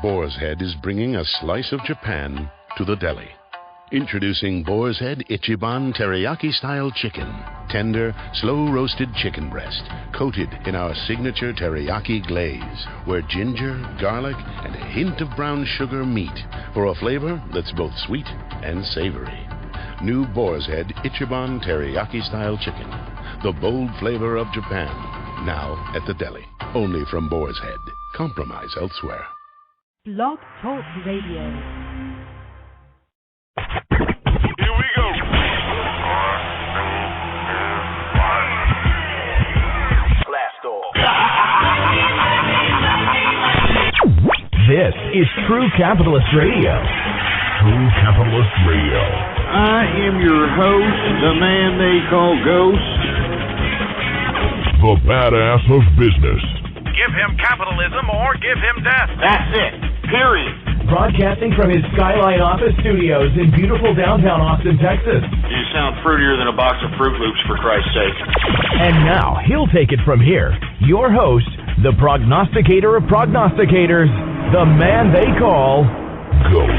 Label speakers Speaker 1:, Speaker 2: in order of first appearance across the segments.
Speaker 1: Boar's Head is bringing a slice of Japan to the deli. Introducing Boar's Head Ichiban Teriyaki-style chicken. Tender, slow-roasted chicken breast, coated in our signature teriyaki glaze, where ginger, garlic, and a hint of brown sugar meet for a flavor that's both sweet and savory. New Boar's Head Ichiban Teriyaki-style chicken. The bold flavor of Japan. Now at the deli. Only from Boar's Head. Compromise elsewhere.
Speaker 2: Blog Talk Radio.
Speaker 3: Here we go. Blast off.
Speaker 4: This is True Capitalist Radio. True Capitalist Radio.
Speaker 5: I am your host, the man they call Ghost.
Speaker 4: The badass of business.
Speaker 6: Give him capitalism or give him death.
Speaker 5: That's it. Period.
Speaker 4: Broadcasting from his Skyline office studios in beautiful downtown Austin, Texas.
Speaker 5: You sound fruitier than a box of Fruit Loops, for Christ's sake.
Speaker 4: And now, he'll take it from here. Your host, the prognosticator of prognosticators, the man they call Ghost.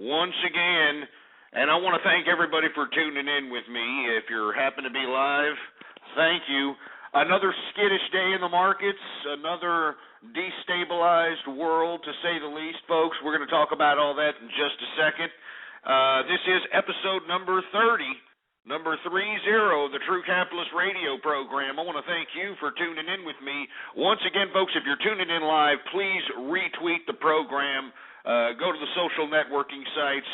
Speaker 5: Once again, and I want to thank everybody for tuning in with me. If you happen to be live, thank you. Another skittish day in the markets, another destabilized world, to say the least, folks. We're going to talk about all that in just a second. This is episode number 30, number 30 of the True Capitalist Radio program. I want to thank you for tuning in with me. Once again, folks, if you're tuning in live, please retweet the program. Go to the social networking sites,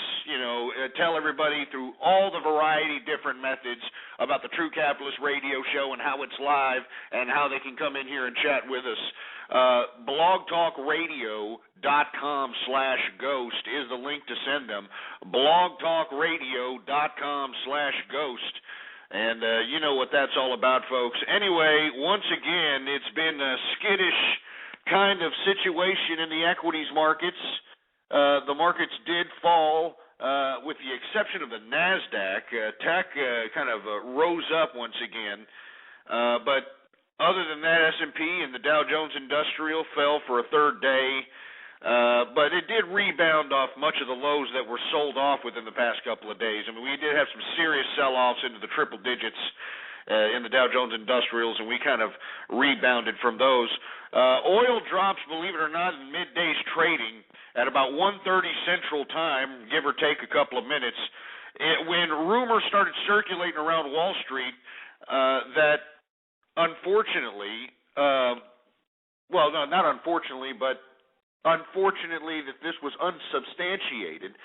Speaker 5: tell everybody through all the variety different methods about the True Capitalist Radio show and how it's live and how they can come in here and chat with us. blogtalkradio.com/ghost is the link to send them. blogtalkradio.com/ghost. And you know what that's all about, folks. Anyway, once again, it's been a skittish kind of situation in the equities markets. The markets did fall, with the exception of the NASDAQ. Tech kind of rose up once again. But other than that, S&P and the Dow Jones Industrial fell for a third day. But it did rebound off much of the lows that were sold off within the past couple of days. I mean, we did have some serious sell-offs into the triple digits in the Dow Jones Industrials, and we kind of rebounded from those. Oil drops, believe it or not, in middays trading at about 1:30 Central Time, give or take a couple of minutes, when rumors started circulating around Wall Street that unfortunately, not unfortunately, but unfortunately that this was unsubstantiated,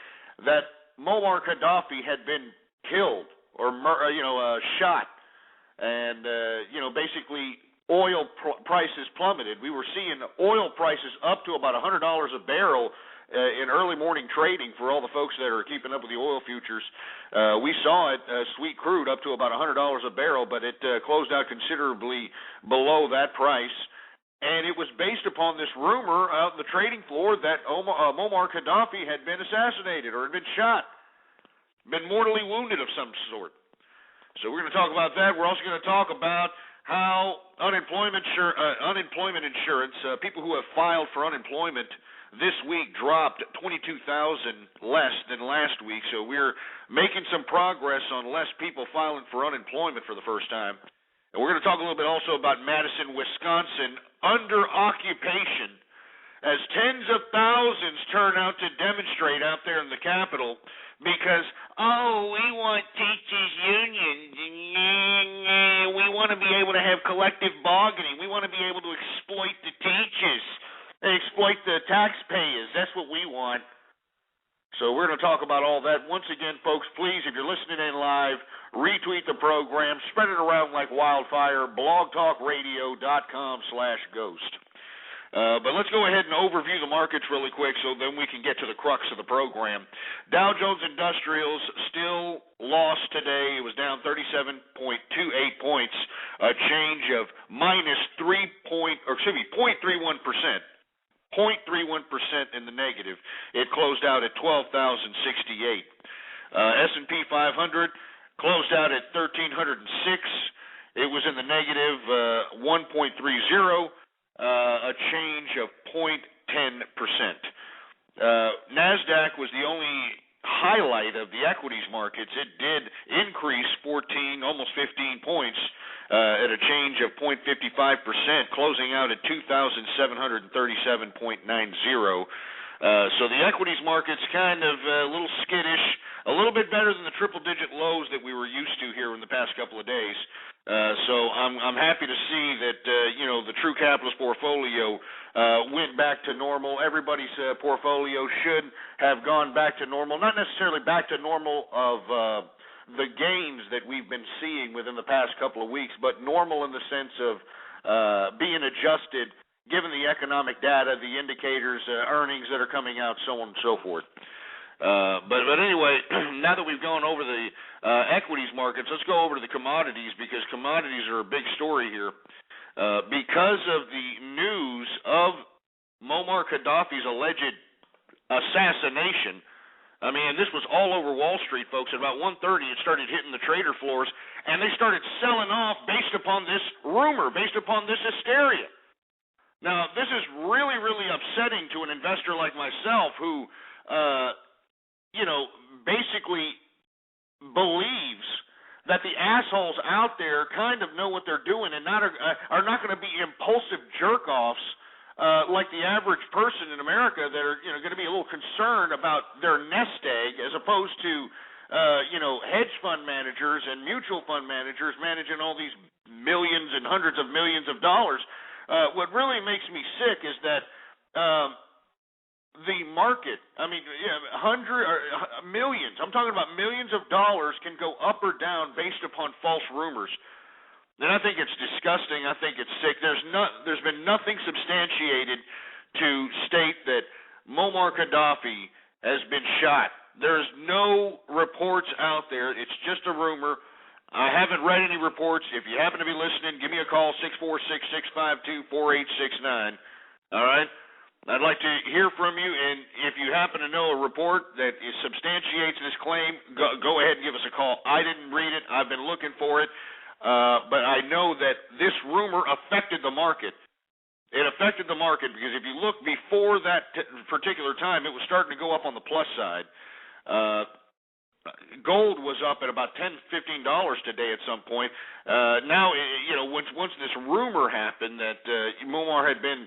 Speaker 5: that Muammar Gaddafi had been killed or shot. And, basically oil prices plummeted. We were seeing oil prices up to about $100 a barrel in early morning trading for all the folks that are keeping up with the oil futures. We saw it, sweet crude, up to about $100 a barrel, but it closed out considerably below that price. And it was based upon this rumor out on the trading floor that Muammar Gaddafi had been assassinated or had been shot, been mortally wounded of some sort. So we're going to talk about that. We're also going to talk about how unemployment insurance, people who have filed for unemployment this week dropped 22,000 less than last week. So we're making some progress on less people filing for unemployment for the first time. And we're going to talk a little bit also about Madison, Wisconsin, under occupation, as tens of thousands turn out to demonstrate out there in the Capitol because, we want teachers' unions, and we want to be able to have collective bargaining. We want to be able to exploit the teachers and exploit the taxpayers. That's what we want. So we're going to talk about all that. Once again, folks, please, if you're listening in live, retweet the program, spread it around like wildfire, blogtalkradio.com/ghost. But let's go ahead and overview the markets really quick so then we can get to the crux of the program. Dow Jones Industrials still lost today. It was down 37.28 points, a change of minus 0.31%. 0.31% in the negative. It closed out at 12,068. S&P 500 closed out at 1,306. It was in the negative 1.30, a change of 0.10%. NASDAQ was the only highlight of the equities markets. It did increase 14, almost 15 points at a change of 0.55%, closing out at 2,737.90. So the equities market's kind of a little skittish, a little bit better than the triple-digit lows that we were used to here in the past couple of days. So I'm happy to see that the true capitalist portfolio went back to normal. Everybody's portfolio should have gone back to normal, not necessarily back to normal of the gains that we've been seeing within the past couple of weeks, but normal in the sense of being adjusted given the economic data, the indicators, earnings that are coming out, so on and so forth. But anyway, now that we've gone over the equities markets, let's go over to the commodities, because commodities are a big story here. Because of the news of Muammar Gaddafi's alleged assassination, I mean, this was all over Wall Street, folks. At about 1:30, it started hitting the trader floors, and they started selling off based upon this rumor, based upon this hysteria. Now, this is really, really upsetting to an investor like myself who, basically believes that the assholes out there kind of know what they're doing and are not going to be impulsive jerk-offs like the average person in America that are going to be a little concerned about their nest egg, as opposed to hedge fund managers and mutual fund managers managing all these millions and hundreds of millions of dollars. What really makes me sick is that the market, millions, I'm talking about millions of dollars, can go up or down based upon false rumors. And I think it's disgusting. I think it's sick. There's been nothing substantiated to state that Muammar Gaddafi has been shot. There's no reports out there. It's just a rumor. I haven't read any reports. If you happen to be listening, give me a call, 646-652-4869. All right? I'd like to hear from you, and if you happen to know a report that substantiates this claim, go ahead and give us a call. I didn't read it. I've been looking for it, but I know that this rumor affected the market. It affected the market because if you look before that particular time, it was starting to go up on the plus side. Gold was up at about $10, $15 today at some point. Now, once this rumor happened that Muammar had been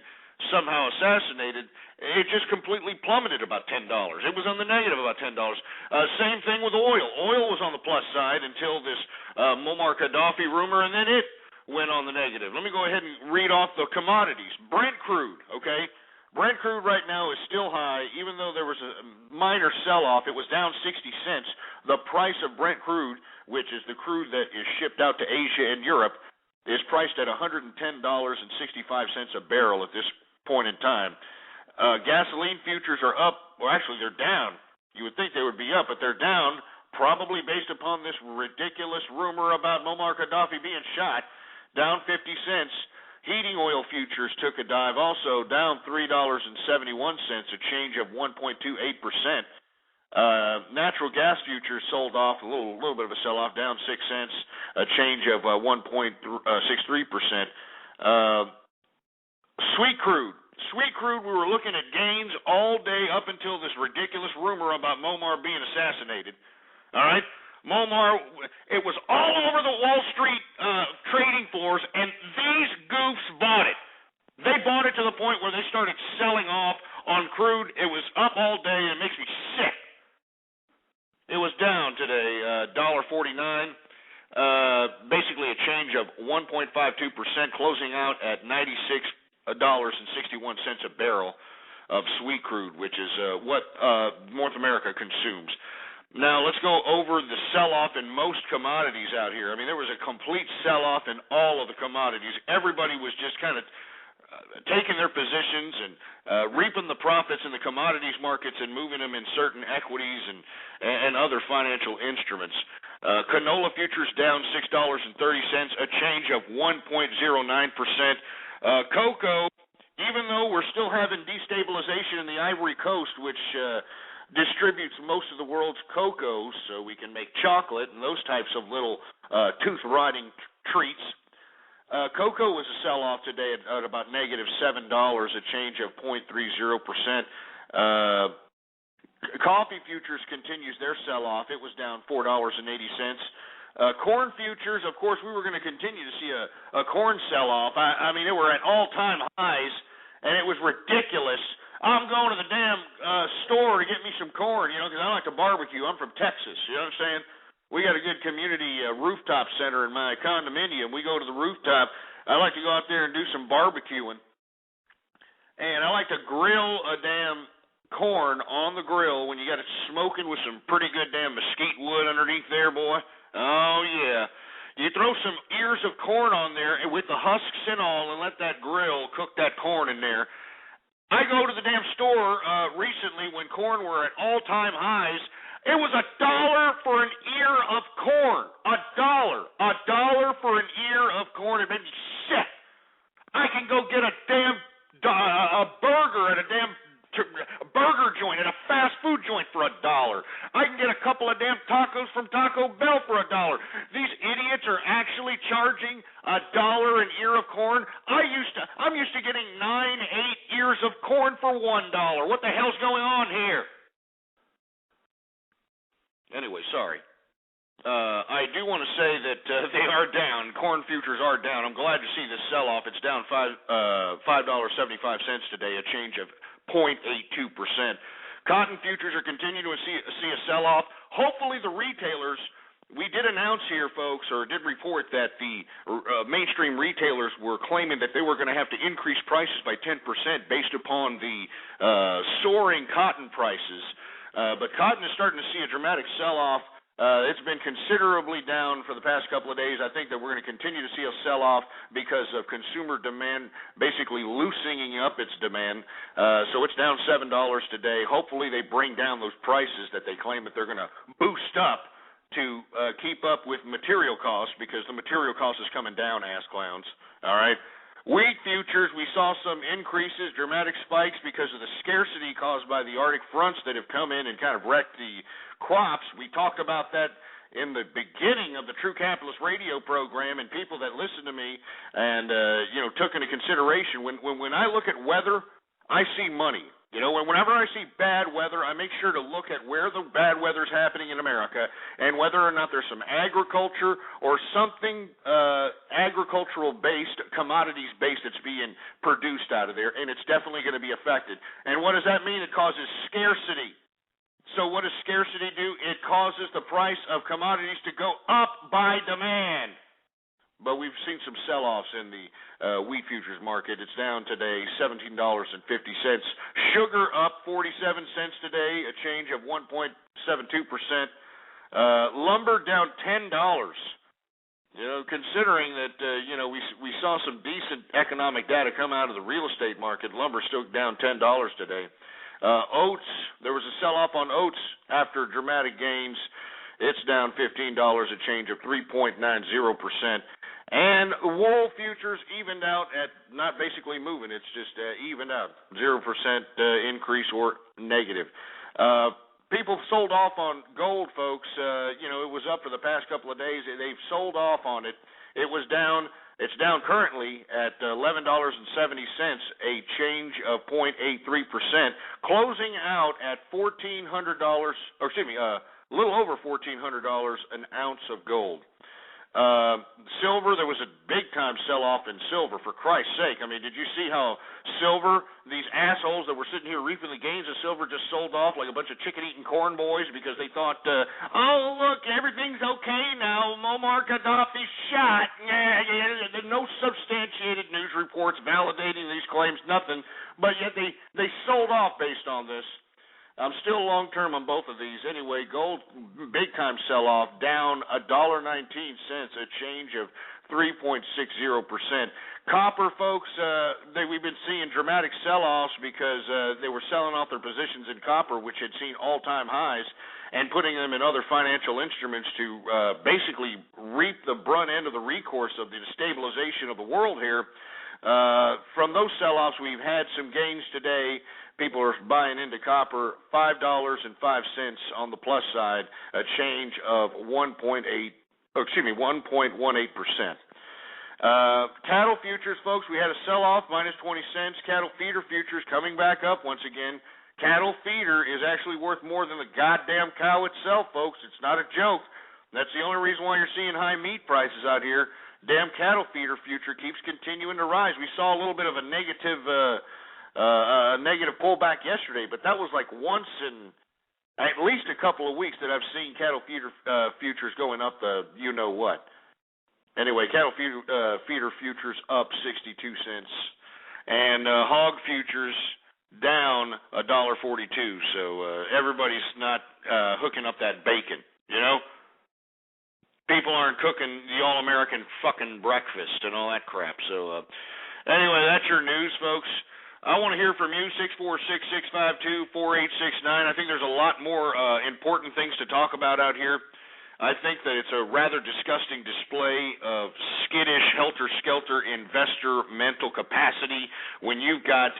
Speaker 5: somehow assassinated, it just completely plummeted about $10. It was on the negative about $10. Same thing with oil. Oil was on the plus side until this Muammar Gaddafi rumor, and then it went on the negative. Let me go ahead and read off the commodities. Brent crude, okay? Brent crude right now is still high, even though there was a minor sell-off. It was down 60 cents. The price of Brent crude, which is the crude that is shipped out to Asia and Europe, is priced at $110.65 a barrel at this point in time. Gasoline futures are up. Well, actually, they're down. You would think they would be up, but they're down, probably based upon this ridiculous rumor about Muammar Gaddafi being shot, down 50 cents. Heating oil futures took a dive, also down $3.71, a change of 1.28%. Natural gas futures sold off, a little bit of a sell-off, down 6 cents, a change of 1.63%. Sweet crude, we were looking at gains all day up until this ridiculous rumor about Muammar being assassinated. All right? Muammar, it was all over the Wall Street trading floors, and these goofs bought it. They bought it to the point where they started selling off on crude. It was up all day, and it makes me sick. It was down today, $1.49, basically a change of 1.52%, closing out at $96.61 a barrel of sweet crude, which is what North America consumes. Now, let's go over the sell-off in most commodities out here. I mean, there was a complete sell-off in all of the commodities. Everybody was just kind of taking their positions and reaping the profits in the commodities markets and moving them in certain equities and other financial instruments. Canola futures down $6.30, a change of 1.09%. Cocoa, even though we're still having destabilization in the Ivory Coast, which distributes most of the world's cocoa so we can make chocolate and those types of little tooth-rotting treats, cocoa was a sell-off today at about -$7, a change of 0.30%. Coffee futures continues their sell-off. It was down $4.80. Corn futures, of course, we were going to continue to see a corn sell-off. I mean, they were at all-time highs, and it was ridiculous. I'm going to the damn store to get me some corn, because I like to barbecue. I'm from Texas, you know what I'm saying? We got a good community rooftop center in my condominium. We go to the rooftop. I like to go out there and do some barbecuing. And I like to grill a damn corn on the grill when you got it smoking with some pretty good damn mesquite wood underneath there, boy. Oh, yeah. You throw some ears of corn on there and with the husks and all and let that grill cook that corn in there. I go to the damn store recently when corn were at all-time highs. It was $1 for an ear of corn. $1 for an ear of corn. It made me sick. I can go get a damn a burger at a damn burger joint, at a fast food joint for $1. I can get a couple of damn tacos from Taco Bell for $1. These idiots are actually charging $1 an ear of corn. I'm used to getting 9-8 ears of corn for $1. What the hell's going on here? Anyway, sorry. I do want to say that they are down. Corn futures are down. I'm glad to see this sell-off. It's down $5.75 today, a change of 0.82%. Cotton futures are continuing to see a sell-off. Hopefully the retailers, we did announce here, folks, or did report that the mainstream retailers were claiming that they were going to have to increase prices by 10% based upon the soaring cotton prices. But cotton is starting to see a dramatic sell-off. It's been considerably down for the past couple of days. I think that we're going to continue to see a sell-off because of consumer demand basically loosening up its demand. So it's down $7 today. Hopefully they bring down those prices that they claim that they're going to boost up to keep up with material costs, because the material cost is coming down, ass clowns. All right? Wheat futures, we saw some increases, dramatic spikes because of the scarcity caused by the Arctic fronts that have come in and kind of wrecked the crops. We talked about that in the beginning of the True Capitalist radio program, and people that listened to me and took into consideration. When I look at weather, I see money. Whenever I see bad weather, I make sure to look at where the bad weather is happening in America and whether or not there's some agriculture or something agricultural-based, commodities-based that's being produced out of there, and it's definitely going to be affected. And what does that mean? It causes scarcity. So what does scarcity do? It causes the price of commodities to go up by demand. But we've seen some sell-offs in the wheat futures market. It's down today, $17.50. Sugar up 47 cents today, a change of 1.72%. Lumber down $10. Considering that we saw some decent economic data come out of the real estate market, lumber's still down $10 today. Oats, there was a sell-off on oats after dramatic gains. It's down $15, a change of 3.90%. And wool futures evened out at not basically moving. It's just evened out, 0% increase or negative. People sold off on gold, folks. It was up for the past couple of days. They've sold off on it. It was down. It's down currently at $11.70, a change of 0.83%, closing out at $1,400, a little over $1,400 an ounce of gold. Silver, there was a big-time sell-off in silver, for Christ's sake. I mean, did you see how silver, these assholes that were sitting here reaping the gains of silver, just sold off like a bunch of chicken-eating corn boys because they thought, oh, look, everything's okay now. Muammar Gaddafi's shot. There's no substantiated news reports validating these claims, nothing. But yet they sold off based on this. I'm still long-term on both of these. Anyway, gold, big-time sell-off, down $1.19, a change of 3.60%. Copper, folks, we've been seeing dramatic sell-offs because they were selling off their positions in copper, which had seen all-time highs, and putting them in other financial instruments to basically reap the brunt end of the recourse of the destabilization of the world here. From those sell-offs, we've had some gains today. People are buying into copper, $5.05 on the plus side, a change of 1.18%. Cattle futures, folks, we had a sell-off, minus 20 cents. Cattle feeder futures coming back up once again. Cattle feeder is actually worth more than the goddamn cow itself, folks. It's not a joke. That's the only reason why you're seeing high meat prices out here. Damn cattle feeder future keeps continuing to rise. We saw a little bit of a negative pullback yesterday, but that was like once in at least a couple of weeks that I've seen cattle feeder futures going up you-know-what. Anyway, cattle feeder futures up 62 cents, and hog futures down $1.42. So everybody's not hooking up that bacon, you know. People aren't cooking the all-American fucking breakfast and all that crap. So anyway, that's your news, folks. I want to hear from you, 646-652-4869. I think there's a lot more important things to talk about out here. I think that it's a rather disgusting display of skittish, helter-skelter investor mental capacity when you've got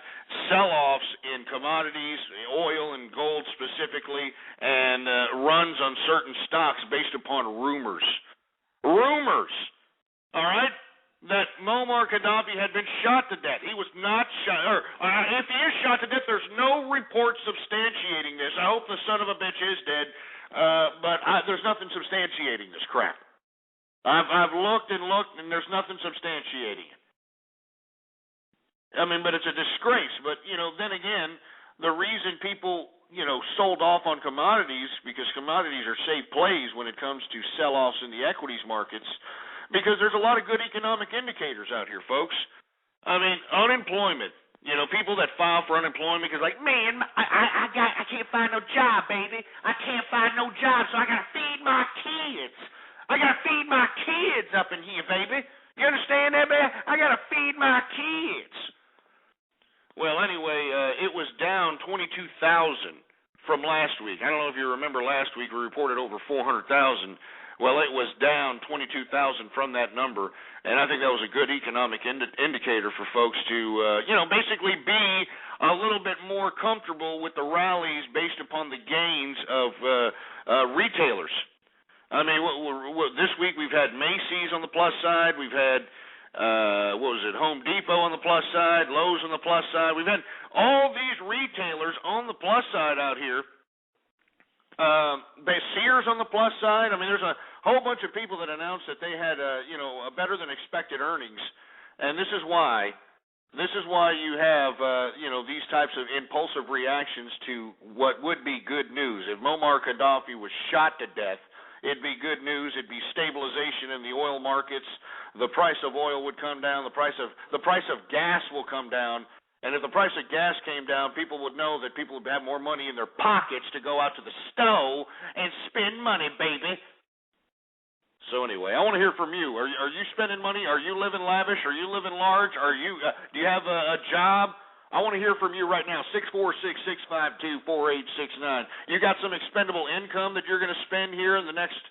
Speaker 5: sell-offs in commodities, oil and gold specifically, and runs on certain stocks based upon rumors. Rumors, all right? That Muammar Gaddafi had been shot to death. He was not shot, or if he is shot to death, there's no report substantiating this. I hope the son of a bitch is dead. But there's nothing substantiating this crap. I've looked, and there's nothing substantiating it. I mean, but it's a disgrace. But, then again, the reason people, sold off on commodities, because commodities are safe plays when it comes to sell-offs in the equities markets, because there's a lot of good economic indicators out here, folks. I mean, unemployment. People that file for unemployment because, like, man, I can't find no job, baby. I can't find no job, so I got to feed my kids. I got to feed my kids up in here, baby. You understand that, baby? I got to feed my kids. Well, anyway, it was down 22,000 from last week. I don't know if you remember last week we reported over 400,000. Well, it was down 22,000 from that number, and I think that was a good economic indicator for folks to, basically be a little bit more comfortable with the rallies based upon the gains of retailers. I mean, this week we've had Macy's on the plus side. We've had, Home Depot on the plus side, Lowe's on the plus side. We've had all these retailers on the plus side out here. Sears on the plus side. I mean, there's a whole bunch of people that announced that they had, a better than expected earnings, and this is why you have, these types of impulsive reactions to what would be good news. If Muammar Gaddafi was shot to death, it'd be good news. It'd be stabilization in the oil markets. The price of oil would come down. The price of gas will come down. And if the price of gas came down, people would know that people would have more money in their pockets to go out to the stove and spend money, baby. So anyway, I want to hear from you. Are you spending money? Are you living lavish? Are you living large? Do you have a job? I want to hear from you right now. 646-652-4869. You got some expendable income that you're going to spend here in the next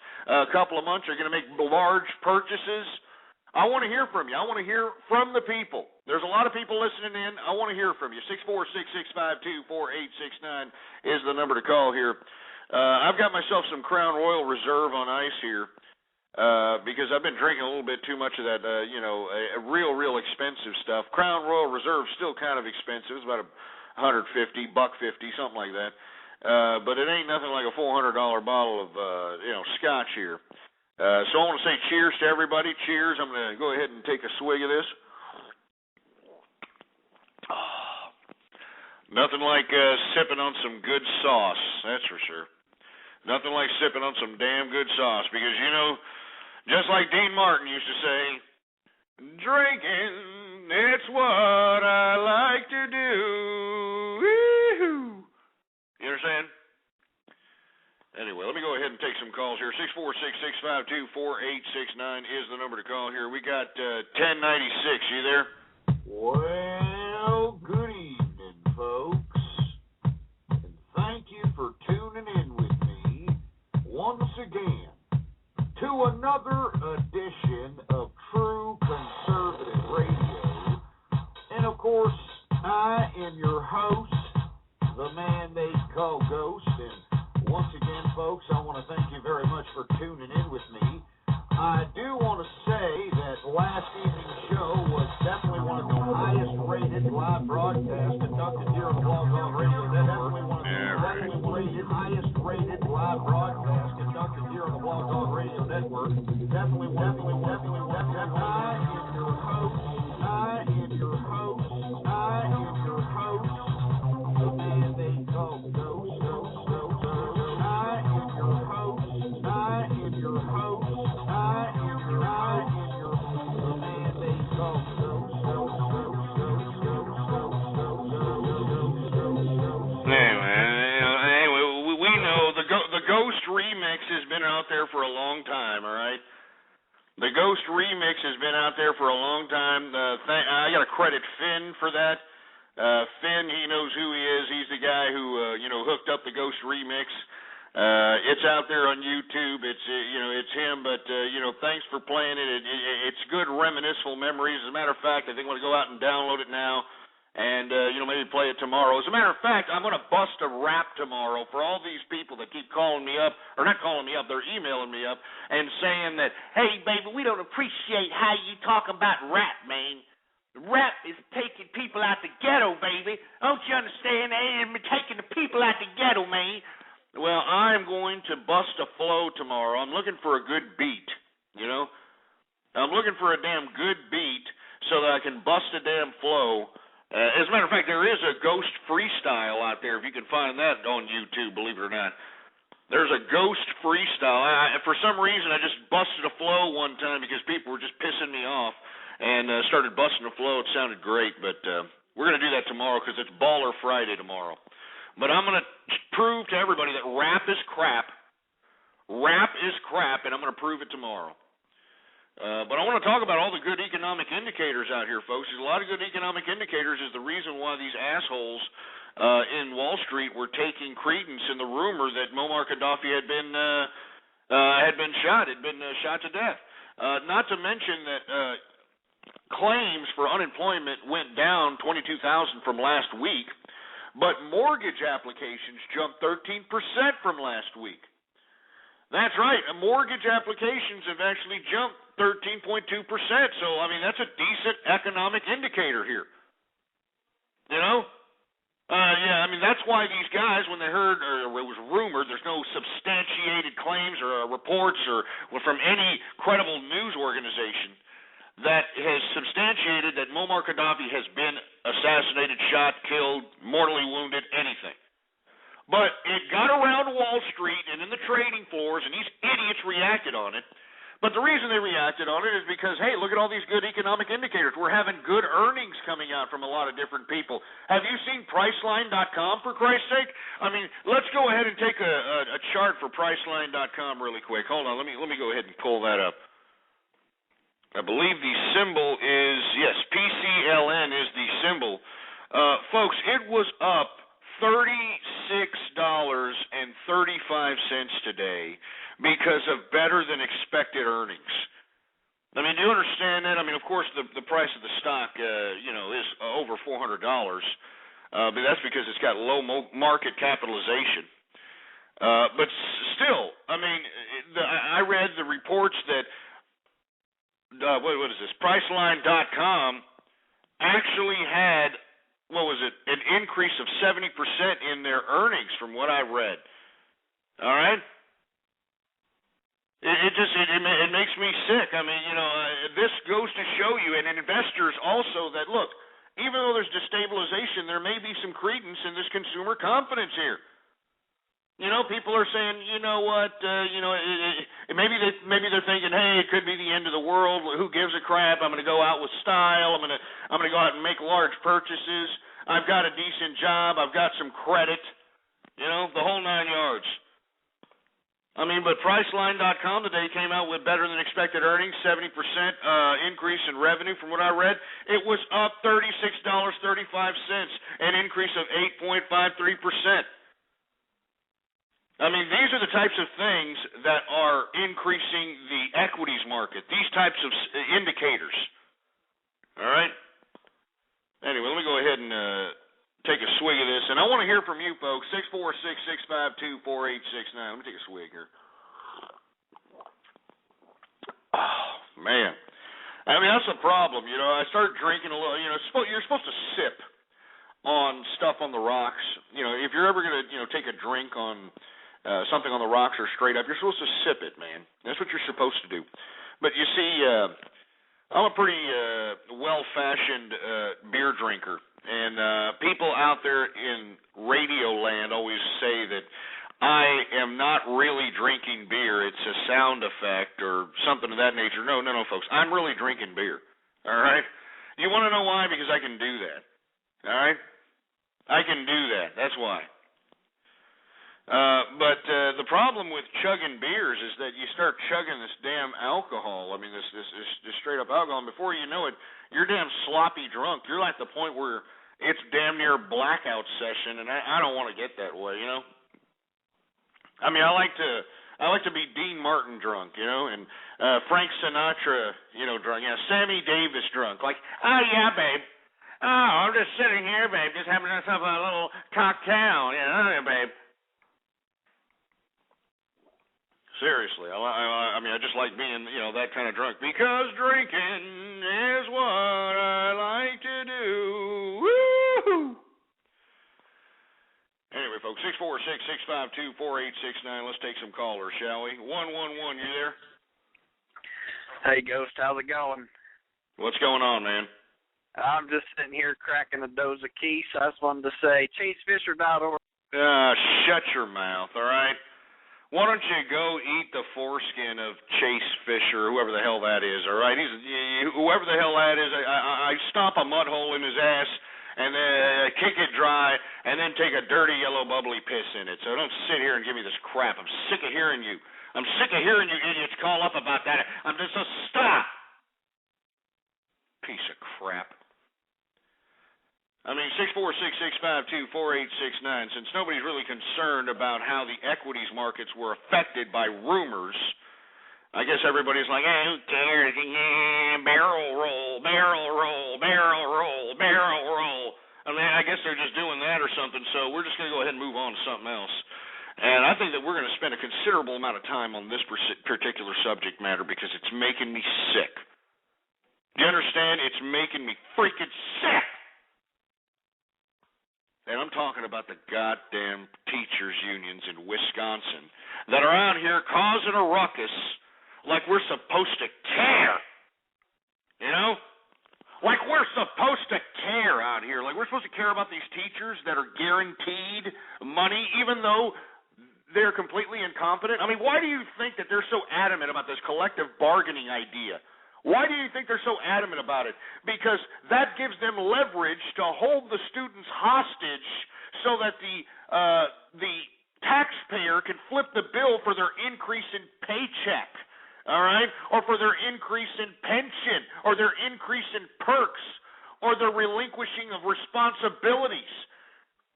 Speaker 5: couple of months? You're going to make large purchases? I want to hear from you. I want to hear from the people. There's a lot of people listening in. I want to hear from you. 646-652-4869 is the number to call here. I've got myself some Crown Royal Reserve on ice here because I've been drinking a little bit too much of that, real expensive stuff. Crown Royal Reserve is still kind of expensive. It's about $150, $150, something like that. But it ain't nothing like a $400 bottle of, scotch here. So I want to say cheers to everybody. Cheers. I'm going to go ahead and take a swig of this. Oh, nothing like sipping on some good sauce, that's for sure. Nothing like sipping on some damn good sauce because, just like Dean Martin used to say, drinking, it's what I like to do. Woo-hoo. You understand? Anyway, let me go ahead and take some calls here. 646-652-4869 is the number to call here. We got 1096. You there?
Speaker 7: Well, good evening, folks. And thank you for tuning in with me once again to another edition of True Conservative Radio. And, of course, I am your host, the man they call Ghost. And once again, folks, I want to thank you very much for tuning in with me. I do want to say that last evening's show was definitely one of the highest-rated live broadcasts conducted here on the Lolcow Radio Network. Definitely one of the highest-rated live broadcasts conducted here on the Lolcow Radio Network. Definitely. I am your host, the man they call Ghost.
Speaker 5: Ghost remix has been out there for a long time, all right? The Ghost remix has been out there for a long time. I got to credit Finn for that. Finn, he knows who he is. He's the guy who, hooked up the Ghost remix. It's out there on YouTube. It's him, but, thanks for playing it. It's good reminiscent memories. As a matter of fact, I think I'm going to go out and download it now. And, maybe play it tomorrow. As a matter of fact, I'm going to bust a rap tomorrow for all these people that keep calling me up, or not calling me up, they're emailing me up and saying that, hey, baby, we don't appreciate how you talk about rap, man. Rap is taking people out the ghetto, baby. Don't you understand? They ain't taking the people out the ghetto, man. Well, I'm going to bust a flow tomorrow. I'm looking for a good beat, I'm looking for a damn good beat so that I can bust a damn flow. As a matter of fact, there is a Ghost freestyle out there, if you can find that on YouTube, believe it or not. There's a Ghost freestyle. For some reason, I just busted a flow one time because people were just pissing me off and started busting a flow. It sounded great, but we're going to do that tomorrow because it's Baller Friday tomorrow. But I'm going to prove to everybody that rap is crap. Rap is crap, and I'm going to prove it tomorrow. But I want to talk about all the good economic indicators out here, folks. There's a lot of good economic indicators is the reason why these assholes in Wall Street were taking credence in the rumor that Muammar Gaddafi had been shot to death. Not to mention that claims for unemployment went down 22,000 from last week, but mortgage applications jumped 13% from last week. That's right. Mortgage applications have actually jumped 13.2%. So, that's a decent economic indicator here. That's why these guys, when they heard, or it was rumored, there's no substantiated claims or reports or from any credible news organization that has substantiated that Muammar Gaddafi has been assassinated, shot, killed, mortally wounded, anything. But it got around Wall Street and in the trading floors, and these idiots reacted on it. But the reason they reacted on it is because, hey, look at all these good economic indicators. We're having good earnings coming out from a lot of different people. Have you seen Priceline.com, for Christ's sake? Let's go ahead and take a chart for Priceline.com really quick. Hold on, let me go ahead and pull that up. I believe the symbol is, yes, PCLN is the symbol. Folks, it was up $36.35 today because of better than expected earnings. Do you understand that? Of course, the price of the stock, is over $400, but that's because it's got low market capitalization. But still, I read the reports that, what is this? Priceline.com actually had, an increase of 70% in their earnings from what I read. All right? It makes me sick. This goes to show you, and investors also, that, look, even though there's destabilization, there may be some credence in this consumer confidence here. People are saying, maybe they're thinking, hey, it could be the end of the world. Who gives a crap? I'm going to go out with style. I'm going to go out and make large purchases. I've got a decent job. I've got some credit. The whole 9 yards. But Priceline.com today came out with better than expected earnings, 70% increase in revenue from what I read. It was up $36.35, an increase of 8.53%. These are the types of things that are increasing the equities market, these types of indicators. All right? Anyway, let me go ahead and take a swig of this, and I want to hear from you folks. 646-652-4869. Let me take a swig here. Oh, man. That's the problem. I start drinking a little. You're supposed to sip on stuff on the rocks. If you're ever going to, take a drink on something on the rocks or straight up, you're supposed to sip it, man. That's what you're supposed to do. But you see, I'm a pretty well-fashioned beer drinker. And people out there in radio land always say that I am not really drinking beer. It's a sound effect or something of that nature. No, folks. I'm really drinking beer. All right? You want to know why? Because I can do that. All right? I can do that. That's why. But the problem with chugging beers is that you start chugging this damn alcohol. This straight-up alcohol. And before you know it, you're damn sloppy drunk. You're at the point where it's damn near blackout session, and I don't want to get that way, I like to be Dean Martin drunk, and Frank Sinatra, drunk. Sammy Davis drunk. Like, oh yeah, babe. Oh, I'm just sitting here, babe, just having myself a little cocktail, babe. Seriously, I just like being, that kind of drunk because drinking is what I like to do. Woo! Anyway, folks, 646-652-4869. Let's take some callers, shall we? 111, you there?
Speaker 8: Hey, Ghost, how's it going?
Speaker 5: What's going on, man?
Speaker 8: I'm just sitting here cracking a dose of Keys. I just wanted to say, ChaseFisher.org.
Speaker 5: Shut your mouth, all right? Why don't you go eat the foreskin of Chase Fisher, whoever the hell that is, all right? Whoever the hell that is, I stomp a mud hole in his ass and then kick it dry and then take a dirty yellow bubbly piss in it. So don't sit here and give me this crap. I'm sick of hearing you. I'm sick of hearing you idiots call up about that. I'm just so stop. Piece of crap. 646-652-4869. Since nobody's really concerned about how the equities markets were affected by rumors, I guess everybody's like, hey, who cares? Yeah, barrel roll, barrel roll, barrel roll, barrel roll. I guess they're just doing that or something, so we're just going to go ahead and move on to something else. And I think that we're going to spend a considerable amount of time on this particular subject matter because it's making me sick. Do you understand? It's making me freaking sick. And I'm talking about the goddamn teachers' unions in Wisconsin that are out here causing a ruckus like we're supposed to care. Like we're supposed to care out here. Like we're supposed to care about these teachers that are guaranteed money even though they're completely incompetent. Why do you think that they're so adamant about this collective bargaining idea? Why do you think they're so adamant about it? Because that gives them leverage to hold the students hostage so that the taxpayer can flip the bill for their increase in paycheck, all right, or for their increase in pension, or their increase in perks, or the relinquishing of responsibilities.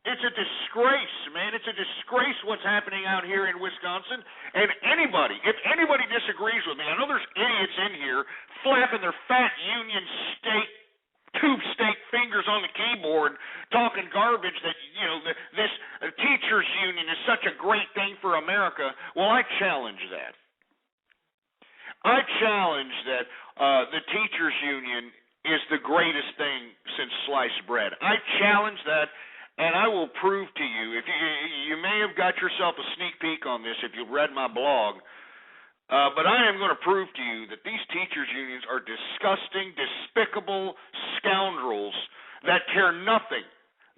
Speaker 5: It's a disgrace, man. It's a disgrace what's happening out here in Wisconsin. And if anybody disagrees with me, I know there's idiots in here flapping their fat union tube steak fingers on the keyboard, talking garbage that, this teachers union is such a great thing for America. Well, I challenge that. I challenge that the teachers union is the greatest thing since sliced bread. I challenge that. And I will prove to you, if you may have got yourself a sneak peek on this if you've read my blog, but I am going to prove to you that these teachers' unions are disgusting, despicable scoundrels that care nothing.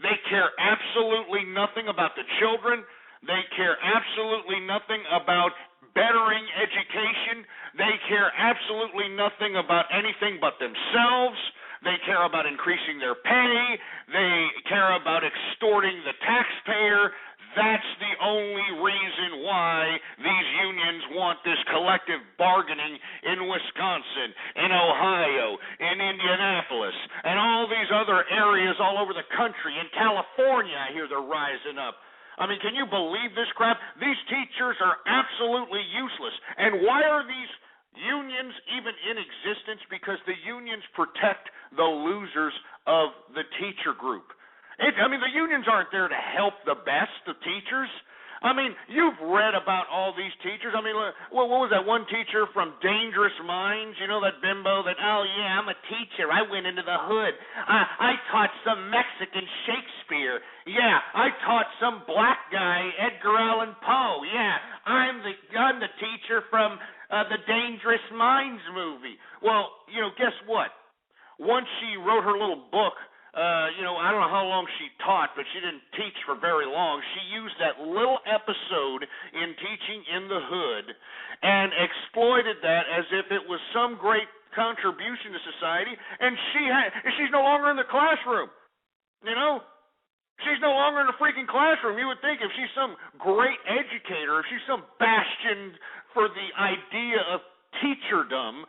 Speaker 5: They care absolutely nothing about the children. They care absolutely nothing about bettering education. They care absolutely nothing about anything but themselves. They care about increasing their pay. They care about extorting the taxpayer. That's the only reason why these unions want this collective bargaining in Wisconsin, in Ohio, in Indianapolis, and all these other areas all over the country. In California, I hear they're rising up. I mean, can you believe this crap? These teachers are absolutely useless. And why are these unions even in existence? Because the unions protect the losers of the teacher group. The unions aren't there to help the best of teachers. I mean, you've read about all these teachers. I mean, what was that one teacher from Dangerous Minds? You know, that bimbo that, oh, yeah, I'm a teacher. I went into the hood. I taught some Mexican Shakespeare. Yeah, I taught some black guy, Edgar Allan Poe. Yeah, I'm the teacher from the Dangerous Minds movie. Well, guess what? Once she wrote her little book, I don't know how long she taught, but she didn't teach for very long. She used that little episode in Teaching in the Hood and exploited that as if it was some great contribution to society, and she's no longer in the classroom. She's no longer in the freaking classroom. You would think if she's some great educator, if she's some bastion for the idea of teacherdom,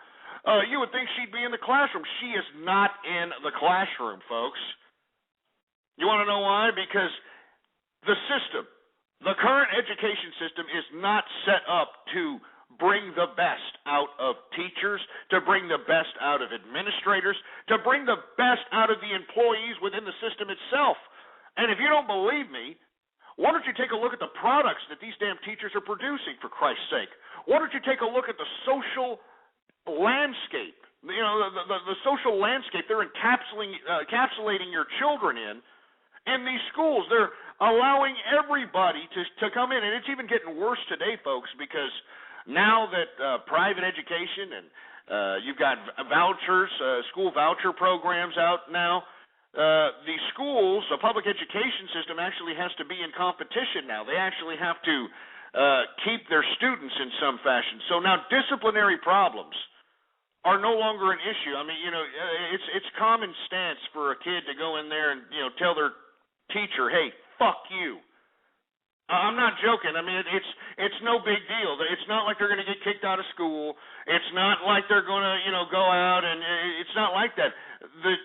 Speaker 5: you would think she'd be in the classroom. She is not in the classroom, folks. You want to know why? Because the system, the current education system, is not set up to bring the best out of teachers, to bring the best out of administrators, to bring the best out of the employees within the system itself. And if you don't believe me, why don't you take a look at the products that these damn teachers are producing, for Christ's sake? Why don't you take a look at the social landscape, the social landscape they're encapsulating your children in these schools. They're allowing everybody to come in, and it's even getting worse today, folks, because now that private education and you've got vouchers, school voucher programs out now, the schools, the public education system actually has to be in competition now. They actually have to keep their students in some fashion. So now disciplinary problems are no longer an issue. I mean, it's common stance for a kid to go in there and, tell their teacher, hey, fuck you. I'm not joking. I mean, it's no big deal. It's not like they're going to get kicked out of school. It's not like they're going to, go out, and it's not like that. The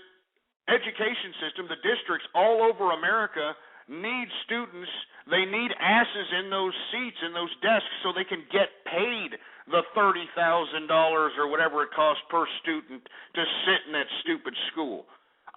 Speaker 5: education system, the districts all over America need students. They need asses in those seats, in those desks, so they can get paid the $30,000 or whatever it costs per student to sit in that stupid school.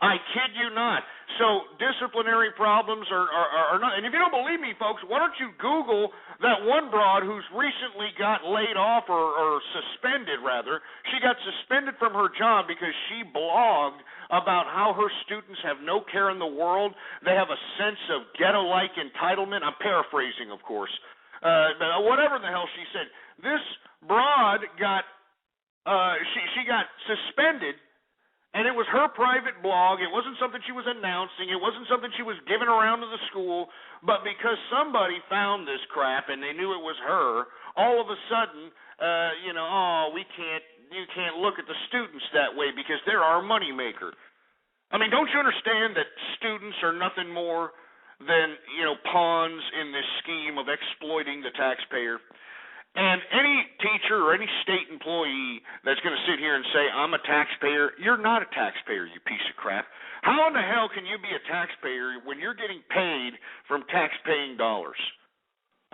Speaker 5: I kid you not. So disciplinary problems are not. And if you don't believe me, folks, why don't you Google that one broad who's recently got laid off or suspended, rather. She got suspended from her job because she blogged about how her students have no care in the world. They have a sense of ghetto-like entitlement. I'm paraphrasing, of course. Whatever the hell she said. This broad got she got suspended. And it was her private blog. It wasn't something she was announcing. It wasn't something she was giving around to the school. But because somebody found this crap and they knew it was her, all of a sudden, you can't look at the students that way because they're our moneymaker. I mean, don't you understand that students are nothing more than, pawns in this scheme of exploiting the taxpayer? And any teacher or any state employee that's going to sit here and say, I'm a taxpayer, you're not a taxpayer, you piece of crap. How in the hell can you be a taxpayer when you're getting paid from tax-paying dollars?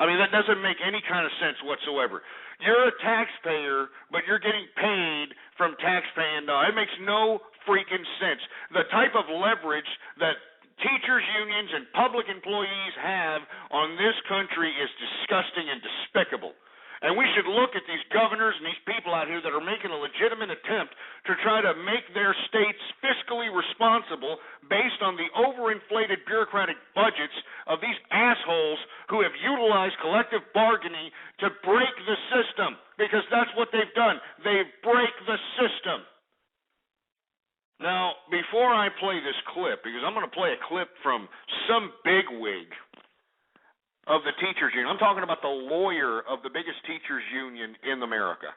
Speaker 5: I mean, that doesn't make any kind of sense whatsoever. You're a taxpayer, but you're getting paid from tax-paying dollars. It makes no freaking sense. The type of leverage that teachers' unions and public employees have on this country is disgusting and despicable. And we should look at these governors and these people out here that are making a legitimate attempt to try to make their states fiscally responsible based on the overinflated bureaucratic budgets of these assholes who have utilized collective bargaining to break the system, because that's what they've done. They break the system. Now, before I play this clip, because I'm going to play a clip from some bigwig of the teachers union. I'm talking about the lawyer of the biggest teachers union in America.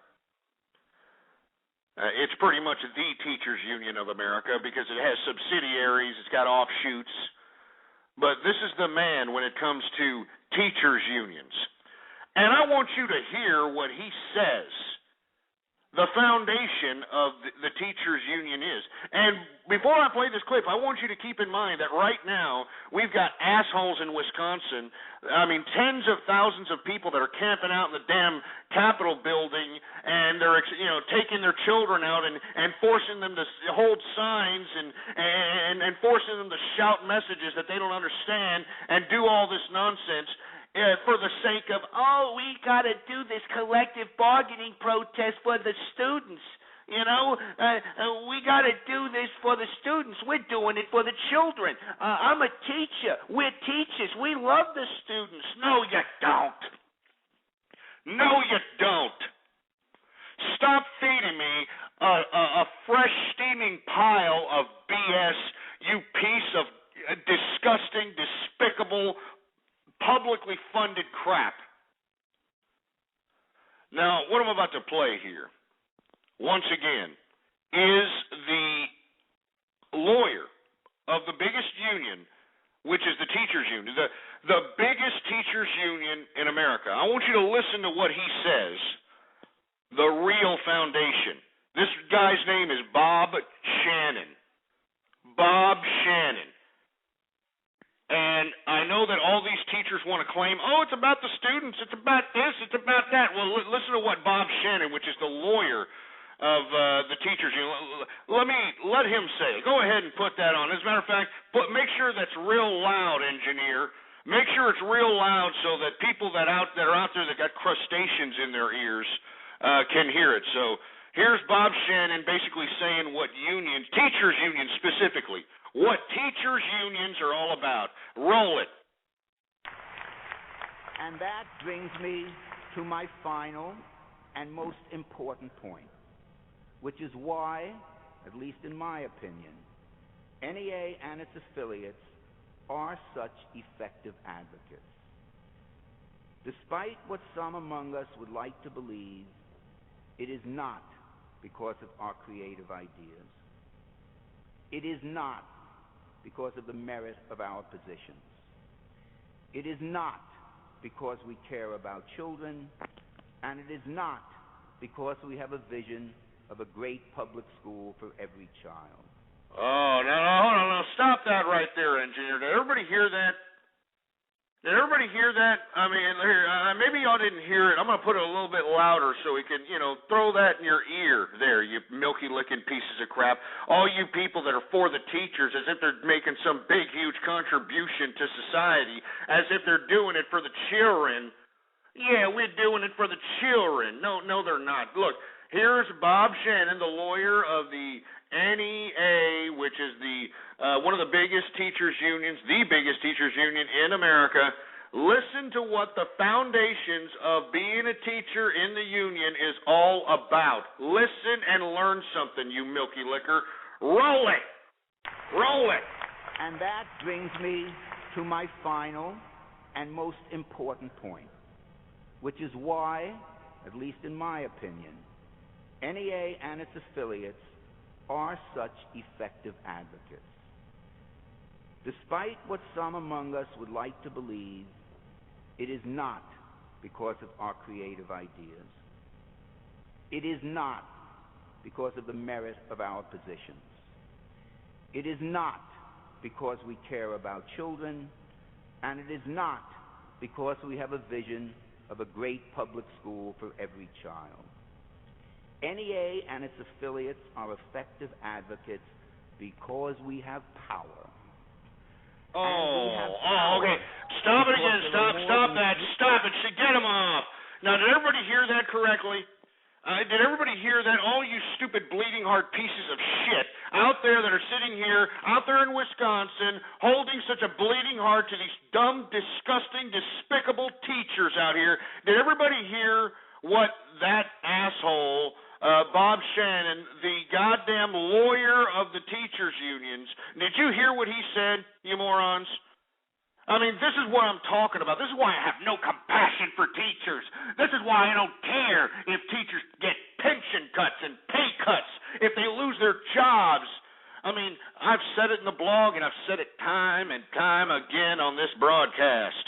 Speaker 5: It's pretty much the teachers union of America because it has subsidiaries, it's got offshoots. But this is the man when it comes to teachers' unions. And I want you to hear what he says the foundation of the teachers' union is. And before I play this clip, I want you to keep in mind that right now we've got assholes in Wisconsin. I mean, tens of thousands of people that are camping out in the damn Capitol building, and they're taking their children out and forcing them to hold signs and forcing them to shout messages that they don't understand and do all this nonsense. For the sake of, we got to do this collective bargaining protest for the students. We got to do this for the students. We're doing it for the children. I'm a teacher. We're teachers. We love the students. No, you don't. No, you don't. Stop feeding me a fresh, steaming pile of BS, you piece of disgusting, despicable, publicly funded crap. Now, what I'm about to play here, once again, is the lawyer of the biggest union, which is the teachers' union, the biggest teachers' union in America. I want you to listen to what he says, the real foundation. This guy's name is Bob Shannon. Bob Shannon. And I know that all these teachers want to claim, it's about the students, it's about this, it's about that. Well, listen to what Bob Shannon, which is the lawyer of the teachers union, let him say. Go ahead and put that on. As a matter of fact, make sure that's real loud, engineer. Make sure it's real loud so that people that are out there that got crustaceans in their ears can hear it. So here's Bob Shannon basically saying what unions, teachers unions specifically, what teachers' unions are all about. Roll it.
Speaker 9: And that brings me to my final and most important point, which is why, at least in my opinion, NEA and its affiliates are such effective advocates. Despite what some among us would like to believe, it is not because of our creative ideas. It is not because of the merit of our positions. It is not because we care about children, and it is not because we have a vision of a great public school for every child.
Speaker 5: Oh, no, stop that right there, engineer. Did everybody hear that? Did everybody hear that? I mean, maybe y'all didn't hear it. I'm going to put it a little bit louder so we can, throw that in your ear there, you milky-licking pieces of crap. All you people that are for the teachers as if they're making some big, huge contribution to society, as if they're doing it for the children. Yeah, we're doing it for the children. No, they're not. Look, here's Bob Shannon, the lawyer of the NEA, which is one of the biggest teachers unions, the biggest teachers union in America. Listen to what the foundations of being a teacher in the union is all about. Listen and learn something, you milky licker. Roll it. Roll it.
Speaker 9: And that brings me to my final and most important point, which is why, at least in my opinion, NEA and its affiliates are such effective advocates. Despite what some among us would like to believe, it is not because of our creative ideas. It is not because of the merit of our positions. It is not because we care about children, and it is not because we have a vision of a great public school for every child. NEA and its affiliates are effective advocates because we have power.
Speaker 5: Okay. Stop it again. Stop that. Stop it. Get him off. Now, did everybody hear that correctly? Did everybody hear that? All you stupid bleeding heart pieces of shit out there that are sitting here, out there in Wisconsin, holding such a bleeding heart to these dumb, disgusting, despicable teachers out here. Did everybody hear what that asshole, Bob Shannon, the goddamn lawyer of the teachers' unions, did you hear what he said, you morons? I mean, this is what I'm talking about. This is why I have no compassion for teachers. This is why I don't care if teachers get pension cuts and pay cuts, if they lose their jobs. I mean, I've said it in the blog, and I've said it time and time again on this broadcast.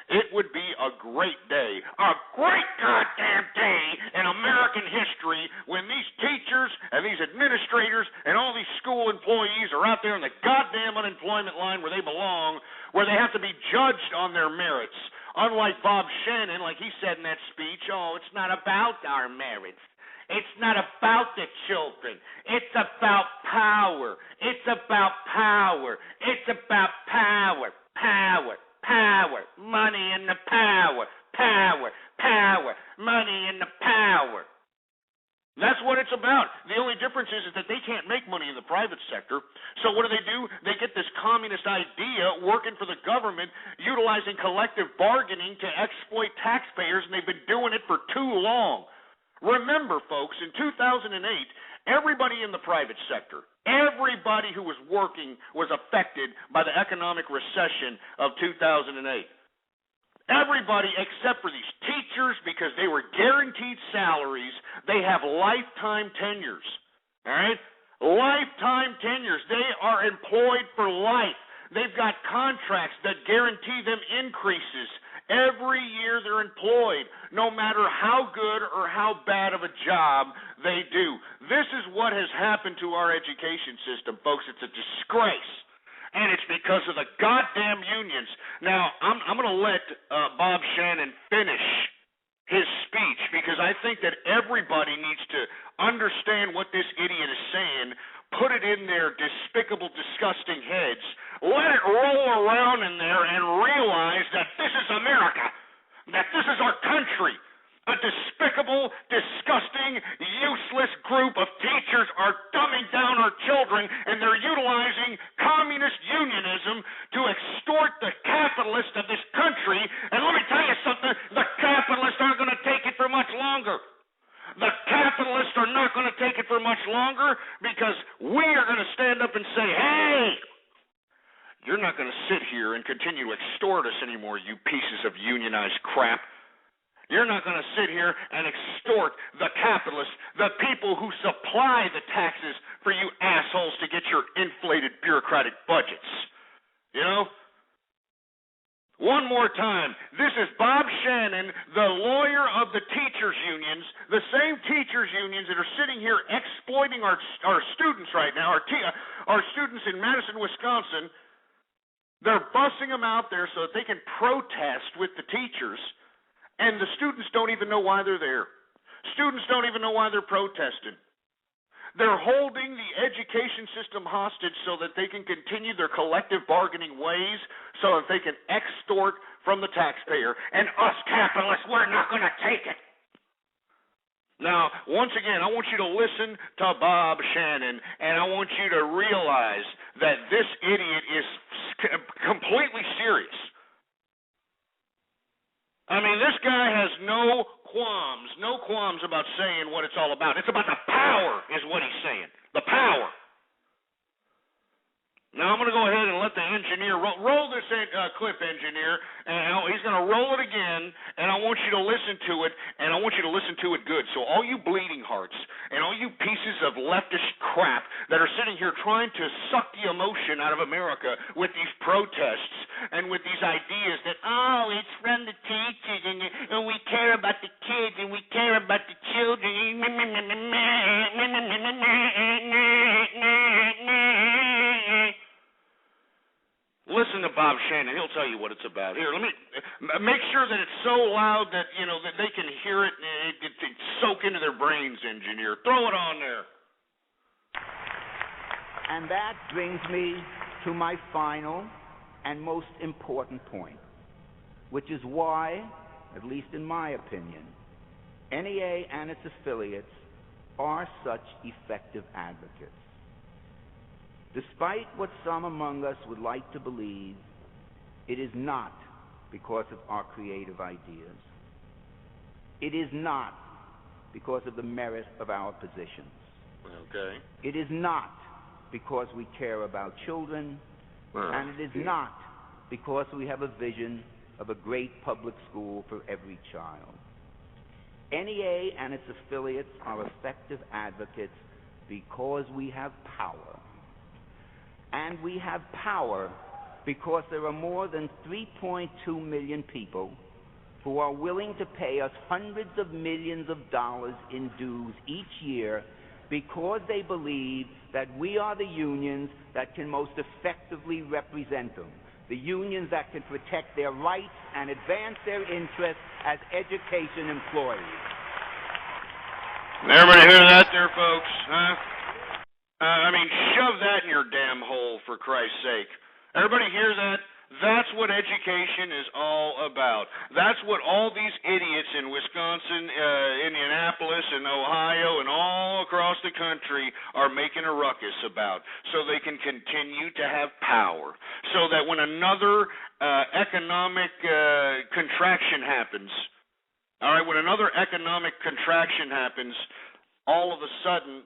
Speaker 5: it would be a great day, a great goddamn day in American history when these teachers and these administrators and all these school employees are out there in the goddamn unemployment line where they belong, where they have to be judged on their merits. Unlike Bob Shannon, like he said in that speech, oh, it's not about our merits. It's not about the children. It's about power. It's about power. It's about power. Power. Power. Money and the power. Power. Power. Money and the power. That's what it's about. The only difference is that they can't make money in the private sector. So what do? They get this communist idea working for the government, utilizing collective bargaining to exploit taxpayers, and they've been doing it for too long. Remember, folks, in 2008, everybody in the private sector, everybody who was working was affected by the economic recession of 2008. Everybody except for these teachers, because they were guaranteed salaries, they have lifetime tenures. All right? Lifetime tenures. They are employed for life. They've got contracts that guarantee them increases. Every year they're employed, no matter how good or how bad of a job they do. This is what has happened to our education system, folks. It's a disgrace. And it's because of the goddamn unions. Now, I'm going to let Bob Shannon finish his speech because I think that everybody needs to understand what this idiot is saying, put it in their despicable, disgusting heads, let it roll around in there, and realize that this is America, that this is our country. A despicable, disgusting, useless group of teachers are dumbing down our children, and they're utilizing communist unionism to extort the capitalists of this country. And let me tell you something, the capitalists aren't going to take it for much longer. The capitalists are not going to take it for much longer because we are going to stand up and say, hey, you're not going to sit here and continue to extort us anymore, you pieces of unionized crap. You're not going to sit here and extort the capitalists, the people who supply the taxes for you assholes to get your inflated bureaucratic budgets. You know? One more time. This is Bob Shannon, the lawyer of the teachers' unions, the same teachers' unions that are sitting here exploiting our students right now, our students in Madison, Wisconsin. They're busing them out there so that they can protest with the teachers. And the students don't even know why they're there. Students don't even know why they're protesting. They're holding the education system hostage so that they can continue their collective bargaining ways, so that they can extort from the taxpayer. And us capitalists, we're not going to take it. Now, once again, I want you to listen to Bob Shannon, and I want you to realize that this idiot is completely serious. I mean, this guy has no qualms about saying what it's all about. It's about the power is what he's saying, the power. Now, I'm going to go ahead and let the engineer roll this clip, engineer, and he's going to roll it again, and I want you to listen to it, and I want you to listen to it good. So all you bleeding hearts and all you pieces of leftist crap that are sitting here trying to suck the emotion out of America with these protests and with these ideas that, oh, it's from the teachers, and we care about the kids, and we care about the children. Listen to Bob Shannon. He'll tell you what it's about. Here, let me make sure that it's so loud that, you know, that they can hear it and it soak into their brains, engineer. Throw it on there.
Speaker 9: And that brings me to my final and most important point, which is why, at least in my opinion, NEA and its affiliates are such effective advocates. Despite what some among us would like to believe, it is not because of our creative ideas. It is not because of the merit of our positions.
Speaker 5: Okay.
Speaker 9: It is not because we care about children, and it is not because we have a vision of a great public school for every child. NEA and its affiliates are effective advocates because we have power. And we have power because there are more than 3.2 million people who are willing to pay us hundreds of millions of dollars in dues each year because they believe that we are the unions that can most effectively represent them, the unions that can protect their rights and advance their interests as education employees.
Speaker 5: Everybody hear that there, folks? Huh? I mean, shove that in your damn hole, for Christ's sake. Everybody hear that? That's what education is all about. That's what all these idiots in Wisconsin, Indianapolis, and Ohio, and all across the country are making a ruckus about, so they can continue to have power. So that when another economic contraction happens, all right, when another economic contraction happens, all of a sudden,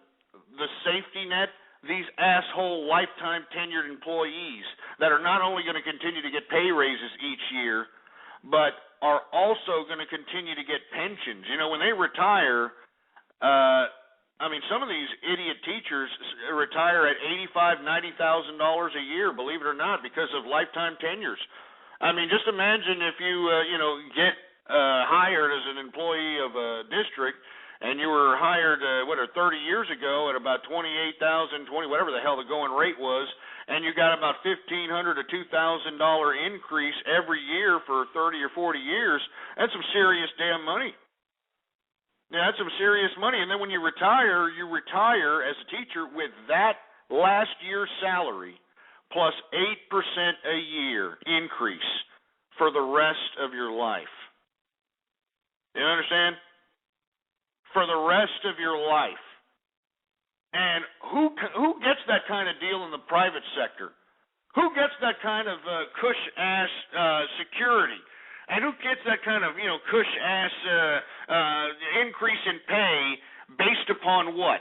Speaker 5: the safety net, these asshole lifetime tenured employees that are not only going to continue to get pay raises each year, but are also going to continue to get pensions. You know, when they retire, I mean, some of these idiot teachers retire at $85,000, $90,000 a year, believe it or not, because of lifetime tenures. I mean, just imagine if you, get hired as an employee of a district, and you were hired, 30 years ago at about $28,000, whatever the hell the going rate was, and you got about $1,500 to $2,000 increase every year for 30 or 40 years. That's some serious damn money. Yeah, that's some serious money. And then when you retire as a teacher with that last year's salary plus 8% a year increase for the rest of your life. You understand? For the rest of your life. And who gets that kind of deal in the private sector? Who gets that kind of cush-ass security? And who gets that kind of, cush-ass increase in pay based upon what?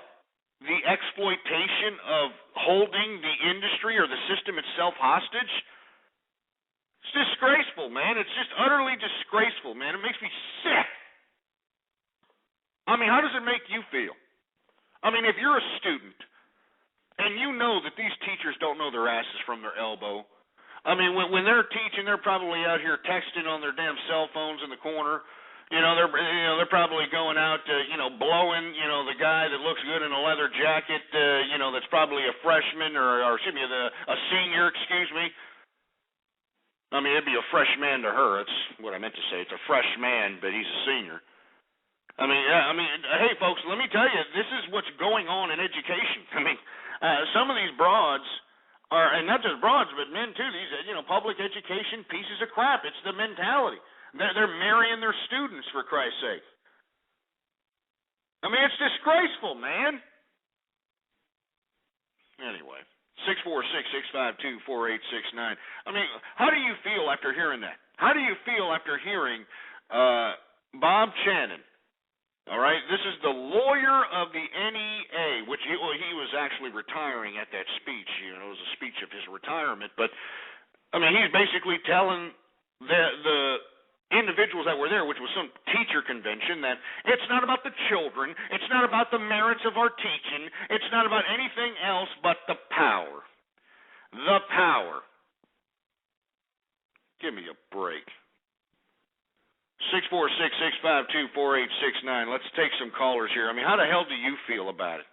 Speaker 5: The exploitation of holding the industry or the system itself hostage? It's disgraceful, man. It's just utterly disgraceful, man. It makes me sick. I mean, how does it make you feel? I mean, if you're a student and you know that these teachers don't know their asses from their elbow, I mean, when they're teaching, they're probably out here texting on their damn cell phones in the corner. They're probably going out, blowing, the guy that looks good in a leather jacket, that's probably a freshman or a senior, excuse me. I mean, it'd be a freshman to her. That's what I meant to say. It's a freshman, but he's a senior. I mean, hey, folks, let me tell you, this is what's going on in education. I mean, some of these broads are, and not just broads, but men too, these, public education pieces of crap. It's the mentality. They're marrying their students, for Christ's sake. I mean, it's disgraceful, man. Anyway, 646-652-4869. I mean, how do you feel after hearing that? How do you feel after hearing Bob Shannon? All right, this is the lawyer of the NEA, which he was actually retiring at that speech. It was a speech of his retirement. But, I mean, he's basically telling the individuals that were there, which was some teacher convention, that it's not about the children, it's not about the merits of our teaching, it's not about anything else but the power. The power. Give me a break. 646-652-4869. Let's take some callers here. I mean, how the hell do you feel about it?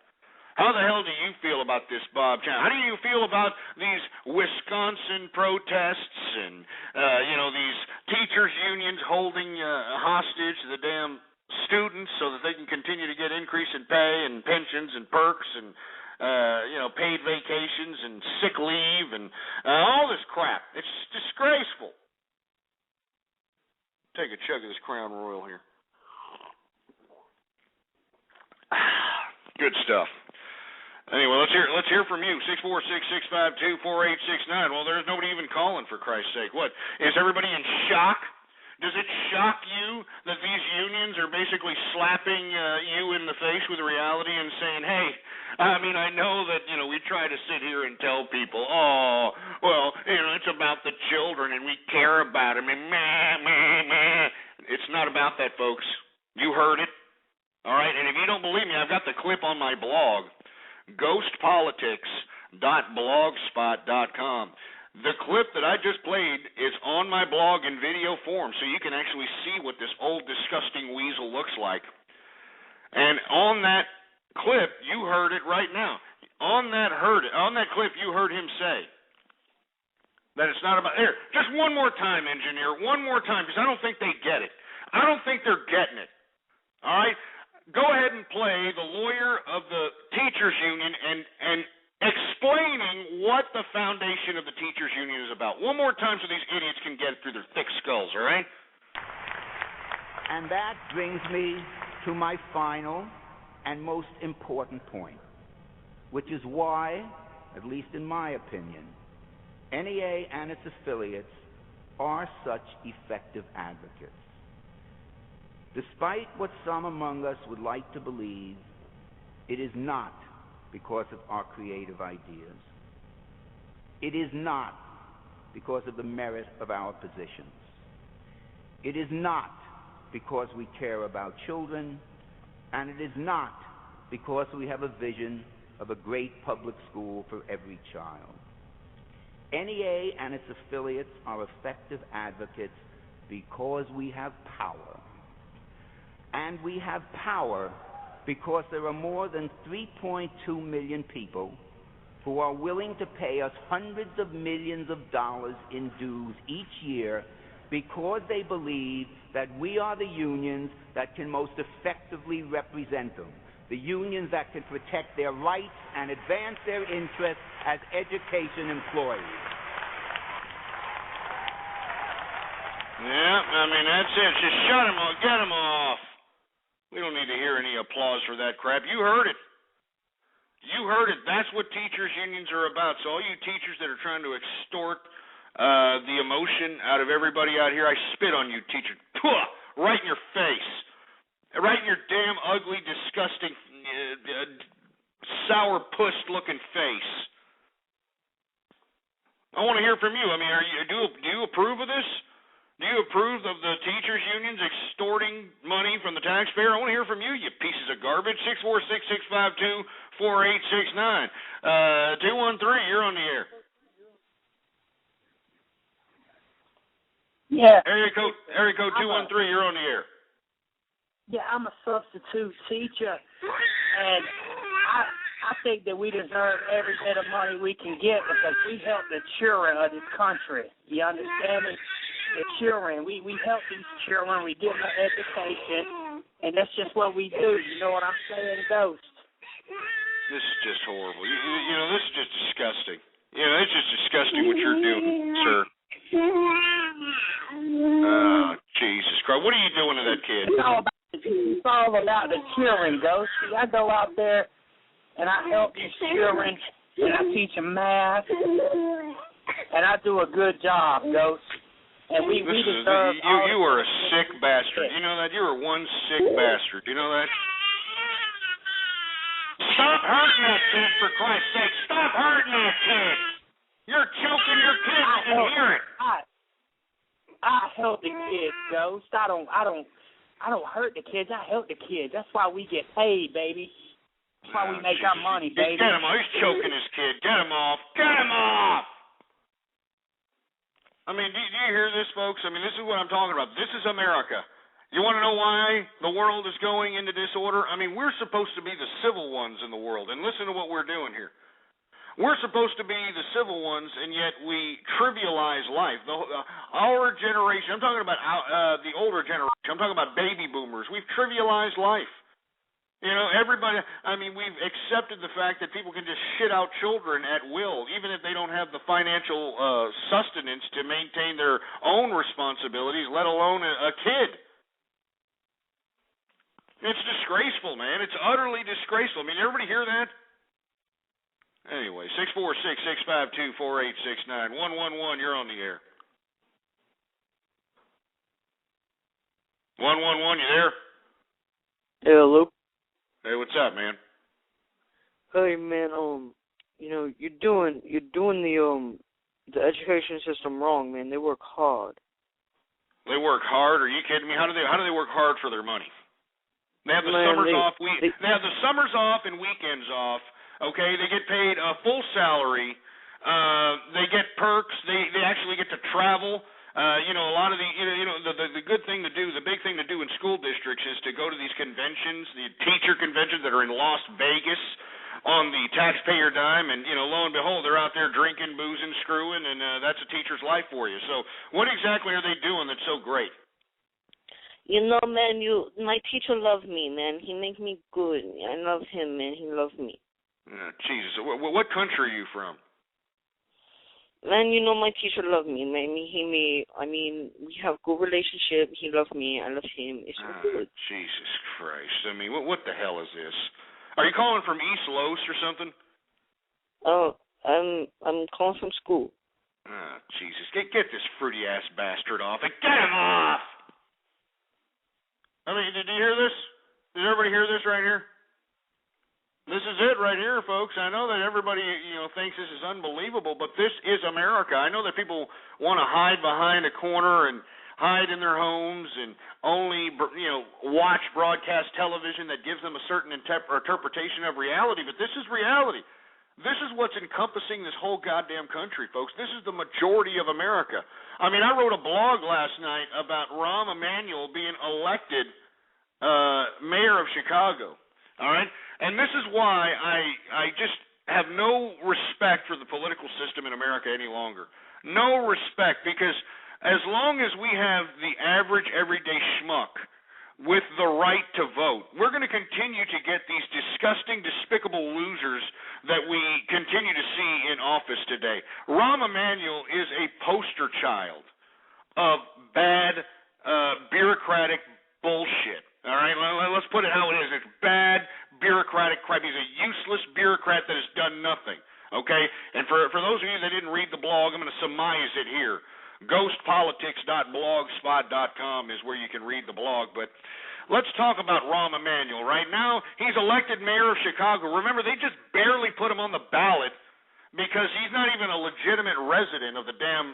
Speaker 5: How the hell do you feel about this, Bob? How do you feel about these Wisconsin protests and, these teachers' unions holding hostage the damn students so that they can continue to get increase in pay and pensions and perks and, paid vacations and sick leave and all this crap? It's disgraceful. Take a chug of this Crown Royal here. Good stuff. Anyway, let's hear from you. 646-652-4869. Well, there's nobody even calling, for Christ's sake. What? Is everybody in shock? Does it shock you that these unions are basically slapping you in the face with reality and saying, hey, I mean, I know that, we try to sit here and tell people, it's about the children and we care about them and It's not about that, folks. You heard it. All right, and if you don't believe me, I've got the clip on my blog, ghostpolitics.blogspot.com. The clip that I just played is on my blog in video form, so you can actually see what this old disgusting weasel looks like. And on that clip, you heard it right now. On that clip, you heard him say that it's not about there. Just one more time, engineer, one more time, because I don't think they get it. I don't think they're getting it. All right, go ahead and play the lawyer of the teachers union and explaining what the foundation of the teachers union is about. One more time, so these idiots can get it through their thick skulls. All right.
Speaker 9: And that brings me to my final and most important point, which is why, at least in my opinion, NEA and its affiliates are such effective advocates. Despite what some among us would like to believe, it is not because of our creative ideas. It is not because of the merit of our positions. It is not because we care about children, and it is not because we have a vision of a great public school for every child. NEA and its affiliates are effective advocates because we have power. And we have power because there are more than 3.2 million people who are willing to pay us hundreds of millions of dollars in dues each year because they believe that we are the unions that can most effectively represent them, the unions that can protect their rights and advance their interests as education employees.
Speaker 5: Yeah, I mean, that's it. Just shut him off. Get him off. We don't need to hear any applause for that crap. You heard it. You heard it. That's what teachers' unions are about. So all you teachers that are trying to extort the emotion out of everybody out here, I spit on you, teacher. Right in your face. Right in your damn ugly, disgusting, sour-pussed-looking face. I want to hear from you. I mean, do you approve of this? Do you approve of the teachers' unions extorting money from the taxpayer? I want to hear from you, you pieces of garbage. 646-652-4869. 213, you're on the air.
Speaker 10: Yeah.
Speaker 5: Area code 213, you're on the air.
Speaker 10: Yeah, I'm a substitute teacher, and I think that we deserve every bit of money we can get because we help the children of this country. You understand me? The children. We help these children. We give them an education, and that's just what we do. You know what I'm saying, Ghost?
Speaker 5: This is just horrible. You know, this is just disgusting. You know, it's just disgusting what you're doing, sir. Jesus Christ. What are you doing to that kid?
Speaker 10: It's all about the children, Ghost. See, I go out there, and I help these children, and I teach them math, and I do a good job, Ghost. And we deserve
Speaker 5: you are a sick bastard. You know that? You're one sick bastard. You know that? Stop hurting that kid, for Christ's sake. Stop hurting that kid. You're choking your kid. I can hear it.
Speaker 10: I help the kids, Ghost. I don't hurt the kids. I help the kids. That's why we get paid, baby. That's why we make our money, baby.
Speaker 5: Get him off. He's choking his kid. Get him off. Get him off. I mean, do you hear this, folks? I mean, this is what I'm talking about. This is America. You want to know why the world is going into disorder? I mean, we're supposed to be the civil ones in the world, and listen to what we're doing here. We're supposed to be the civil ones, and yet we trivialize life. Our generation, I'm talking about the older generation, I'm talking about baby boomers. We've trivialized life. You know, everybody, I mean, we've accepted the fact that people can just shit out children at will, even if they don't have the financial sustenance to maintain their own responsibilities, let alone a kid. It's disgraceful, man. It's utterly disgraceful. I mean, everybody hear that? Anyway, 646-652-4869. 111, you're on the air. 111, you there?
Speaker 11: Hello.
Speaker 5: Hey, what's up, man?
Speaker 11: Hey, man. You know, you're doing the education system wrong, man. They work hard.
Speaker 5: They work hard? Are you kidding me? How do they work hard for their money? They have the summers off. They have the summers off and weekends off. Okay, they get paid a full salary. They get perks. They actually get to travel. A lot of the good thing to do, the big thing to do in school districts is to go to these conventions, the teacher conventions that are in Las Vegas on the taxpayer dime, and, lo and behold, they're out there drinking, boozing, screwing, and that's a teacher's life for you. So what exactly are they doing that's so great?
Speaker 11: Man, my teacher loves me, man. He makes me good. I love him, man. He loves me.
Speaker 5: Jesus, what country are you from?
Speaker 11: Man, my teacher loves me. We have good relationship. He loves me. I love him. It's so good.
Speaker 5: Jesus Christ. What the hell is this? Are you calling from East Los or something?
Speaker 11: Oh, I'm calling from school.
Speaker 5: Oh, Jesus. Get this fruity-ass bastard off and get him off! Did you hear this? Did everybody hear this right here? This is it right here, folks. I know that everybody, thinks this is unbelievable, but this is America. I know that people want to hide behind a corner and hide in their homes and only, watch broadcast television that gives them a certain interpretation of reality, but this is reality. This is what's encompassing this whole goddamn country, folks. This is the majority of America. I wrote a blog last night about Rahm Emanuel being elected mayor of Chicago, all right? And this is why I just have no respect for the political system in America any longer. No respect, because as long as we have the average everyday schmuck with the right to vote, we're going to continue to get these disgusting, despicable losers that we continue to see in office today. Rahm Emanuel is a poster child of bad, bureaucratic bullshit. All right, let's put it how it is. It's bad, bureaucratic crap. He's a useless bureaucrat that has done nothing. Okay? And for those of you that didn't read the blog, I'm going to surmise it here. Ghostpolitics.blogspot.com is where you can read the blog. But let's talk about Rahm Emanuel. Right now, he's elected mayor of Chicago. Remember, they just barely put him on the ballot because he's not even a legitimate resident of the damn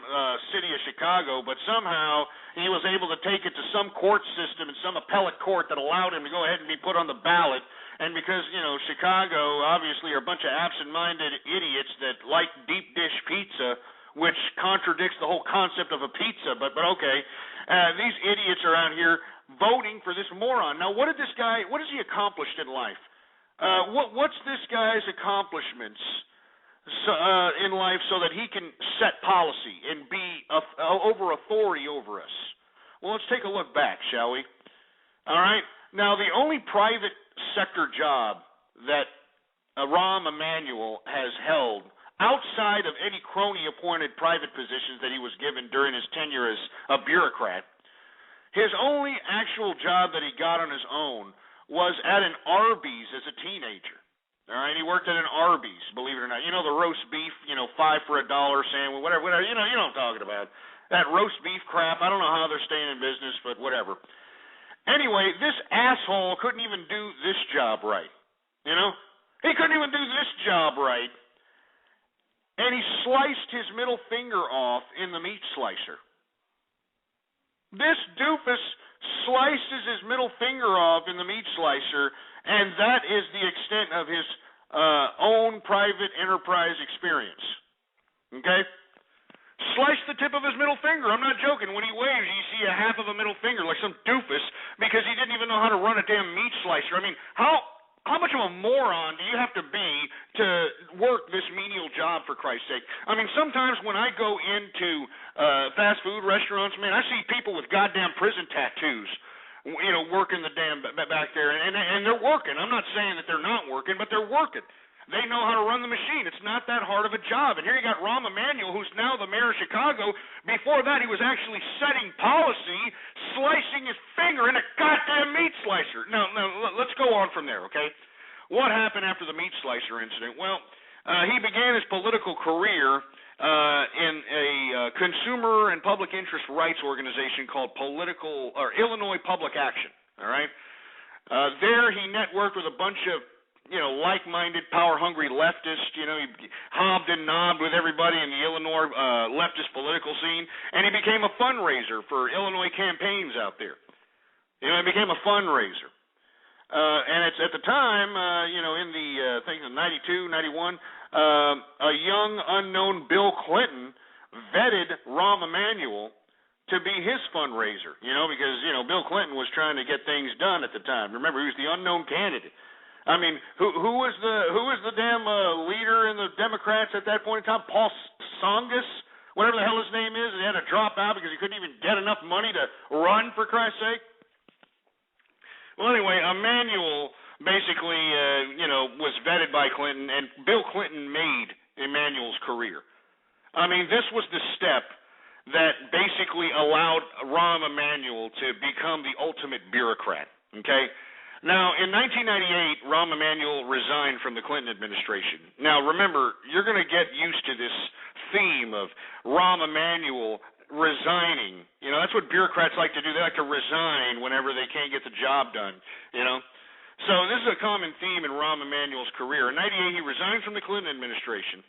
Speaker 5: city of Chicago, but somehow he was able to take it to some court system and some appellate court that allowed him to go ahead and be put on the ballot. And because, Chicago obviously are a bunch of absent-minded idiots that like deep dish pizza, which contradicts the whole concept of a pizza, but okay. These idiots are out here voting for this moron. Now, what has he accomplished in life? What's this guy's accomplishments in life so that he can set policy and be over authority over us? Well, let's take a look back, shall we? All right. Now, the only private sector job that Rahm Emanuel has held outside of any crony-appointed private positions that he was given during his tenure as a bureaucrat, his only actual job that he got on his own was at an Arby's as a teenager. All right, he worked at an Arby's, believe it or not. The roast beef, $5 for $1 sandwich, whatever. You know what I'm talking about. That roast beef crap, I don't know how they're staying in business, but whatever. Anyway, this asshole couldn't even do this job right. He couldn't even do this job right. And he sliced his middle finger off in the meat slicer. This doofus slices his middle finger off in the meat slicer, and that is the extent of his own private enterprise experience. Okay? Slice the tip of his middle finger. I'm not joking. When he waves, you see a half of a middle finger like some doofus because he didn't even know how to run a damn meat slicer. How much of a moron do you have to be to work this menial job, for Christ's sake? Sometimes when I go into fast food restaurants, man, I see people with goddamn prison tattoos, working the damn back there, and they're working. I'm not saying that they're not working, but they're working. They know how to run the machine. It's not that hard of a job. And here you got Rahm Emanuel, who's now the mayor of Chicago. Before that, he was actually setting policy, slicing his finger in a goddamn meat slicer. Now, let's go on from there, okay? What happened after the meat slicer incident? Well, he began his political career in a consumer and public interest rights organization called Illinois Public Action, all right? There he networked with a bunch of like-minded, power-hungry leftists. He hobbed and knobbed with everybody in the Illinois leftist political scene, and he became a fundraiser for Illinois campaigns out there. He became a fundraiser. And it's at the time, in the I think 92, 91, a young unknown Bill Clinton vetted Rahm Emanuel to be his fundraiser. Because Bill Clinton was trying to get things done at the time. Remember, he was the unknown candidate. I mean, who was the damn leader in the Democrats at that point in time? Paul Tsongas, whatever the hell his name is. He had to drop out because he couldn't even get enough money to run, for Christ's sake. Well, anyway, Emanuel basically, was vetted by Clinton, and Bill Clinton made Emanuel's career. I mean, this was the step that basically allowed Rahm Emanuel to become the ultimate bureaucrat, okay? Now, in 1998, Rahm Emanuel resigned from the Clinton administration. Now, remember, you're going to get used to this theme of Rahm Emanuel resigning. That's what bureaucrats like to do. They like to resign whenever they can't get the job done, So this is a common theme in Rahm Emanuel's career. In 98, he resigned from the Clinton administration.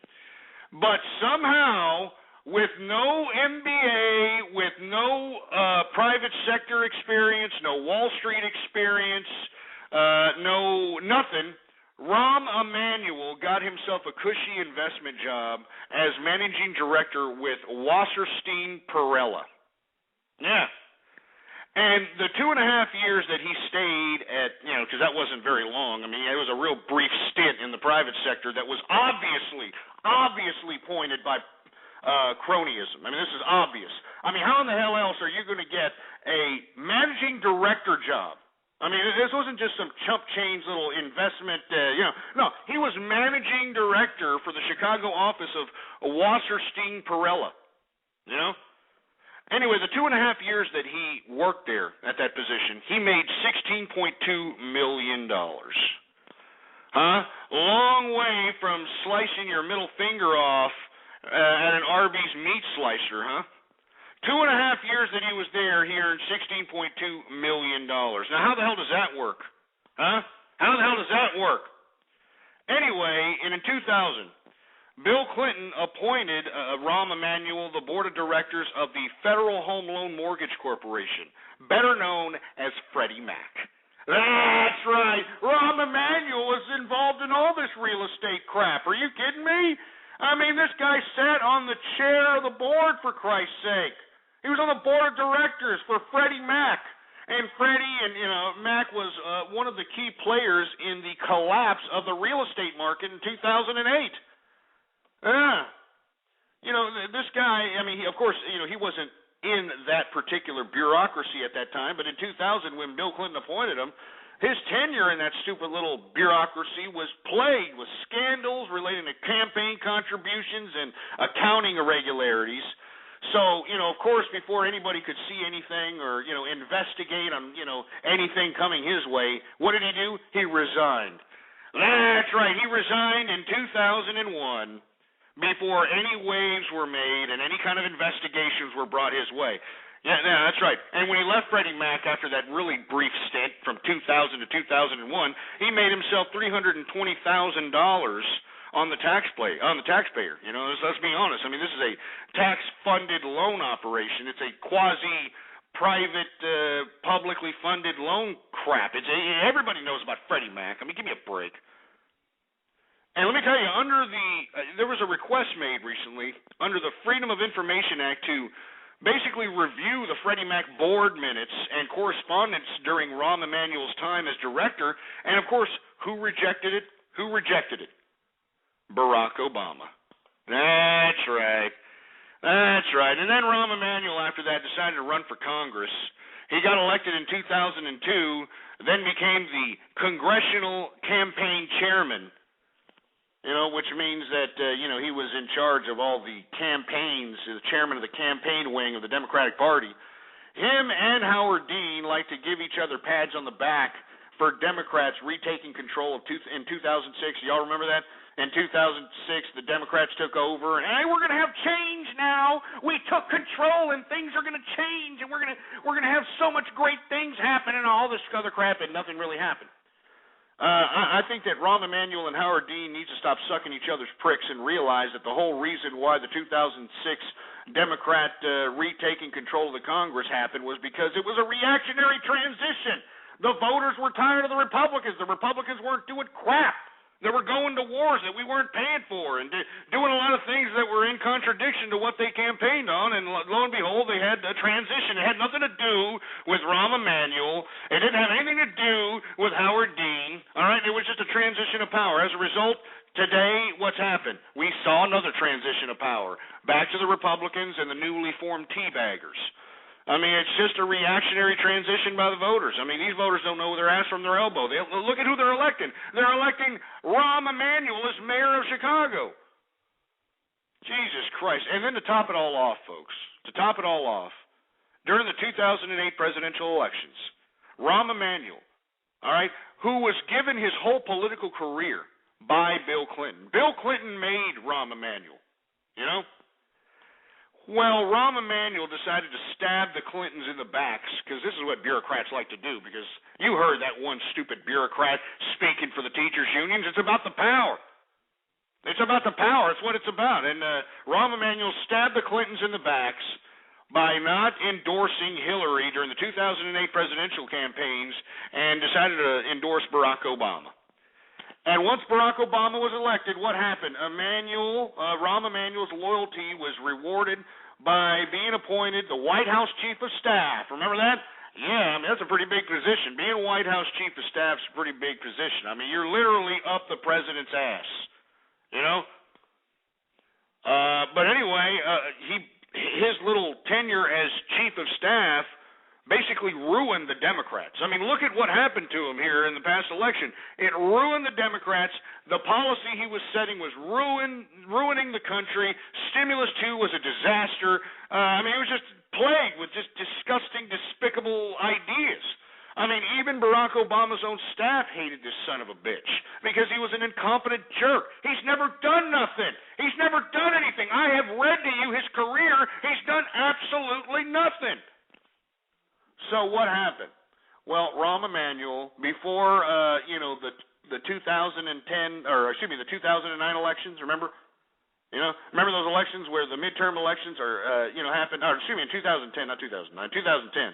Speaker 5: But somehow, with no MBA, with no private sector experience, no Wall Street experience, no nothing, Rahm Emanuel got himself a cushy investment job as managing director with Wasserstein Perella. Yeah. And the 2.5 years that he stayed at, because that wasn't very long. I mean, it was a real brief stint in the private sector that was obviously pointed by cronyism. I mean, this is obvious. I mean, how in the hell else are you going to get a managing director job? I mean, this wasn't just some chump change little investment, No, he was managing director for the Chicago office of Wasserstein Perella, Anyway, the 2.5 years that he worked there at that position, he made $16.2 million. Long way from slicing your middle finger off at an Arby's meat slicer, 2.5 years that he was there, he earned $16.2 million. Now, how the hell does that work? How the hell does that work? Anyway, in 2000, Bill Clinton appointed Rahm Emanuel the board of directors of the Federal Home Loan Mortgage Corporation, better known as Freddie Mac. That's right. Rahm Emanuel was involved in all this real estate crap. Are you kidding me? I mean, this guy sat on the chair of the board, for Christ's sake. He was on the board of directors for Freddie Mac. And Freddie and, Mac was one of the key players in the collapse of the real estate market in 2008. This guy, I mean, he wasn't in that particular bureaucracy at that time, but in 2000 when Bill Clinton appointed him, his tenure in that stupid little bureaucracy was plagued with scandals relating to campaign contributions and accounting irregularities. So, of course, before anybody could see anything or, investigate on, anything coming his way, what did he do? He resigned. That's right. He resigned in 2001 before any waves were made and any kind of investigations were brought his way. Yeah, that's right. And when he left Freddie Mac after that really brief stint from 2000 to 2001, he made himself $320,000 on the taxpayer. Let's be honest. I mean, this is a tax-funded loan operation. It's a quasi-private, publicly funded loan crap. Everybody knows about Freddie Mac. I mean, give me a break. And let me tell you, there was a request made recently under the Freedom of Information Act to basically review the Freddie Mac board minutes and correspondence during Rahm Emanuel's time as director. And, of course, who rejected it? Barack Obama. That's right. And then Rahm Emanuel, after that, decided to run for Congress. He got elected in 2002, then became the Congressional Campaign Chairman, which means that, he was in charge of all the campaigns, the chairman of the campaign wing of the Democratic Party. Him and Howard Dean like to give each other pats on the back for Democrats retaking control in 2006. Y'all remember that? In 2006, the Democrats took over, and hey, we're going to have change now. We took control, and things are going to change, and we're going to have so much great things happen, and all this other crap, and nothing really happened. I think that Rahm Emanuel and Howard Dean need to stop sucking each other's pricks and realize that the whole reason why the 2006 Democrat retaking control of the Congress happened was because it was a reactionary transition. The voters were tired of the Republicans. The Republicans weren't doing crap. They were going to wars that we weren't paying for and doing a lot of things that were in contradiction to what they campaigned on. And lo and behold, they had a transition. It had nothing to do with Rahm Emanuel. It didn't have anything to do with Howard Dean. All right, it was just a transition of power. As a result, today, what's happened? We saw another transition of power back to the Republicans and the newly formed teabaggers. I mean, it's just a reactionary transition by the voters. I mean, these voters don't know their ass from their elbow. Look at who they're electing. They're electing Rahm Emanuel as mayor of Chicago. Jesus Christ. And then to top it all off, folks, during the 2008 presidential elections, Rahm Emanuel, all right, who was given his whole political career by Bill Clinton. Bill Clinton made Rahm Emanuel, you know? Well, Rahm Emanuel decided to stab the Clintons in the backs, because this is what bureaucrats like to do, because you heard that one stupid bureaucrat speaking for the teachers' unions. It's about the power. It's about the power. It's what it's about. And Rahm Emanuel stabbed the Clintons in the backs by not endorsing Hillary during the 2008 presidential campaigns and decided to endorse Barack Obama. And once Barack Obama was elected, what happened? Rahm Emanuel's loyalty was rewarded by being appointed the White House Chief of Staff. Remember that? Yeah, I mean, that's a pretty big position. Being White House Chief of Staff is a pretty big position. I mean, you're literally up the president's ass, you know? But anyway, his little tenure as Chief of Staff basically ruined the Democrats. I mean, look at what happened to him here in the past election. It ruined the Democrats. The policy he was setting was ruining the country. Stimulus 2 was a disaster. I mean, it was just plagued with just disgusting, despicable ideas. I mean, even Barack Obama's own staff hated this son of a bitch because he was an incompetent jerk. He's never done nothing. He's never done anything. I have read to you his career. He's done absolutely nothing. So what happened? Well, Rahm Emanuel, before the 2010 or excuse me, the 2009 elections, remember? Remember those elections where the midterm elections happened, or excuse me, in 2010, not 2009, 2010.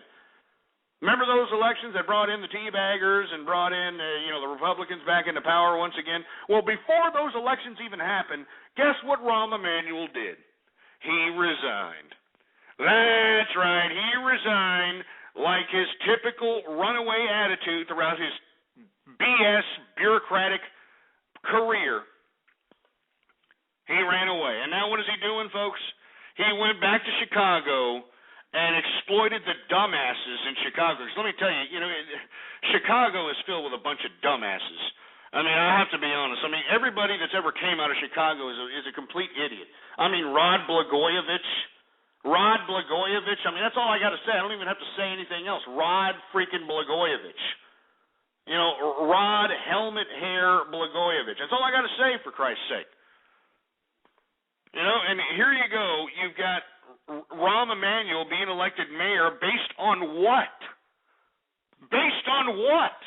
Speaker 5: Remember those elections that brought in the teabaggers and brought in the Republicans back into power once again? Well, before those elections even happened, guess what Rahm Emanuel did? He resigned. That's right, he resigned. Like his typical runaway attitude throughout his BS bureaucratic career, he ran away. And now what is he doing, folks? He went back to Chicago and exploited the dumbasses in Chicago. Because let me tell you, Chicago is filled with a bunch of dumbasses. I mean, I have to be honest. I mean, everybody that's ever came out of Chicago is a complete idiot. I mean, Rod Blagojevich, I mean, that's all I got to say. I don't even have to say anything else. Rod freaking Blagojevich. Rod Helmet Hair Blagojevich. That's all I got to say, for Christ's sake. And here you go. You've got Rahm Emanuel being elected mayor based on what? Based on what?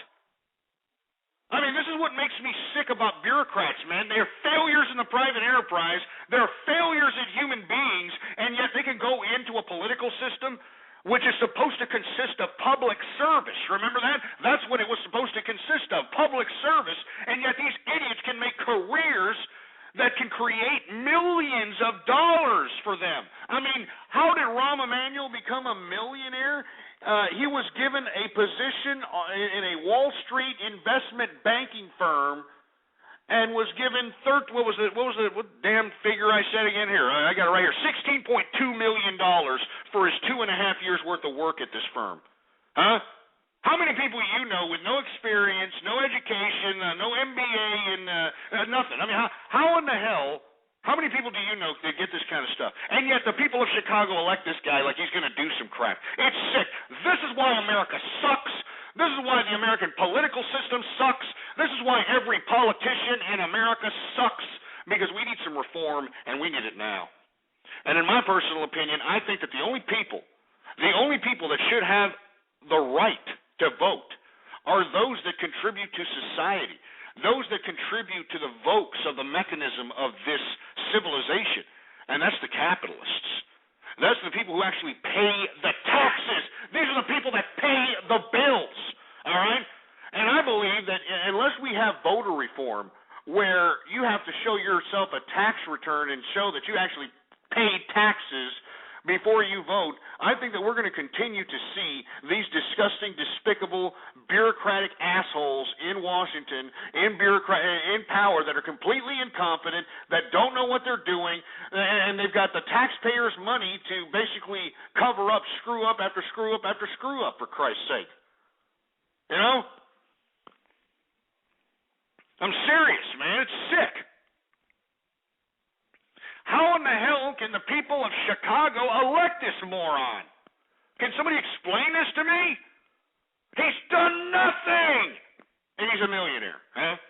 Speaker 5: I mean, this is what makes me sick about bureaucrats, man. They're failures in the private enterprise. They're failures in human beings, and yet they can go into a political system which is supposed to consist of public service. Remember that? That's what it was supposed to consist of, public service, and yet these idiots can make careers that can create millions of dollars for them. I mean, how did Rahm Emanuel become a millionaire? He was given a position in a Wall Street investment banking firm and was given what damn figure I said again here? I got it right here. $16.2 million for his 2.5 years worth of work at this firm. Huh? How many people you know with no experience, no education, no MBA, and nothing? I mean, how in the hell? How many people do you know that get this kind of stuff? And yet the people of Chicago elect this guy like he's going to do some crap. It's sick. This is why America sucks. This is why the American political system sucks. This is why every politician in America sucks, because we need some reform, and we need it now. And in my personal opinion, I think that the only people that should have the right to vote are those that contribute to society, those that contribute to the votes of the mechanism of this civilization, and that's the capitalists. That's the people who actually pay the taxes. These are the people that pay the bills, all right? where you have to show yourself a tax return and show that you actually paid taxes before you vote, I think that we're going to continue to see these disgusting, despicable, bureaucratic assholes in Washington, in power, that are completely incompetent, that don't know what they're doing, and they've got the taxpayers' money to basically cover up screw up after screw up after screw up, for Christ's sake. You know? I'm serious, man. It's sick. How in the hell can the people of Chicago elect this moron? Can somebody explain this to me? He's done nothing, and he's a millionaire, huh?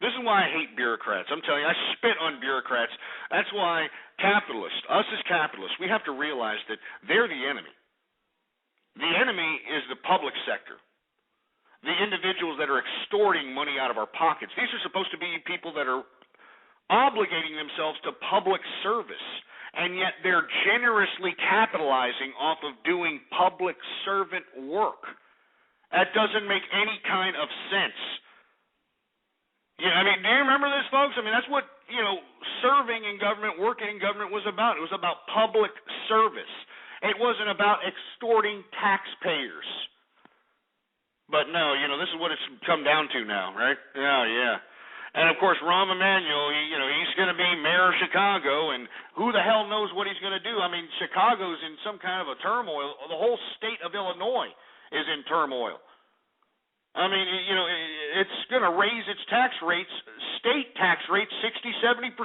Speaker 5: This is why I hate bureaucrats. I'm telling you, I spit on bureaucrats. That's why capitalists, us as capitalists, we have to realize that they're the enemy. The enemy is the public sector, the individuals that are extorting money out of our pockets. These are supposed to be people that are obligating themselves to public service, and yet they're generously capitalizing off of doing public servant work. That doesn't make any kind of sense. I mean, do you remember this, folks? I mean, that's what, serving in government, working in government was about. It was about public service. It wasn't about extorting taxpayers. But no, this is what it's come down to now, right? Yeah. And, of course, Rahm Emanuel, he's going to be mayor of Chicago, and who the hell knows what he's going to do? I mean, Chicago's in some kind of a turmoil. The whole state of Illinois is in turmoil. I mean, it's going to raise its state tax rates, 60-70%.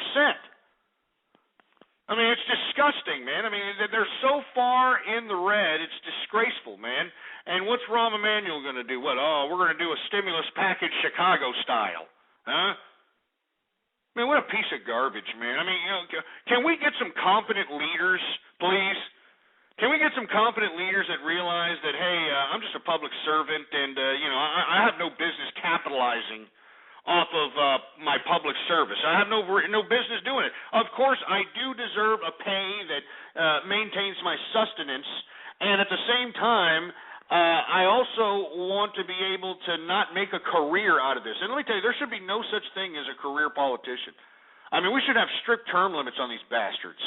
Speaker 5: I mean, it's disgusting, man. I mean, they're so far in the red, it's disgraceful, man. And what's Rahm Emanuel going to do? What? Oh, we're going to do a stimulus package Chicago style. Huh? Man, what a piece of garbage, man. I mean, can we get some competent leaders, please? Can we get some competent leaders that realize that, hey, I'm just a public servant, and, I have no business capitalizing off of my public service. I have no business doing it. Of course, I do deserve a pay that maintains my sustenance, and at the same time, I also want to be able to not make a career out of this. And let me tell you, there should be no such thing as a career politician. I mean, we should have strict term limits on these bastards.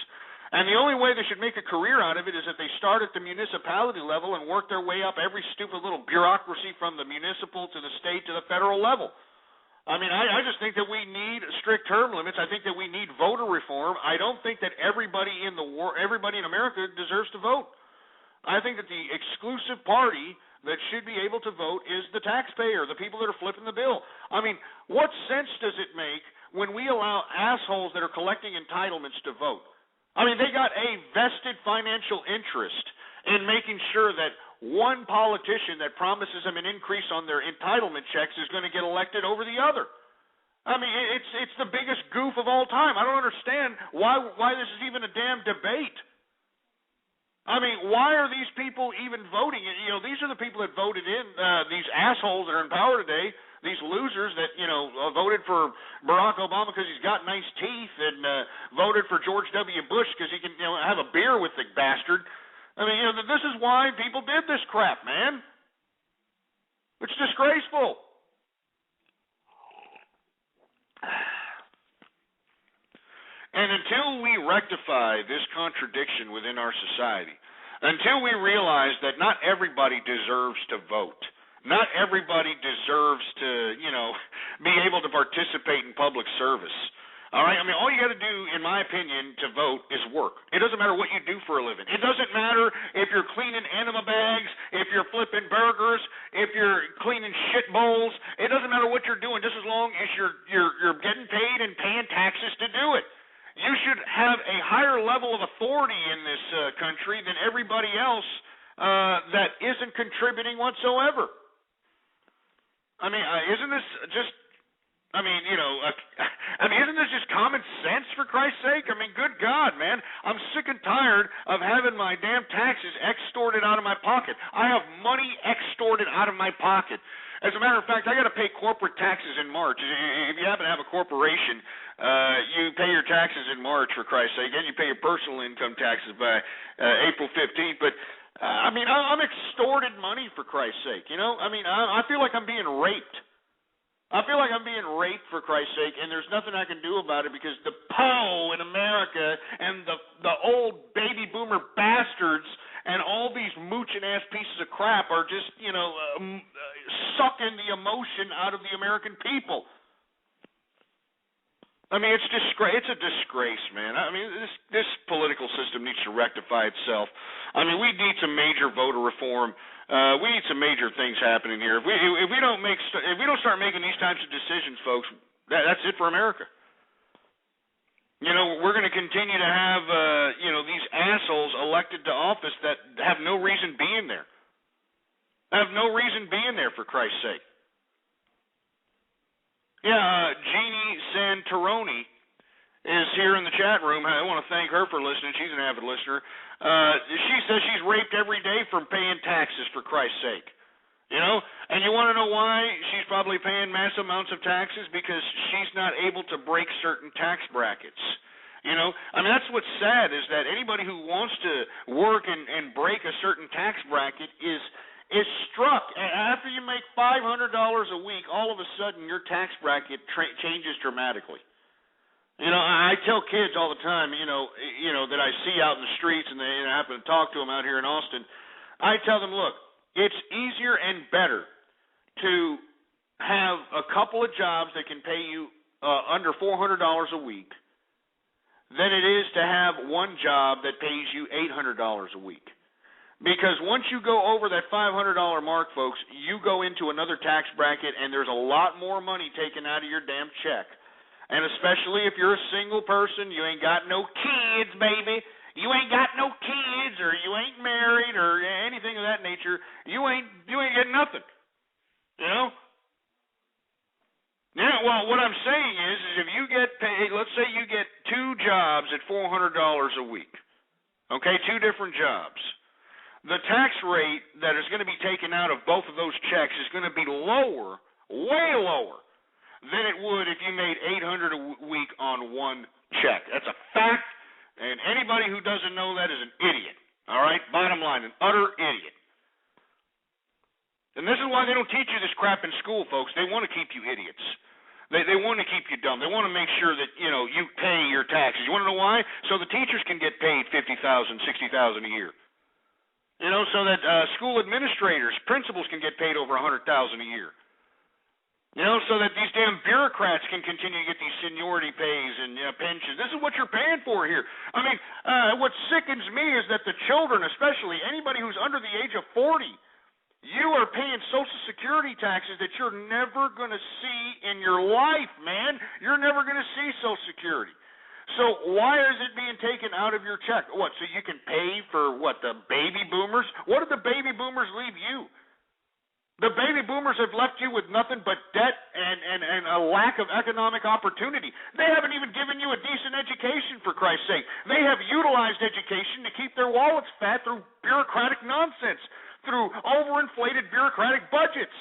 Speaker 5: And the only way they should make a career out of it is if they start at the municipality level and work their way up every stupid little bureaucracy from the municipal to the state to the federal level. I mean, I just think that we need strict term limits. I think that we need voter reform. I don't think that everybody in America deserves to vote. I think that the exclusive party that should be able to vote is the taxpayer, the people that are flipping the bill. I mean, what sense does it make when we allow assholes that are collecting entitlements to vote? I mean, they got a vested financial interest in making sure that one politician that promises them an increase on their entitlement checks is going to get elected over the other. I mean, it's the biggest goof of all time. I don't understand why this is even a damn debate. I mean, why are these people even voting? These are the people that voted in, these assholes that are in power today, these losers that, voted for Barack Obama because he's got nice teeth and voted for George W. Bush because he can, have a beer with the bastard. I mean, this is why people did this crap, man. It's disgraceful. And until we rectify this contradiction within our society, until we realize that not everybody deserves to vote, not everybody deserves to, be able to participate in public service, all right? I mean, all you got to do, in my opinion, to vote is work. It doesn't matter what you do for a living. It doesn't matter if you're cleaning enema bags, if you're flipping burgers, if you're cleaning shit bowls. It doesn't matter what you're doing, just as long as you're getting paid and paying taxes to do it. You should have a higher level of authority in this country than everybody else that isn't contributing whatsoever. I mean, isn't this just? Isn't this just common sense, for Christ's sake? I mean, good God, man. I'm sick and tired of having my damn taxes extorted out of my pocket. I have money extorted out of my pocket. As a matter of fact, I got to pay corporate taxes in March. If you happen to have a corporation, you pay your taxes in March, for Christ's sake, and you pay your personal income taxes by April 15th. But, I'm extorted money, for Christ's sake, I mean, I feel like I'm being raped. I feel like I'm being raped, for Christ's sake, and there's nothing I can do about it because the PO in America and the old baby boomer bastards and all these mooching-ass pieces of crap are just, sucking the emotion out of the American people. I mean, it's a disgrace, man. I mean, this political system needs to rectify itself. I mean, we need some major voter reform. We need some major things happening here. If we don't start making these types of decisions, folks, that's it for America. We're going to continue to have these assholes elected to office that have no reason being there. Have no reason being there, for Christ's sake. Yeah, Jeannie Santoroni is here in the chat room. I want to thank her for listening. She's an avid listener. She says she's raped every day from paying taxes, for Christ's sake. And you want to know why she's probably paying massive amounts of taxes? Because she's not able to break certain tax brackets. I mean, that's what's sad, is that anybody who wants to work and break a certain tax bracket is struck. After you make $500 a week, all of a sudden your tax bracket changes dramatically. I tell kids all the time, that I see out in the streets, and I happen to talk to them out here in Austin. I tell them, look, it's easier and better to have a couple of jobs that can pay you under $400 a week than it is to have one job that pays you $800 a week. Because once you go over that $500 mark, folks, you go into another tax bracket, and there's a lot more money taken out of your damn check. And especially if you're a single person, you ain't got no kids, baby. You ain't got no kids, or you ain't married, or anything of that nature. You ain't getting nothing. Yeah, well, what I'm saying is if you get paid, let's say you get two jobs at $400 a week, okay, two different jobs. The tax rate that is going to be taken out of both of those checks is going to be lower, way lower, than it would if you made $800 a week on one check. That's a fact, and anybody who doesn't know that is an idiot, all right? Bottom line, an utter idiot. And this is why they don't teach you this crap in school, folks. They want to keep you idiots. They want to keep you dumb. They want to make sure that, you pay your taxes. You want to know why? So the teachers can get paid $50,000, $60,000 a year. So that school administrators, principals can get paid over $100,000 a year. So that these damn bureaucrats can continue to get these seniority pays and pensions. This is what you're paying for here. I mean, what sickens me is that the children, especially anybody who's under the age of 40, you are paying Social Security taxes that you're never going to see in your life, man. You're never going to see Social Security. So why is it being taken out of your check? What, so you can pay for, the baby boomers? What did the baby boomers leave you? The baby boomers have left you with nothing but debt and a lack of economic opportunity. They haven't even given you a decent education, for Christ's sake. They have utilized education to keep their wallets fat through bureaucratic nonsense, through overinflated bureaucratic budgets.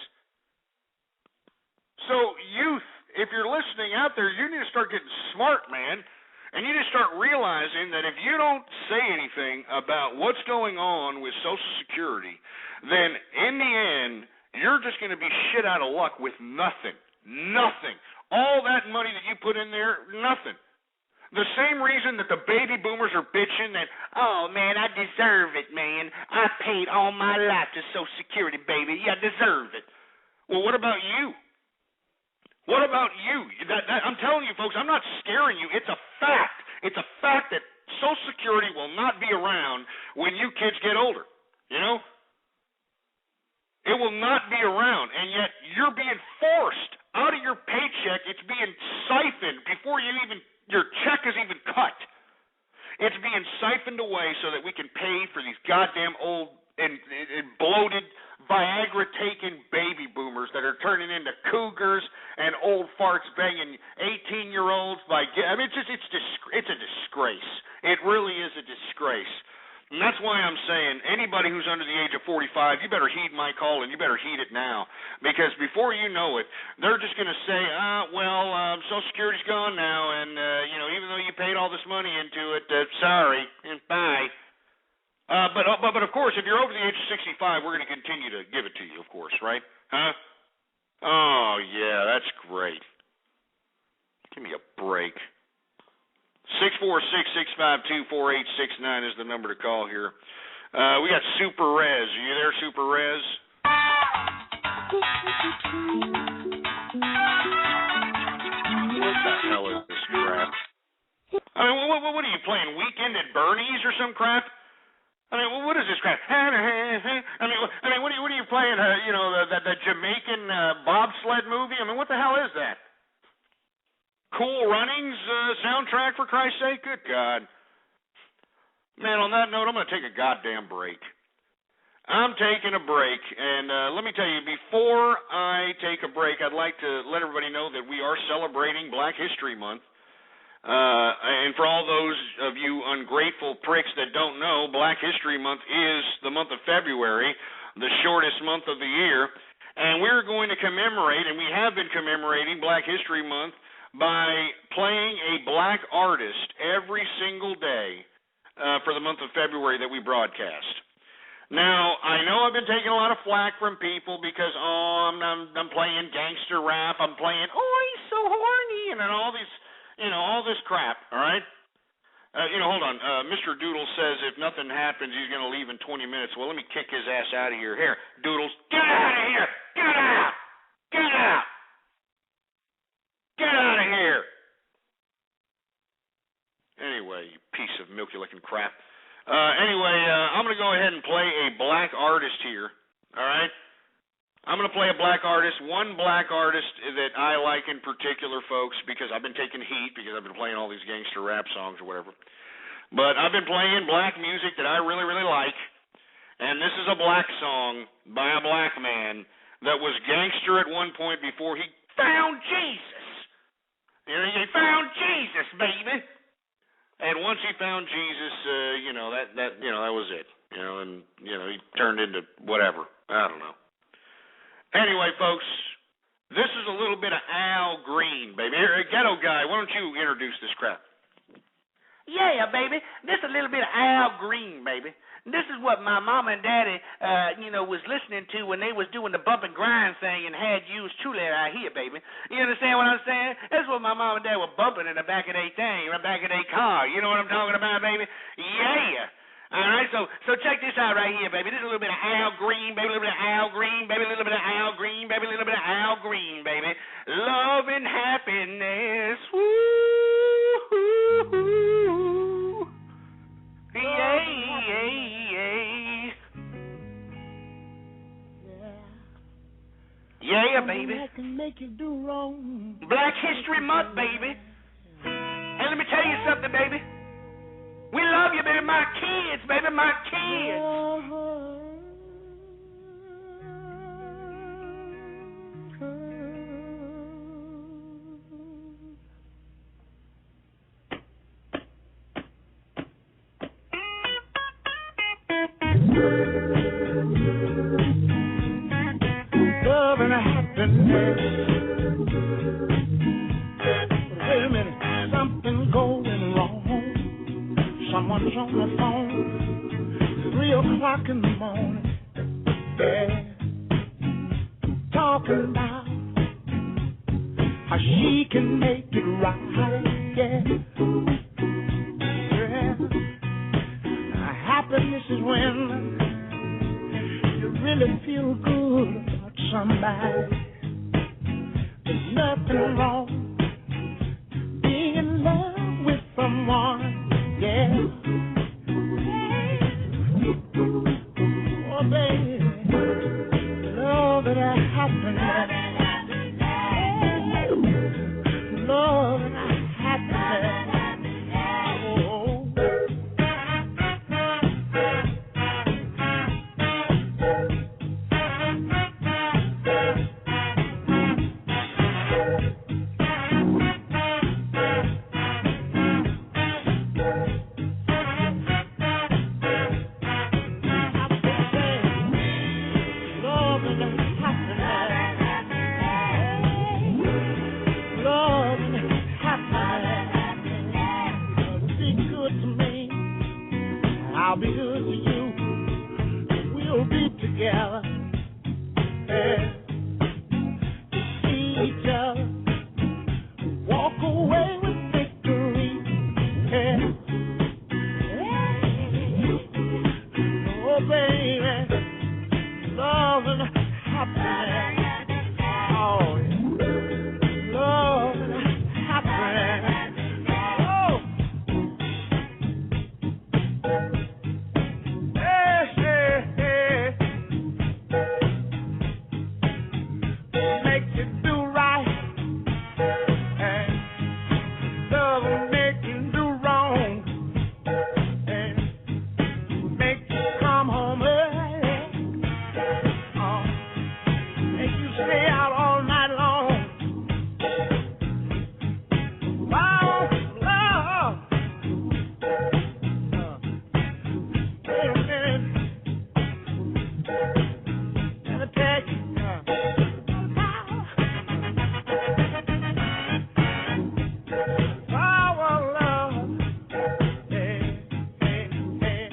Speaker 5: So youth, if you're listening out there, you need to start getting smart, man. And you need to start realizing that if you don't say anything about what's going on with Social Security, then in the end, you're just going to be shit out of luck with nothing. Nothing. All that money that you put in there, nothing. The same reason that the baby boomers are bitching that, oh, man, I deserve it, man. I paid all my life to Social Security, baby. Yeah, I deserve it. Well, what about you? What about you? I'm telling you, folks, I'm not scaring you. It's a fact. It's a fact that Social Security will not be around when you kids get older, It will not be around, and yet you're being forced out of your paycheck. It's being siphoned before your check is even cut. It's being siphoned away so that we can pay for these goddamn old and bloated Viagra-taking baby boomers that are turning into cougars and old farts banging 18-year-olds it's a disgrace. It really is a disgrace. And that's why I'm saying anybody who's under the age of 45, you better heed my call, and you better heed it now. Because before you know it, they're just going to say, Social Security's gone now, and, even though you paid all this money into it, sorry, and bye. But of course, if you're over the age of 65, we're going to continue to give it to you, of course, right? Huh? Oh, yeah, that's great. Give me a break. 646-652-4869 is the number to call here. We got Super Rez. Are you there, Super Rez? What the hell is this crap? I mean, what are you playing? Weekend at Bernie's or some crap? I mean, what is this crap? I mean, what are you playing? The Jamaican bobsled movie. I mean, what the hell is that? Cool Runnings soundtrack, for Christ's sake? Good God. Man, on that note, I'm going to take a goddamn break. I'm taking a break, and let me tell you, before I take a break, I'd like to let everybody know that we are celebrating Black History Month. And for all those of you ungrateful pricks that don't know, Black History Month is the month of February, the shortest month of the year, and we're going to commemorate, and we have been commemorating Black History Month by playing a black artist every single day for the month of February that we broadcast. Now, I know I've been taking a lot of flack from people because, I'm playing gangster rap, I'm playing, he's so horny, and then all these, all this crap, all right? Hold on. Mr. Doodle says if nothing happens, he's going to leave in 20 minutes. Well, let me kick his ass out of here. Here, Doodles, get out of here! Get out! Get out! Get out of here! Anyway, you piece of milky-looking crap. I'm going to go ahead and play a black artist here, all right? I'm going to play a black artist, one black artist that I like in particular, folks, because I've been taking heat because I've been playing all these gangster rap songs or whatever. But I've been playing black music that I really, really like, and this is a black song by a black man that was gangster at one point before he found Jesus. He found Jesus, baby. And once he found Jesus, that was it. And he turned into whatever. I don't know. Anyway, folks, this is a little bit of Al Green, baby. Here, Ghetto Guy, why don't you introduce this crap?
Speaker 12: Yeah, baby. This is a little bit of Al Green, baby. This is what my mama and daddy, was listening to when they was doing the bump and grind thing and had used truly out here, baby. You understand what I'm saying? That's what my mom and dad were bumping in the back of their thing, in the back of their car. You know what I'm talking about, baby? Yeah. All right, so check this out right here, baby. This is a little bit of Al Green, baby, a little bit of Al Green, baby, a little bit of Al Green, baby, a little bit of Al Green, baby. Love and happiness, woo, yeah, baby. Make you do wrong. Black History Month, baby. And let me tell you something, baby. We love you, baby. My kids, baby. My kids. Love and happiness. Wait a minute. Something going wrong. Someone's on the phone, 3 o'clock in the morning, yeah, talking about how she can make it right, yeah. Happiness is when you really feel good about somebody. There's nothing wrong being in love with someone. Yeah. Oh, baby, love and happiness. Love and happiness.
Speaker 13: love and happiness. Oh, yeah. Love and happiness. Oh. Hey, hey, hey. Make you do right. And love will make you do wrong. And make you come home early. Oh. Make you stay out all night long. Wow, love. Wait a minute. Let me take you. Power, love. Hey, hey, hey.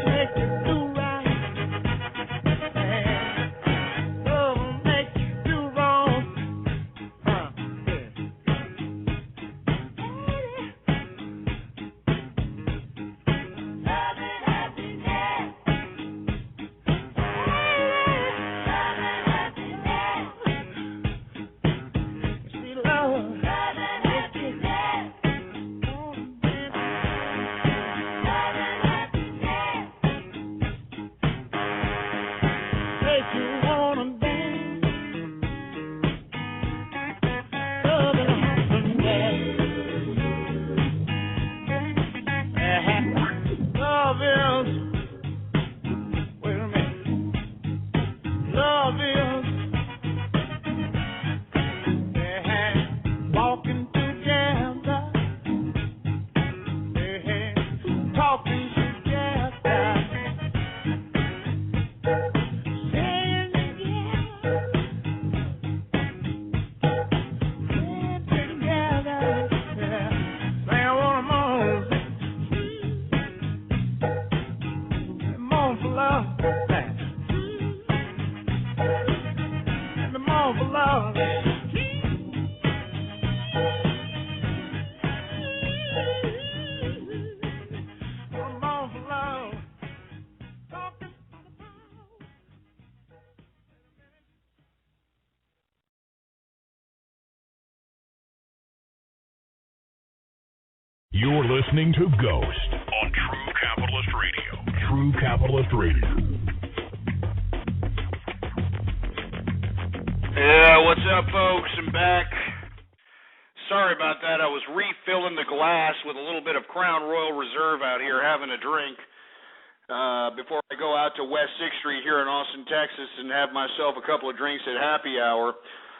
Speaker 13: Make you do right. Love will make you do wrong. See, love. Make you wanna dance. Love and happiness. Love is. Wait a minute. Love is. Walking together. Talking together. Staying together. Staying together. Say I wanna moan. Moan for love. And the moan for love. Moan for love. Talking on the phone.
Speaker 4: You're listening to Ghost on True Capitalist Radio. True Capitalist Radio.
Speaker 5: Yeah, what's up, folks? I'm back. Sorry about that. I was refilling the glass with a little bit of Crown Royal Reserve out here, having a drink before I go out to West 6th Street here in Austin, Texas, and have myself a couple of drinks at happy hour.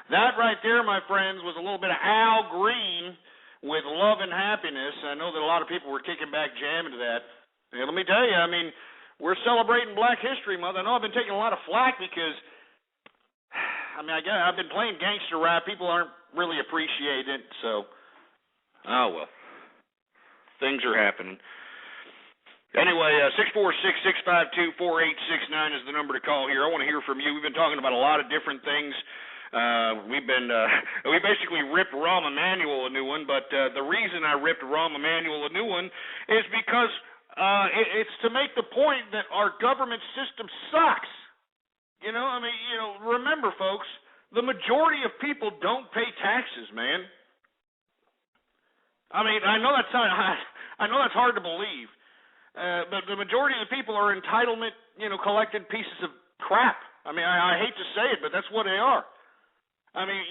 Speaker 5: That right there, my friends, was a little bit of Al Green with Love and Happiness. I know that a lot of people were kicking back jamming to that. And let me tell you, I mean, we're celebrating Black History Month. I know I've been taking a lot of flack because, I mean, I've been playing gangster rap. People aren't really appreciating it, so, oh well. Things are happening. Anyway, 646-652-4869 is the number to call here. I want to hear from you. We've been talking about a lot of different things. We basically ripped Rahm Emanuel a new one, but the reason I ripped Rahm Emanuel a new one is because it's to make the point that our government system sucks. You know, I mean, remember, folks, the majority of people don't pay taxes, man. I mean, I know that's hard to believe, but the majority of the people are entitlement, collected pieces of crap. I mean, I hate to say it, but that's what they are. I mean,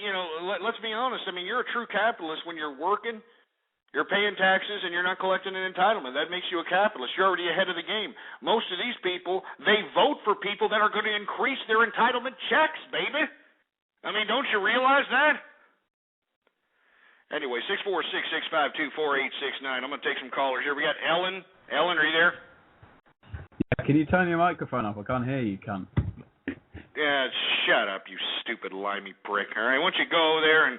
Speaker 5: let's be honest. I mean, you're a true capitalist when you're working, you're paying taxes, and you're not collecting an entitlement. That makes you a capitalist. You're already ahead of the game. Most of these people, they vote for people that are going to increase their entitlement checks, baby. I mean, don't you realize that? Anyway, 646-652-4869. I'm going to take some callers here. We got Ellen. Ellen, are you there?
Speaker 14: Yeah, can you turn your microphone off? I can't hear you, cunt.
Speaker 5: Yeah, shut up, you stupid limey prick. All right, why don't you go there and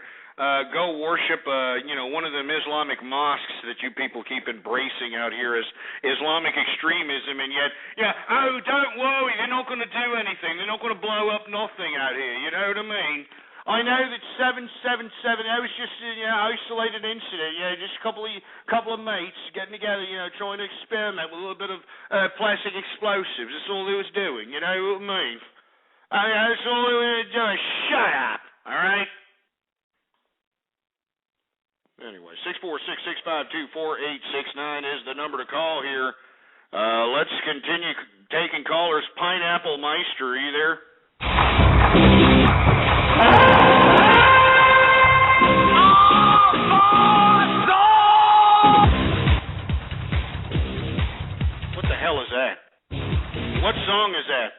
Speaker 5: go worship, one of them Islamic mosques that you people keep embracing out here as Islamic extremism, and yet, don't worry, they're not going to do anything. They're not going to blow up nothing out here, you know what I mean? I know that 777. That was just an isolated incident. Just a couple of mates getting together. Trying to experiment with a little bit of plastic explosives. That's all they was doing. You know what I mean? That's all they were doing. Shut up. All right. Anyway, 646-652-4869 is the number to call here. Let's continue taking callers. Pineapple Meister, are you there? What the hell is that? What song is that?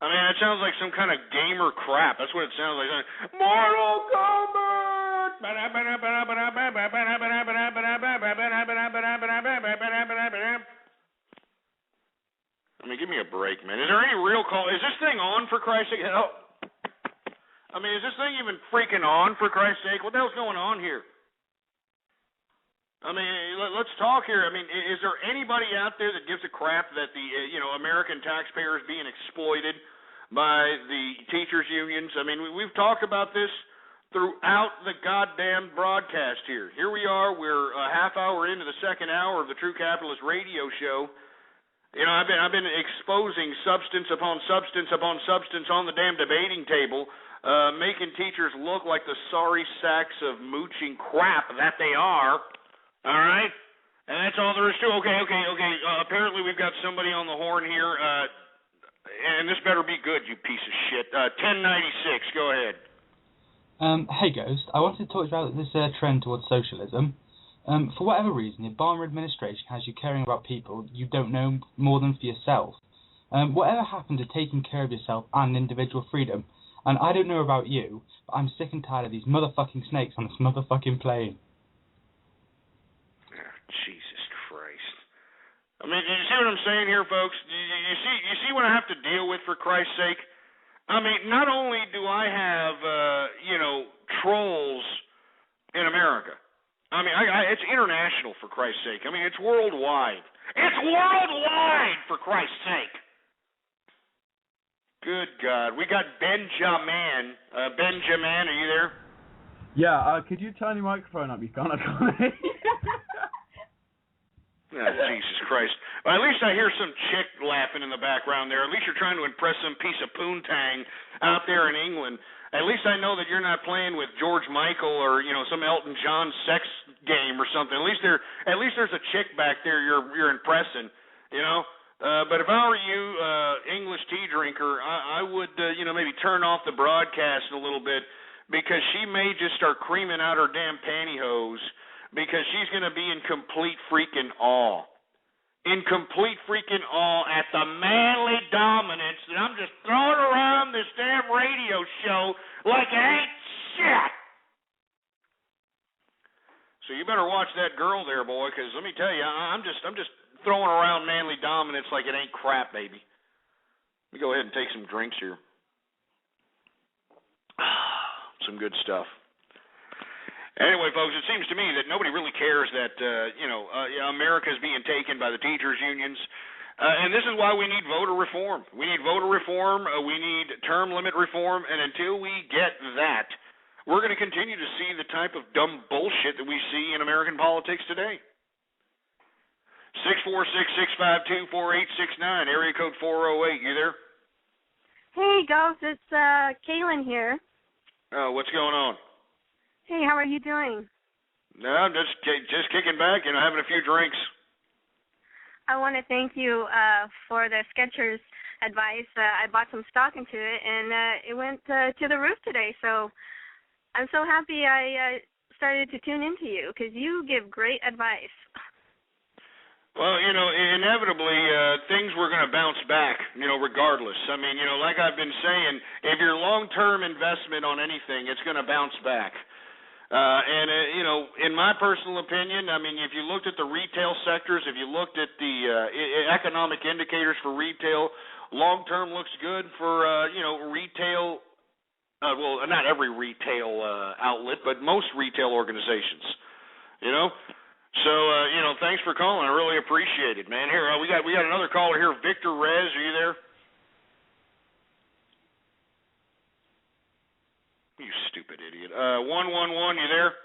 Speaker 5: I mean, it sounds like some kind of gamer crap. That's what it sounds like. Mortal Kombat! I mean, give me a break, man. Is there any real call? Is this thing on, for Christ's sake? I mean, is this thing even freaking on, for Christ's sake? What the hell's going on here? I mean, let's talk here. I mean, is there anybody out there that gives a crap that the American taxpayer is being exploited by the teachers' unions? I mean, we've talked about this throughout the goddamn broadcast here. Here we are. We're a half hour into the second hour of the True Capitalist radio show. I've been exposing substance upon substance upon substance on the damn debating table, making teachers look like the sorry sacks of mooching crap that they are. All right? And that's all there is to it. Okay. Apparently we've got somebody on the horn here, and this better be good, you piece of shit. 1096, go ahead.
Speaker 15: Hey, Ghost. I wanted to talk about this trend towards socialism. For whatever reason, the Obama administration has you caring about people you don't know more than for yourself. Whatever happened to taking care of yourself and individual freedom? And I don't know about you, but I'm sick and tired of these motherfucking snakes on this motherfucking plane.
Speaker 5: Oh, Jesus Christ. I mean, you see what I'm saying here, folks? You see what I have to deal with, for Christ's sake? I mean, not only do I have, trolls in America. I mean, it's international, for Christ's sake. I mean, it's worldwide. It's worldwide, for Christ's sake. Good God. We got Benjamin. Benjamin, are you there?
Speaker 14: Yeah, could you turn your microphone up? You can't.
Speaker 5: Jesus Christ. Well, at least I hear some chick laughing in the background there. At least you're trying to impress some piece of poontang out there in England. At least I know that you're not playing with George Michael or, some Elton John sex game or something. At least there's a chick back there you're impressing, But if I were you, English tea drinker, I would, maybe turn off the broadcast a little bit, because she may just start creaming out her damn pantyhose, because she's going to be in complete freaking awe. In complete freaking awe at the manly dominance that I'm just throwing around this damn radio show like it ain't shit. So you better watch that girl there, boy, because let me tell you, I'm just throwing around manly dominance like it ain't crap, baby. Let me go ahead and take some drinks here. Some good stuff. Anyway, folks, it seems to me that nobody really cares that, America is being taken by the teachers' unions. And this is why we need voter reform. We need voter reform. We need term limit reform. And until we get that, we're going to continue to see the type of dumb bullshit that we see in American politics today. 646-652-4869, area code 408. You there?
Speaker 16: Hey, Ghost. It's Kaylin here.
Speaker 5: What's going on?
Speaker 16: Hey, how are you doing?
Speaker 5: No, I'm just kicking back, having a few drinks.
Speaker 16: I want to thank you for the Skechers advice. I bought some stock into it, and it went to the roof today. So I'm so happy I started to tune into you, because you give great advice.
Speaker 5: Well, inevitably, things were going to bounce back, regardless. I mean, like I've been saying, if your long-term investment on anything, it's going to bounce back. In my personal opinion, I mean, if you looked at the retail sectors, if you looked at the economic indicators for retail, long-term looks good for, retail, well, not every retail outlet, but most retail organizations, So, thanks for calling. I really appreciate it, man. Here, we got another caller here, Victor Rez. Are you there? You stupid idiot. 111, you there?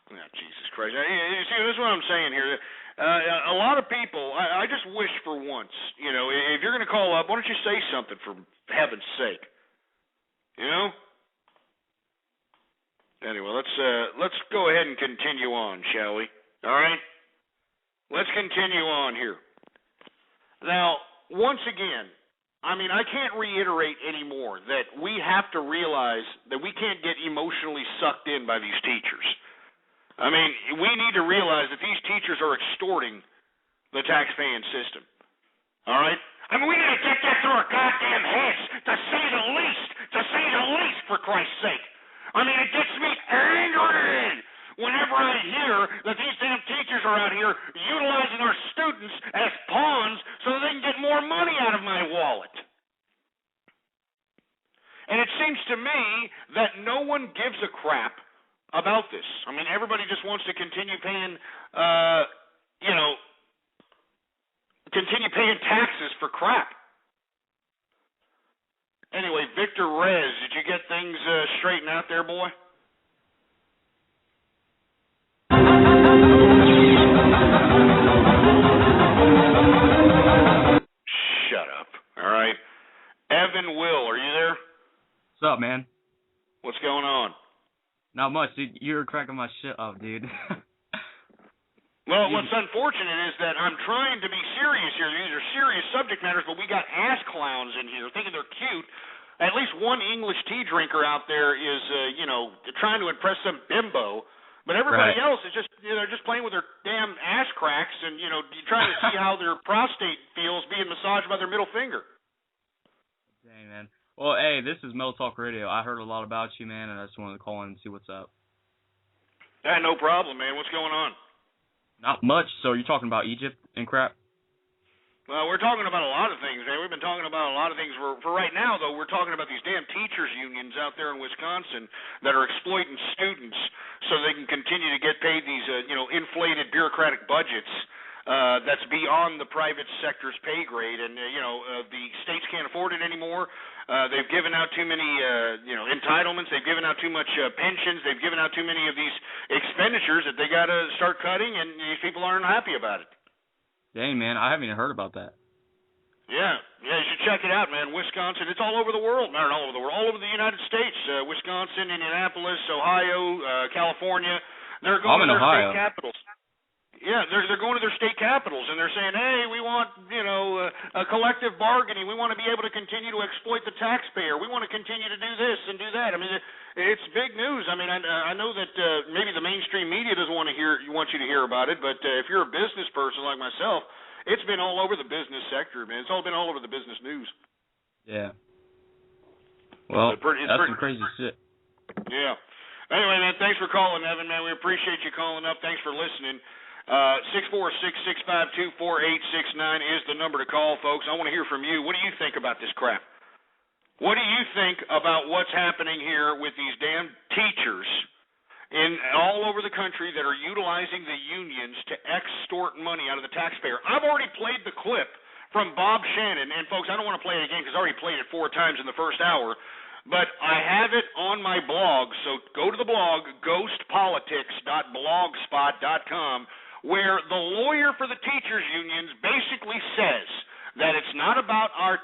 Speaker 5: Oh, Jesus Christ. You see, this is what I'm saying here. A lot of people, I just wish for once, you know, if you're going to call up, why don't you say something for heaven's sake? You know? Anyway, let's go ahead and continue on, shall we? All right? Let's continue on here. Now, once again, I mean, I can't reiterate anymore that we have to realize that we can't get emotionally sucked in by these teachers. I mean, we need to realize that these teachers are extorting the tax-paying system. All right? I mean, we need to get that through our goddamn heads, to say the least, for Christ's sake. I mean, it gets me angry whenever I hear that these damn teachers are out here utilizing our students as pawns so they can get more money out of my wallet. And it seems to me that no one gives a crap about this. I mean, everybody just wants to continue paying, continue paying taxes for crap. Anyway, Victor Rez, did you get things straightened out there, boy? Shut up. All right. Evan Will, are you there?
Speaker 17: What's up, man?
Speaker 5: What's going on?
Speaker 17: Not much, dude. You're cracking my shit up, dude.
Speaker 5: Well, what's unfortunate is that I'm trying to be serious here. These are serious subject matters, but we got ass clowns in here thinking they're cute. At least one English tea drinker out there is, trying to impress some bimbo. But everybody else is just, they're just playing with their damn ass cracks and, trying to see how their prostate feels being massaged by their middle finger.
Speaker 17: Dang, man. Well, hey, this is Mel Talk Radio. I heard a lot about you, man, and I just wanted to call in and see what's up.
Speaker 5: Yeah, no problem, man. What's going on?
Speaker 17: Not much. So you're talking about Egypt and crap?
Speaker 5: Well, we're talking about a lot of things, man. We've been talking about a lot of things. For right now, though, we're talking about these damn teachers' unions out there in Wisconsin that are exploiting students so they can continue to get paid these, inflated bureaucratic budgets that's beyond the private sector's pay grade. And, the states can't afford it anymore. They've given out too many, entitlements. They've given out too much pensions. They've given out too many of these expenditures that they got to start cutting, and these people aren't happy about it.
Speaker 17: Dang, man, I haven't even heard about that.
Speaker 5: Yeah, you should check it out, man. Wisconsin, it's all over the world. Not all over the world, all over the United States. Wisconsin, Indianapolis, Ohio, California. They're going to their state capitals. Yeah, they're going to their state capitals, and they're saying, hey, we want, a collective bargaining. We want to be able to continue to exploit the taxpayer. We want to continue to do this and do that. I mean, it's big news. I mean, I know that maybe the mainstream media doesn't want you to hear about it, but if you're a business person like myself, it's been all over the business sector, man. It's all been all over the business news.
Speaker 17: Yeah. Well, that's some crazy shit.
Speaker 5: Yeah. Anyway, man, thanks for calling, Evan, man. We appreciate you calling up. Thanks for listening. 646-652-4869 is the number to call, folks. I want to hear from you. What do you think about this crap? What do you think about what's happening here with these damn teachers all over the country that are utilizing the unions to extort money out of the taxpayer? I've already played the clip from Bob Shannon, and folks, I don't want to play it again because I already played it 4 times in the first hour, but I have it on my blog, so go to the blog, ghostpolitics.blogspot.com, where the lawyer for the teachers unions basically says that it's not about our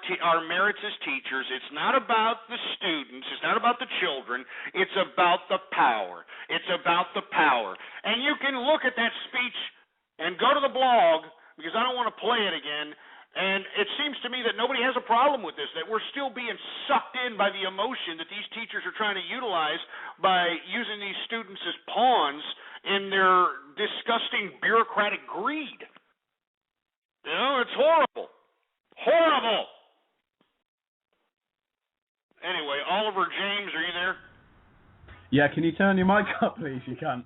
Speaker 5: merits as teachers, it's not about the students, it's not about the children, it's about the power. It's about the power. And you can look at that speech and go to the blog, because I don't want to play it again, and it seems to me that nobody has a problem with this, that we're still being sucked in by the emotion that these teachers are trying to utilize by using these students as pawns in their disgusting bureaucratic greed. It's horrible. Horrible. Anyway, Oliver James, are you there?
Speaker 14: Yeah, can you turn your mic up, please? You can.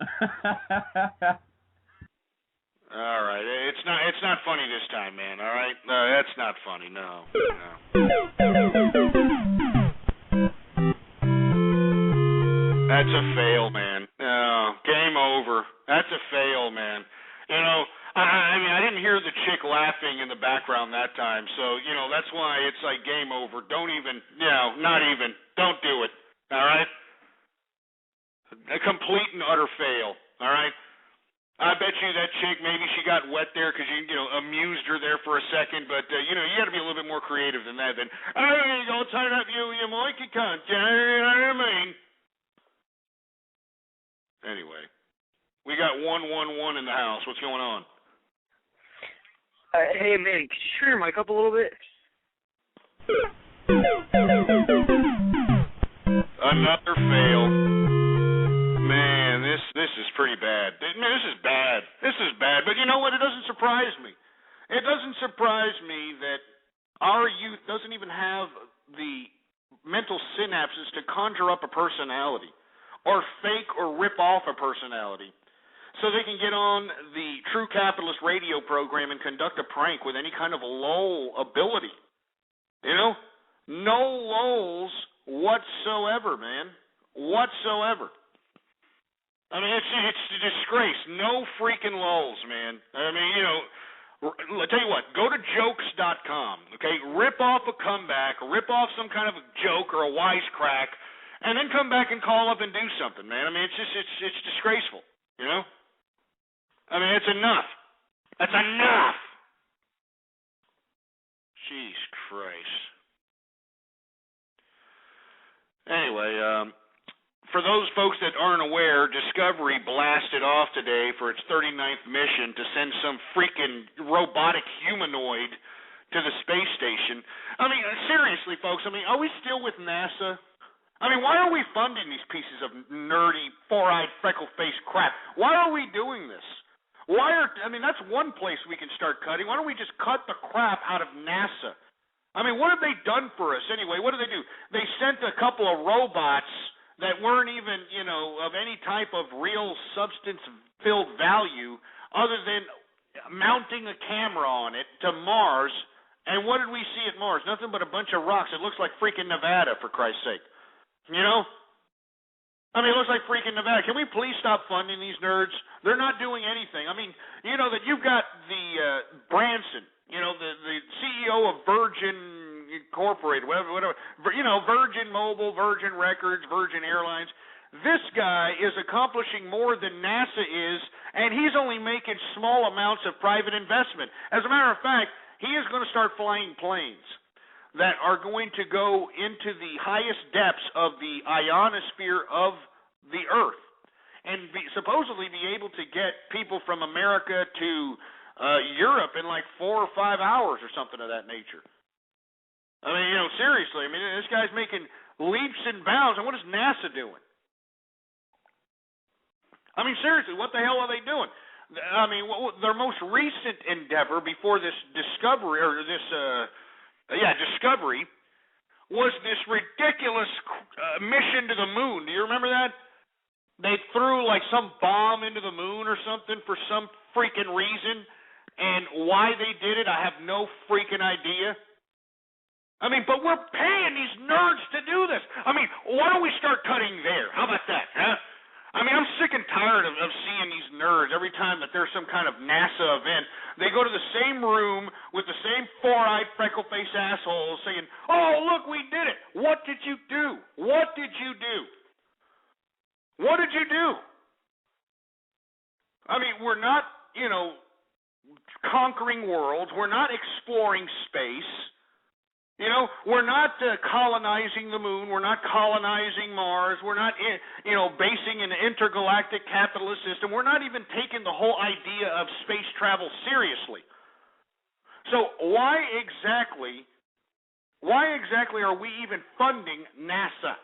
Speaker 5: All right, it's not funny this time, man. All right, no, that's not funny. No. That's a fail, man. No, game over. That's a fail, man. I mean, I didn't hear the chick laughing in the background that time, so, that's why it's like game over. Don't even, not even. Don't do it, all right? A complete and utter fail, all right? I bet you that chick, maybe she got wet there because you amused her there for a second, but, you got to be a little bit more creative than that. Then, you go turn up you monkey cunt, you know what I mean? Anyway, we got 111 in the house. What's going on?
Speaker 11: Hey, man, could you turn your mic up a little bit?
Speaker 5: Another fail. Man, this is pretty bad. Man, this is bad. This is bad. But you know what? It doesn't surprise me. It doesn't surprise me that our youth doesn't even have the mental synapses to conjure up a personality or fake or rip off a personality so they can get on the True Capitalist radio program and conduct a prank with any kind of lull ability. No lulls whatsoever, man. Whatsoever. I mean, it's a disgrace. No freaking lulls, man. I mean, I'll tell you what, go to jokes.com, okay? Rip off a comeback, rip off some kind of a joke or a wisecrack, and then come back and call up and do something, man. I mean, it's disgraceful, I mean, it's enough. That's enough. Jeez Christ. Anyway, for those folks that aren't aware, Discovery blasted off today for its 39th mission to send some freaking robotic humanoid to the space station. I mean, seriously, folks, are we still with NASA? I mean, why are we funding these pieces of nerdy, four-eyed, freckle-faced crap? Why are we doing this? That's one place we can start cutting. Why don't we just cut the crap out of NASA? I mean, what have they done for us anyway? What do? They sent a couple of robots that weren't even, of any type of real substance-filled value other than mounting a camera on it to Mars. And what did we see at Mars? Nothing but a bunch of rocks. It looks like freaking Nevada, for Christ's sake. I mean, it looks like freaking Nevada. Can we please stop funding these nerds? They're not doing anything. I mean, that you've got the Branson, the CEO of Virgin Incorporated, whatever, Virgin Mobile, Virgin Records, Virgin Airlines. This guy is accomplishing more than NASA is, and he's only making small amounts of private investment. As a matter of fact, he is going to start flying planes that are going to go into the highest depths of the ionosphere of the Earth and supposedly be able to get people from America to Europe in like 4 or 5 hours or something of that nature. I mean, seriously, this guy's making leaps and bounds, and what is NASA doing? I mean, seriously, what the hell are they doing? I mean, their most recent endeavor before this discovery, discovery, was this ridiculous mission to the moon. Do you remember that? They threw like some bomb into the moon or something for some freaking reason, and why they did it, I have no freaking idea. I mean, but we're paying these nerds to do this. I mean, why don't we start cutting there? How about that, huh? I mean, I'm sick and tired of seeing these nerds every time that there's some kind of NASA event. They go to the same room with the same four-eyed, freckle-faced assholes saying, "Oh, look, we did it." What did you do? What did you do? What did you do? I mean, we're not, conquering worlds. We're not exploring space. We're not colonizing the moon. We're not colonizing Mars. We're not, basing an intergalactic capitalist system. We're not even taking the whole idea of space travel seriously. So why exactly are we even funding NASA?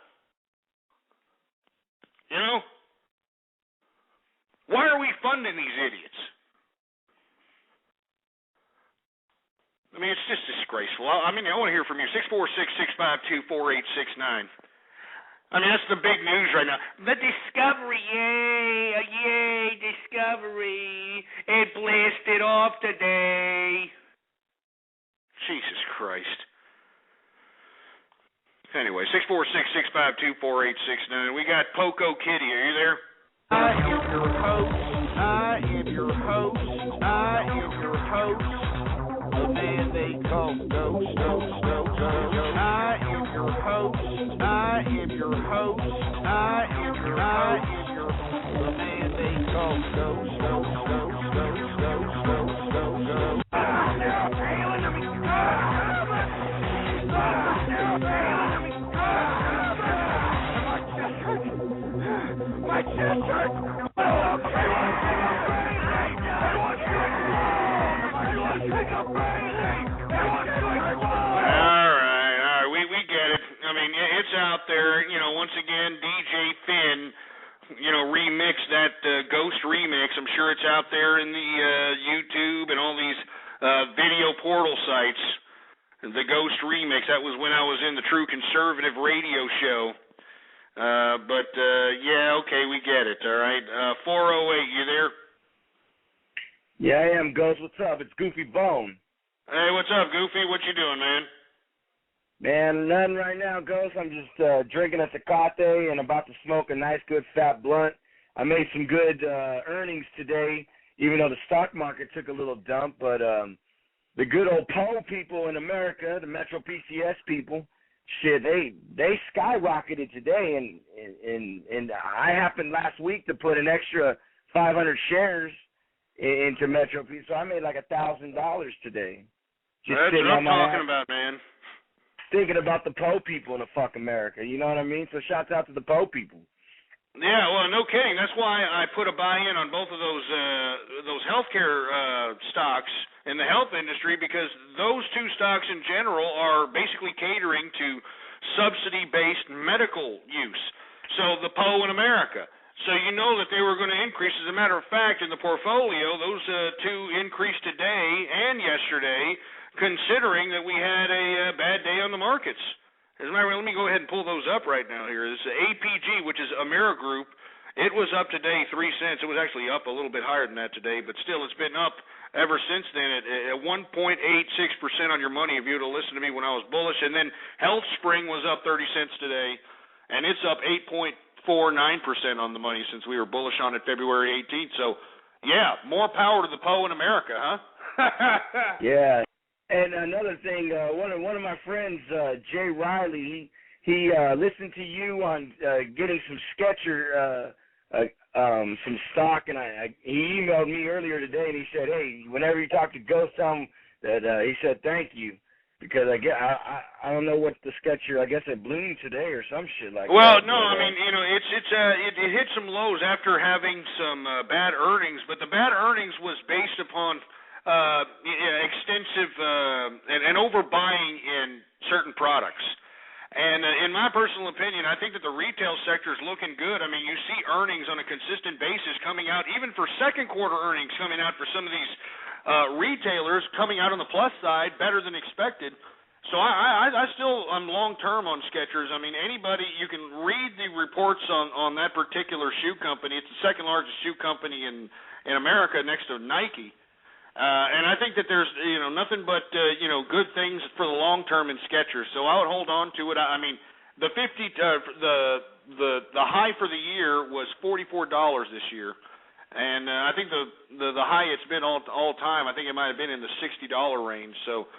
Speaker 5: Why are we funding these idiots? I mean, it's just disgraceful. I want to hear from you. 646-652-4869. I mean, that's the big news right now. The Discovery, yay, Discovery. It blasted off today. Jesus Christ. Anyway, 646-652-4869. We got Poco Kitty. Are you there?
Speaker 11: Your host,
Speaker 7: I am your host. I am your host. The man they call Ghost. I am your host. I am your host. I am your the man they call Ghost.
Speaker 13: My chest hurts.
Speaker 5: Alright, we get it. I mean, it's out there, once again, DJ Finn, remixed that Ghost remix. I'm sure it's out there in the YouTube and all these video portal sites. The Ghost remix, that was when I was in the True Conservative radio show. Yeah, okay, we get it, all right. 408, you there?
Speaker 18: Yeah, I am, Ghost. What's up? It's Goofy Bone.
Speaker 5: Hey, what's up, Goofy? What you doing, man?
Speaker 18: Man, nothing right now, Ghost. I'm just drinking a Tecate and about to smoke a nice, good, fat blunt. I made some good earnings today, even though the stock market took a little dump. But the good old Poe people in America, the Metro PCS people, shit, they skyrocketed today. And I happened last week to put an extra 500 shares into Metro PCS, so I made like $1,000 today. Just
Speaker 5: That's what I'm talking about, man.
Speaker 18: Thinking about the Poe people in the fuck America, you know what I mean? So shouts out to the Poe people.
Speaker 5: Yeah, well, no kidding. That's why I put a buy-in on both of those healthcare stocks in the health industry, because those two stocks in general are basically catering to subsidy-based medical use. So the Poe in America. So you know that they were going to increase. As a matter of fact, in the portfolio, those two increased today and yesterday, considering that we had a bad day on the markets. As a matter of fact, let me go ahead and pull those up right now here. This is APG, which is Amerigroup. It was up today 3 cents. It was actually up a little bit higher than that today, but still it's been up ever since then at 1.86% on your money if you would have listened to me when I was bullish. And then HealthSpring was up 30 cents today, and it's up 8.49% on the money since we were bullish on it February 18th. So, yeah, more power to the Poe in America, huh?
Speaker 18: Yeah. And another thing, one of my friends, Jay Riley, he listened to you on getting some Sketcher, some stock, and he emailed me earlier today, and he said, hey, whenever you talk to Ghost, tell him that he said thank you, because I don't know what the Sketcher, I guess it bloomed today or some shit like that.
Speaker 5: Well, no, I mean, it hit some lows after having some bad earnings, but the bad earnings was based upon extensive and overbuying in certain products. And in my personal opinion, I think that the retail sector is looking good. I mean, you see earnings on a consistent basis coming out, even for second quarter earnings coming out for some of these retailers coming out on the plus side better than expected. So I still am long term on Skechers. I mean, anybody, you can read the reports on that particular shoe company. It's the second largest shoe company in America next to Nike. And I think that there's nothing but good things for the long term in Skechers. So I would hold on to it. I mean, the high for the year was $44 this year, and I think the high it's been all time. I think it might have been in the $60 range. So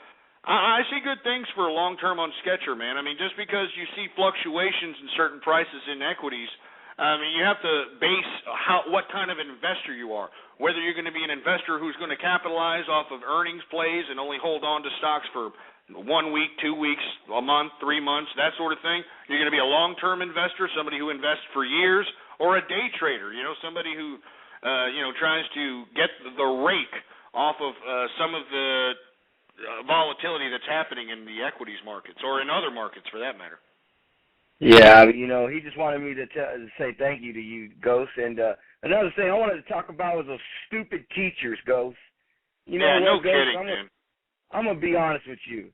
Speaker 5: I see good things for long term on Skechers, man. I mean, just because you see fluctuations in certain prices in equities, I mean, you have to base what kind of investor you are. Whether you're going to be an investor who's going to capitalize off of earnings plays and only hold on to stocks for 1 week, 2 weeks, a month, 3 months, that sort of thing. You're going to be a long-term investor, somebody who invests for years, or a day trader, somebody who, tries to get the rake off of some of the volatility that's happening in the equities markets, or in other markets for that matter.
Speaker 18: Yeah, he just wanted me to say thank you to you, Ghost. And another thing I wanted to talk about was those stupid teachers, Ghost.
Speaker 5: No
Speaker 18: Ghost?
Speaker 5: kidding, man.
Speaker 18: I'm going to be honest with you.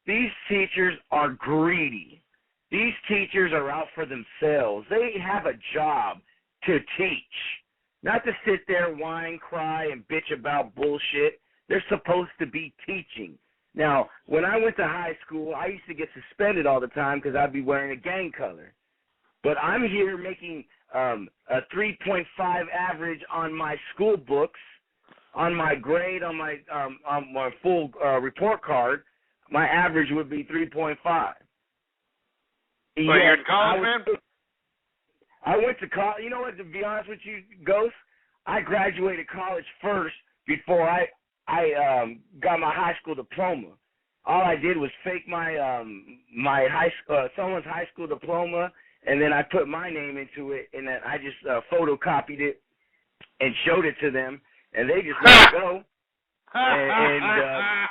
Speaker 18: These teachers are greedy. These teachers are out for themselves. They have a job to teach, not to sit there, whine, cry, and bitch about bullshit. They're supposed to be teaching. Now, when I went to high school, I used to get suspended all the time because I'd be wearing a gang color. But I'm here making a 3.5 average on my school books, on my grade, on my full report card. My average would be 3.5.
Speaker 5: Well, you're in college, man?
Speaker 18: I went to college. You know what? To be honest with you, Ghost, I graduated college first before I got my high school diploma. All I did was fake my someone's high school diploma, and then I put my name into it, and then I just photocopied it and showed it to them, and they just let it go. And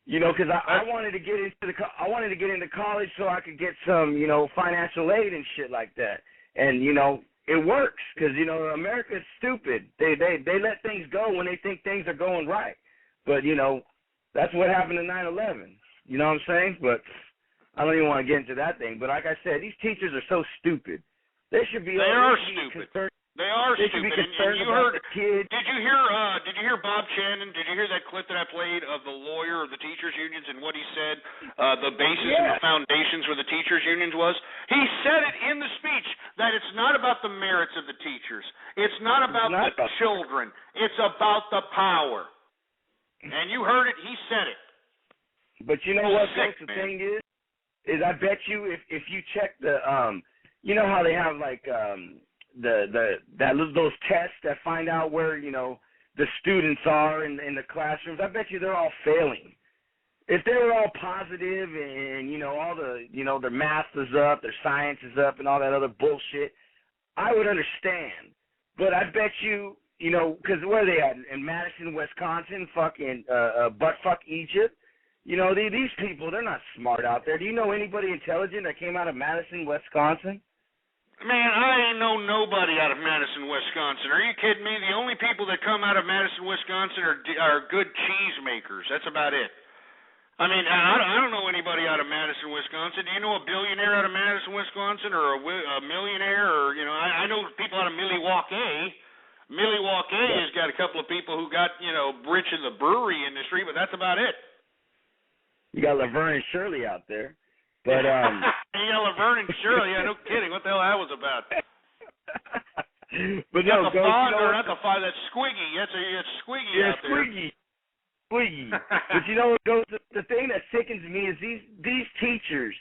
Speaker 18: you know, because I wanted to get into college so I could get some, you know, financial aid and shit like that. And you know, it works because, you know, America is stupid. They let things go when they think things are going right. But you know, that's what happened in 9/11. You know what I'm saying? But I don't even want to get into that thing. But like I said, these teachers are so stupid. They should be.
Speaker 5: They are stupid. They are
Speaker 18: They
Speaker 5: stupid.
Speaker 18: should be concerned
Speaker 5: and you
Speaker 18: about
Speaker 5: heard?
Speaker 18: the kids.
Speaker 5: Did you hear Bob Shannon? Did you hear that clip that I played of the lawyer of the teachers unions and what he said? The basis and the foundations for the teachers unions was. He said it in the speech that it's not about the merits of the teachers. It's not about the children. It's about the power. And you heard it. He said it.
Speaker 18: But you know what? The thing is I bet you if you check the you know how they have like those tests that find out where, you know, the students are in the classrooms. I bet you they're all failing. If they were all positive and, you know, all the, you know, their math is up, their science is up, and all that other bullshit, I would understand. But I bet you, you know, because where are they at? In Madison, Wisconsin, fucking buttfuck Egypt. You know, these people, they're not smart out there. Do you know anybody intelligent that came out of Madison, Wisconsin?
Speaker 5: Man, I ain't know nobody out of Madison, Wisconsin. Are you kidding me? The only people that come out of Madison, Wisconsin are good cheese makers. That's about it. I mean, I don't know anybody out of Madison, Wisconsin. Do you know a billionaire out of Madison, Wisconsin, or a millionaire? Or, you know, I know people out of Milwaukee. Milwaukee has got a couple of people who got, you know, rich in the brewery industry, but that's about it.
Speaker 18: You got Laverne and Shirley out there. But
Speaker 5: you got Laverne and Shirley. Yeah, no kidding. What the hell that was about?
Speaker 18: But no,
Speaker 5: not the father. That's Squiggy. That's Squiggy out there.
Speaker 18: Squiggy. But you know what goes? The thing that sickens me is these teachers.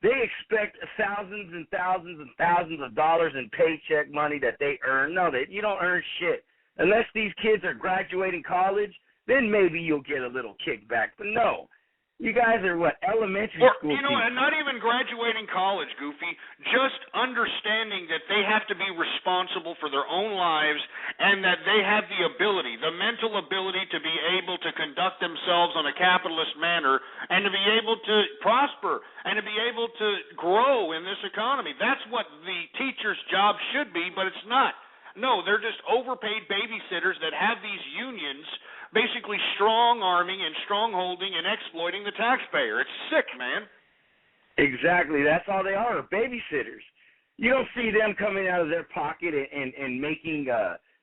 Speaker 18: They expect thousands and thousands and thousands of dollars in paycheck money that they earn. No, you don't earn shit unless these kids are graduating college. Then maybe you'll get a little kickback. But no. You guys are what, elementary school
Speaker 5: you know,
Speaker 18: teachers.
Speaker 5: and not even graduating college, Goofy, just understanding that they have to be responsible for their own lives and that they have the ability, the mental ability to be able to conduct themselves in a capitalist manner and to be able to prosper and to be able to grow in this economy. That's what the teacher's job should be, but it's not. No, they're just overpaid babysitters that have these unions basically strong-arming and strong-holding and exploiting the taxpayer. It's sick, man.
Speaker 18: Exactly. That's all they are, babysitters. You don't see them coming out of their pocket and making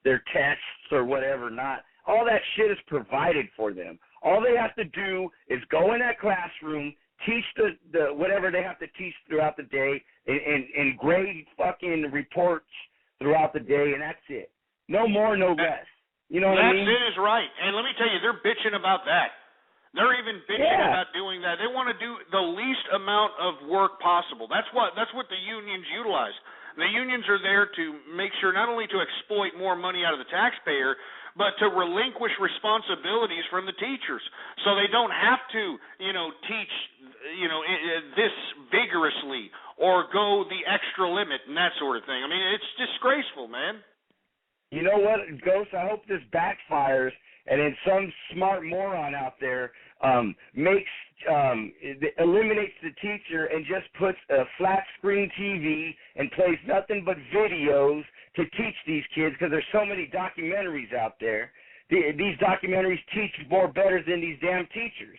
Speaker 18: their tests or whatever not. All that shit is provided for them. All they have to do is go in that classroom, teach the whatever they have to teach throughout the day, and grade fucking reports throughout the day, and that's it. No more, no less. You know what I mean?
Speaker 5: That is right. And let me tell you, they're bitching about that. They're even bitching about doing that. They want to do the least amount of work possible. That's what the unions utilize. The unions are there to make sure not only to exploit more money out of the taxpayer, but to relinquish responsibilities from the teachers, so they don't have to, you know, teach, you know, this vigorously or go the extra limit and that sort of thing. I mean, it's disgraceful, man.
Speaker 18: You know what, Ghost? I hope this backfires, and then some smart moron out there eliminates the teacher and just puts a flat screen TV and plays nothing but videos to teach these kids, because there's so many documentaries out there. These documentaries teach more better than these damn teachers.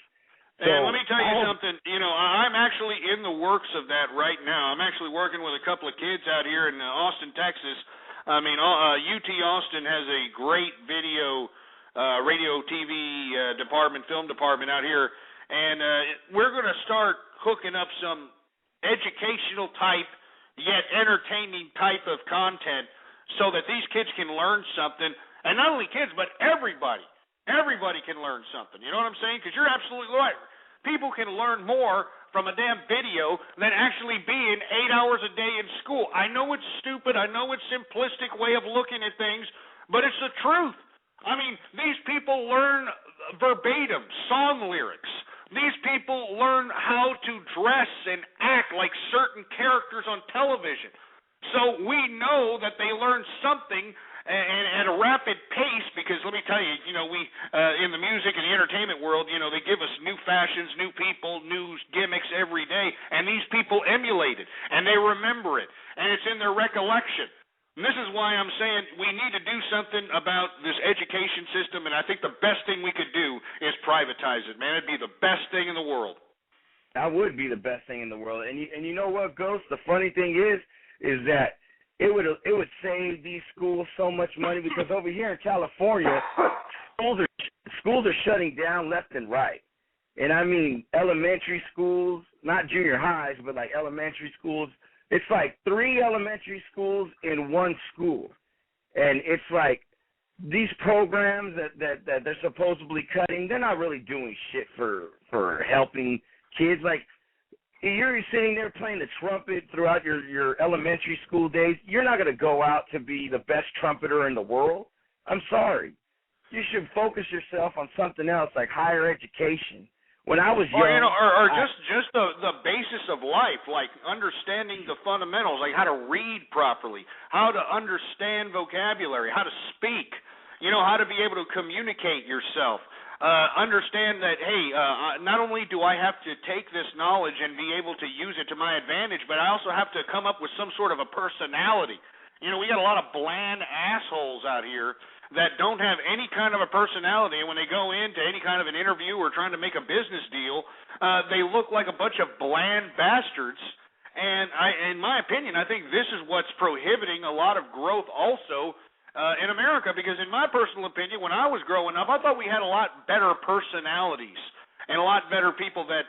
Speaker 18: So,
Speaker 5: and let me tell you something. You know, I'm actually in the works of that right now. I'm actually working with a couple of kids out here in Austin, Texas. I mean, UT Austin has a great video, radio, TV department, film department out here, and we're going to start hooking up some educational type yet entertaining type of content so that these kids can learn something. And not only kids, but everybody. Everybody can learn something. You know what I'm saying? Because you're absolutely right. People can learn more from a damn video than actually being 8 hours a day in school. I know it's stupid. I know it's simplistic way of looking at things, but it's the truth. I mean, these people learn verbatim song lyrics. These people learn how to dress and act like certain characters on television. So we know that they learn something at a rapid pace, because let me tell you, we in the music and the entertainment world, they give us new fashions, new people, new gimmicks every day, and these people emulate it, and they remember it, and it's in their recollection. And this is why I'm saying we need to do something about this education system, and I think the best thing we could do is privatize it, man. It'd be the best thing in the world.
Speaker 18: That would be the best thing in the world. And you know what, Ghost? The funny thing is that it would save these schools so much money, because over here in California, schools are shutting down left and right. And I mean elementary schools, not junior highs, but like elementary schools. It's like 3 elementary schools in one school. And it's like these programs that they're supposedly cutting, they're not really doing shit for helping kids. Like, you're sitting there playing the trumpet throughout your elementary school days. You're not going to go out to be the best trumpeter in the world. I'm sorry. You should focus yourself on something else, like higher education. When I was young,
Speaker 5: or just the basis of life, like understanding the fundamentals, like how to read properly, how to understand vocabulary, how to speak, how to be able to communicate yourself. Understand that, hey, not only do I have to take this knowledge and be able to use it to my advantage, but I also have to come up with some sort of a personality. We got a lot of bland assholes out here that don't have any kind of a personality, and when they go into any kind of an interview or trying to make a business deal, they look like a bunch of bland bastards. And in my opinion, I think this is what's prohibiting a lot of growth also in America, because in my personal opinion, when I was growing up, I thought we had a lot better personalities and a lot better people that,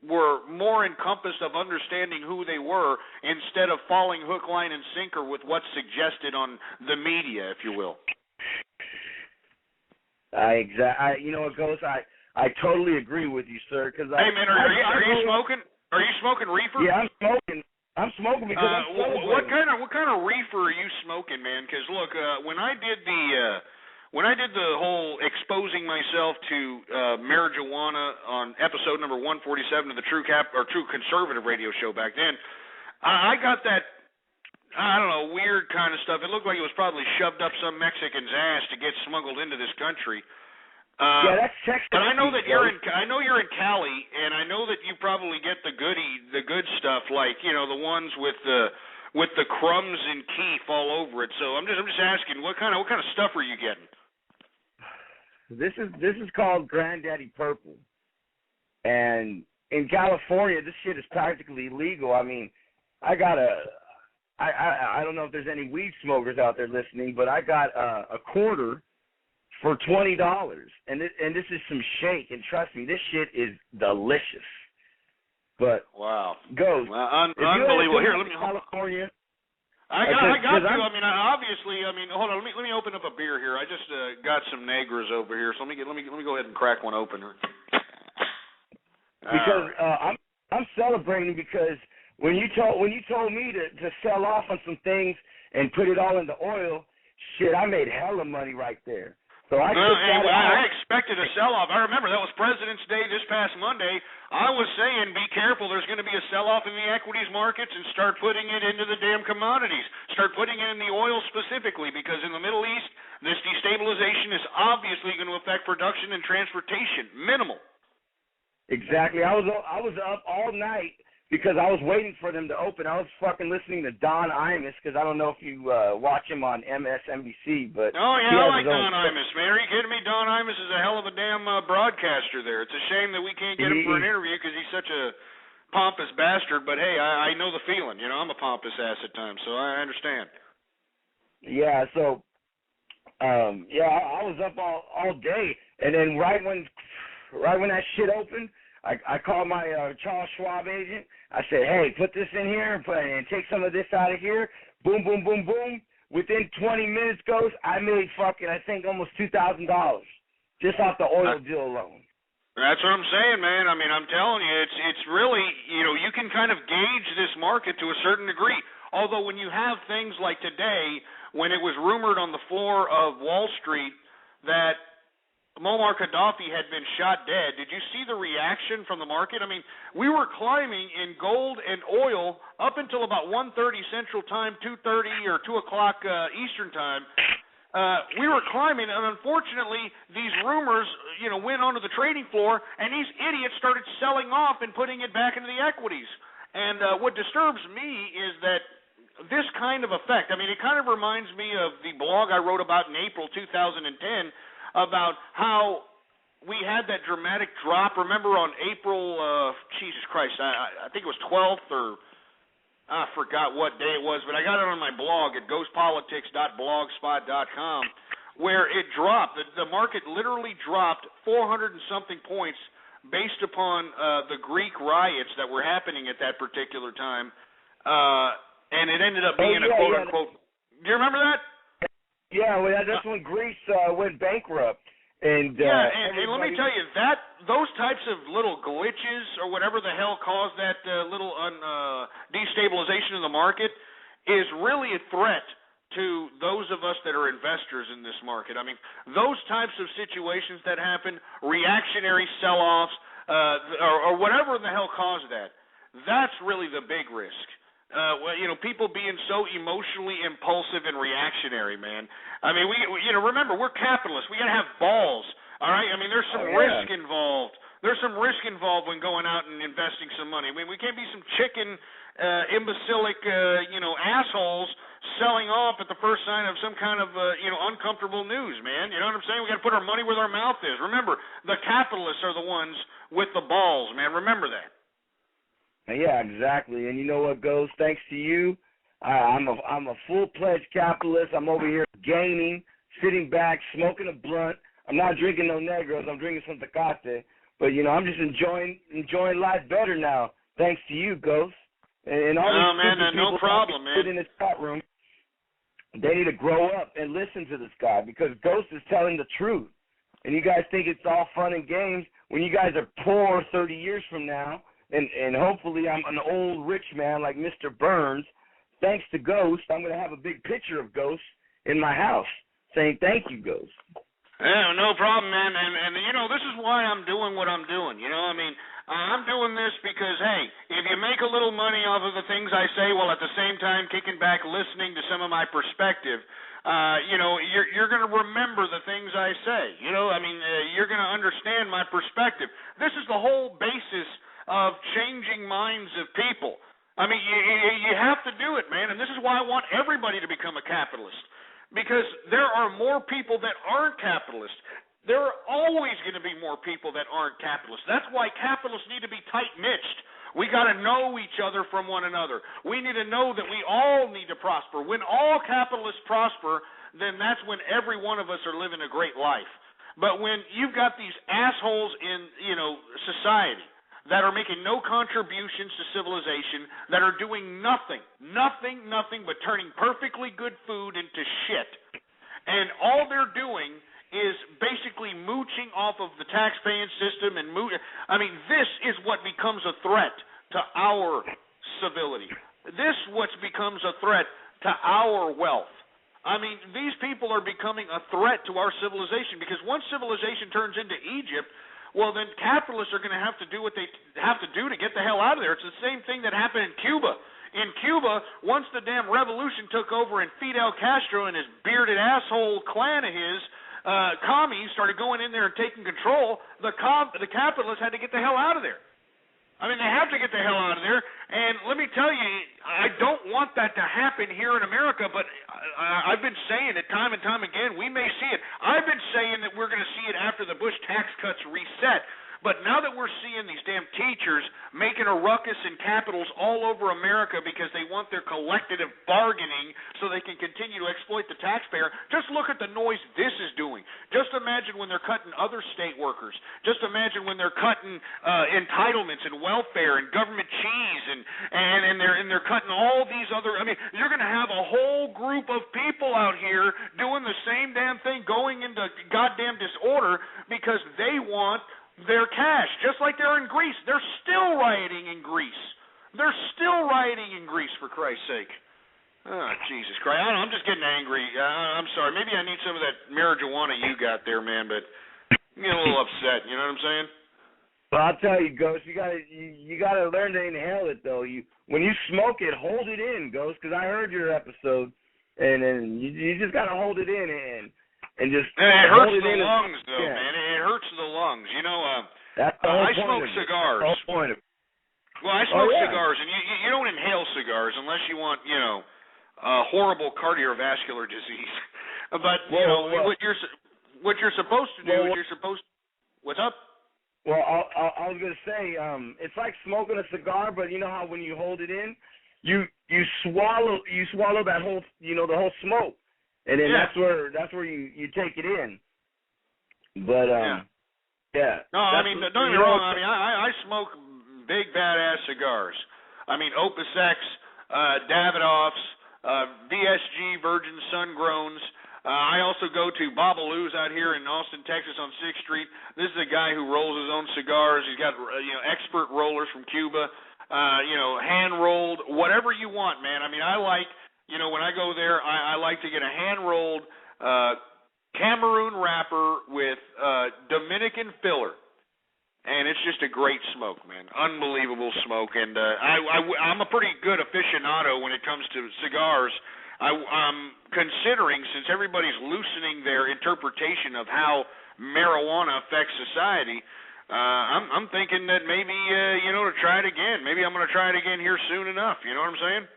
Speaker 5: were more encompassed of understanding who they were instead of falling hook, line, and sinker with what's suggested on the media, if you will.
Speaker 18: You know what, Ghost? I totally agree with you, sir. Hey,
Speaker 5: man, are you smoking? Are you smoking reefer?
Speaker 18: Yeah, I'm smoking. I'm smoking because I'm celebrating.
Speaker 5: What kind of reefer are you smoking, man? Because look, when I did the whole exposing myself to marijuana on episode number 147 of the True Conservative radio show back then, I got that, I don't know, weird kind of stuff. It looked like it was probably shoved up some Mexican's ass to get smuggled into this country.
Speaker 18: Yeah, that's Texas.
Speaker 5: But I know that you're in Cali, and I know that you probably get the good stuff, like the ones with the crumbs and keef all over it. So I'm just asking, what kind of stuff are you getting?
Speaker 18: This is called Granddaddy Purple, and in California, this shit is practically illegal. I mean, I don't know if there's any weed smokers out there listening, but I got a quarter for $20, and this is some shake, and trust me, this shit is delicious. But
Speaker 5: wow,
Speaker 18: Ghost,
Speaker 5: unbelievable. Here, let me
Speaker 18: California.
Speaker 5: I got you. I mean, obviously. I mean, hold on. Let me open up a beer here. I just got some Negras over here, so let me go ahead and crack one open.
Speaker 18: Because I'm celebrating, because when you told me to sell off on some things and put it all into oil, shit, I made hella money right there. So I
Speaker 5: expected a sell-off. I remember that was President's Day this past Monday. I was saying, be careful, there's going to be a sell-off in the equities markets, and start putting it into the damn commodities. Start putting it in the oil specifically, because in the Middle East, this destabilization is obviously going to affect production and transportation. Minimal.
Speaker 18: Exactly. I was up all night because I was waiting for them to open. I was fucking listening to Don Imus, because I don't know if you watch him on MSNBC, but
Speaker 5: oh yeah, I like Don Imus, man. Are you kidding me? Don Imus is a hell of a damn broadcaster there. It's a shame that we can't get him for an interview because he's such a pompous bastard. But hey, I know the feeling. I'm a pompous ass at times, so I understand.
Speaker 18: Yeah. So, I was up all day, and then right when that shit opened, I called my Charles Schwab agent. I said, hey, put this in here and take some of this out of here. Boom, boom, boom, boom. Within 20 minutes, Ghost, I made I think almost $2,000 just off the oil deal alone.
Speaker 5: That's what I'm saying, man. I mean, I'm telling you, it's really, you can kind of gauge this market to a certain degree. Although when you have things like today, when it was rumored on the floor of Wall Street that Muammar Gaddafi had been shot dead, did you see the reaction from the market? I mean, we were climbing in gold and oil up until about 1:30 Central Time, 2:30 or 2 o'clock Eastern Time. We were climbing, and unfortunately, these rumors, went onto the trading floor, and these idiots started selling off and putting it back into the equities. And what disturbs me is that this kind of effect, I mean, it kind of reminds me of the blog I wrote about in April 2010 about how we had that dramatic drop. Remember on April, Jesus Christ, I think it was 12th or I forgot what day it was, but I got it on my blog at ghostpolitics.blogspot.com where it dropped. The market literally dropped 400 and something points based upon the Greek riots that were happening at that particular time. And it ended up being a quote-unquote... Do you remember that?
Speaker 18: Yeah, well, that's when Greece went bankrupt. And
Speaker 5: let me tell you, those types of little glitches or whatever the hell caused that little destabilization of the market is really a threat to those of us that are investors in this market. I mean, those types of situations that happen, reactionary sell-offs, or whatever in the hell caused that, that's really the big risk. People being so emotionally impulsive and reactionary, man. I mean, remember, we're capitalists. We got to have balls, all right? I mean, there's some risk involved. There's some risk involved when going out and investing some money. I mean, we can't be some chicken, imbecilic, assholes selling off at the first sign of some kind of, uncomfortable news, man. You know what I'm saying? We got to put our money where our mouth is. Remember, the capitalists are the ones with the balls, man. Remember that.
Speaker 18: Yeah, exactly. And you know what, Ghost? Thanks to you, I'm a full-fledged capitalist. I'm over here gaining, sitting back, smoking a blunt. I'm not drinking no Negros. I'm drinking some Tecate. But, I'm just enjoying life better now, thanks to you, Ghost. And all these
Speaker 5: no problem, man.
Speaker 18: In this chat room, they need to grow up and listen to this guy because Ghost is telling the truth. And you guys think it's all fun and games when you guys are poor 30 years from now. And hopefully I'm an old rich man like Mr. Burns. Thanks to Ghost, I'm going to have a big picture of Ghost in my house saying thank you, Ghost.
Speaker 5: Yeah, no problem, man. And this is why I'm doing what I'm doing. I'm doing this because, hey, if you make a little money off of the things I say while at the same time kicking back listening to some of my perspective, you're going to remember the things I say. You're going to understand my perspective. This is the whole basis of changing minds of people. I mean, you have to do it, man, and this is why I want everybody to become a capitalist, because there are more people that aren't capitalists. There are always going to be more people that aren't capitalists. That's why capitalists need to be tight-knitched. We got to know each other from one another. We need to know that we all need to prosper. When all capitalists prosper, then that's when every one of us are living a great life. But when you've got these assholes in, society that are making no contributions to civilization, that are doing nothing but turning perfectly good food into shit. And all they're doing is basically mooching off of the tax-paying system and this is what becomes a threat to our civility. This what becomes a threat to our wealth. I mean, these people are becoming a threat to our civilization because once civilization turns into Egypt, well, then capitalists are going to have to do what they have to do to get the hell out of there. It's the same thing that happened in Cuba. In Cuba, once the damn revolution took over and Fidel Castro and his bearded asshole clan of his, commies, started going in there and taking control, the capitalists had to get the hell out of there. I mean, they have to get the hell out of there. And let me tell you, I don't want that to happen here in America, but I've been saying it time and time again. We may see it. I've been saying that we're going to see it after the Bush tax cuts reset. But now that we're seeing these damn teachers making a ruckus in capitals all over America because they want their collective bargaining so they can continue to exploit the taxpayer, just look at the noise this is doing. Just imagine when they're cutting other state workers. Just imagine when they're cutting entitlements and welfare and government cheese and they're cutting all these other. I mean, you're going to have a whole group of people out here doing the same damn thing, going into goddamn disorder because they want their cash, just like they're in Greece. They're still rioting in Greece. They're still rioting in Greece, for Christ's sake. Oh, Jesus Christ. I don't know, I'm just getting angry. I'm sorry. Maybe I need some of that marijuana you got there, man, but I'm getting a little upset. You know what I'm saying?
Speaker 18: Well, I'll tell you, Ghost, you gotta learn to inhale it, though. When you smoke it, hold it in, Ghost, because I heard your episode, and you just gotta hold it in and just
Speaker 5: it hurts
Speaker 18: hold it
Speaker 5: the
Speaker 18: in
Speaker 5: lungs, though, man. It hurts the lungs. You know,
Speaker 18: that's the whole
Speaker 5: I smoke cigars.
Speaker 18: The whole point of it.
Speaker 5: Well, I smoke cigars, and you don't inhale cigars unless you want, horrible cardiovascular disease. But what you're supposed to do is you're supposed. What's up?
Speaker 18: Well, I was gonna say, it's like smoking a cigar, but you know how when you hold it in, you swallow that whole the whole smoke, and then that's where you take it in. But yeah.
Speaker 5: No, I mean, don't get me wrong. I mean, I smoke big badass cigars. I mean, Opus X, Davidoffs, VSG Virgin Sun Growns. I also go to Babalu's out here in Austin, Texas on 6th Street. This is a guy who rolls his own cigars. He's got expert rollers from Cuba, hand-rolled, whatever you want, man. I mean, I like, when I go there, I like to get a hand-rolled Cameroon wrapper with Dominican filler. And it's just a great smoke, man. Unbelievable smoke. And I'm a pretty good aficionado when it comes to cigars. I'm considering, since everybody's loosening their interpretation of how marijuana affects society, I'm thinking that maybe, to try it again. Maybe I'm going to try it again here soon enough. You know what I'm saying?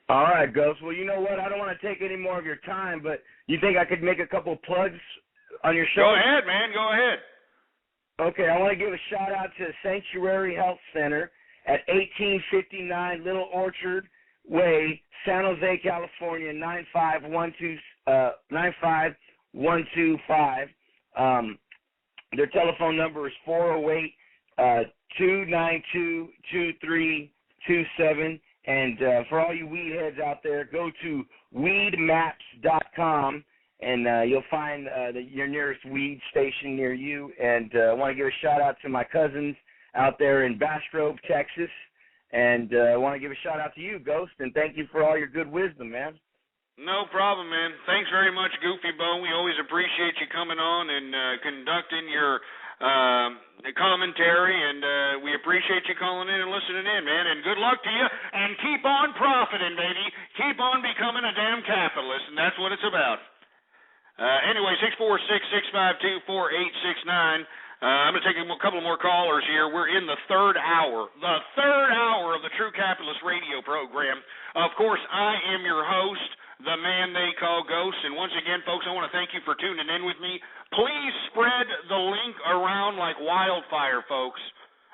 Speaker 18: All right, Ghost. Well, you know what? I don't want to take any more of your time, but you think I could make a couple plugs on your show?
Speaker 5: Go ahead, man. Go ahead.
Speaker 18: Okay, I want to give a shout-out to Sanctuary Health Center at 1859 Little Orchard Way, San Jose, California, 95125. Their telephone number is 408-292-2327. And for all you weed heads out there, go to weedmaps.com, and you'll find your nearest weed station near you. And I want to give a shout-out to my cousins out there in Bastrop, Texas. And I want to give a shout-out to you, Ghost, and thank you for all your good wisdom, man.
Speaker 5: No problem, man. Thanks very much, Goofy Bone. We always appreciate you coming on and conducting your commentary, and we appreciate you calling in and listening in, man. And good luck to you, and keep on profiting, baby. Keep on becoming a damn capitalist, and that's what it's about. Anyway, 646-652-4869. I'm going to take a couple more callers here. We're in the third hour of the True Capitalist radio program. Of course, I am your host, the man they call Ghost. And once again, folks, I want to thank you for tuning in with me. Please spread the link around like wildfire, folks.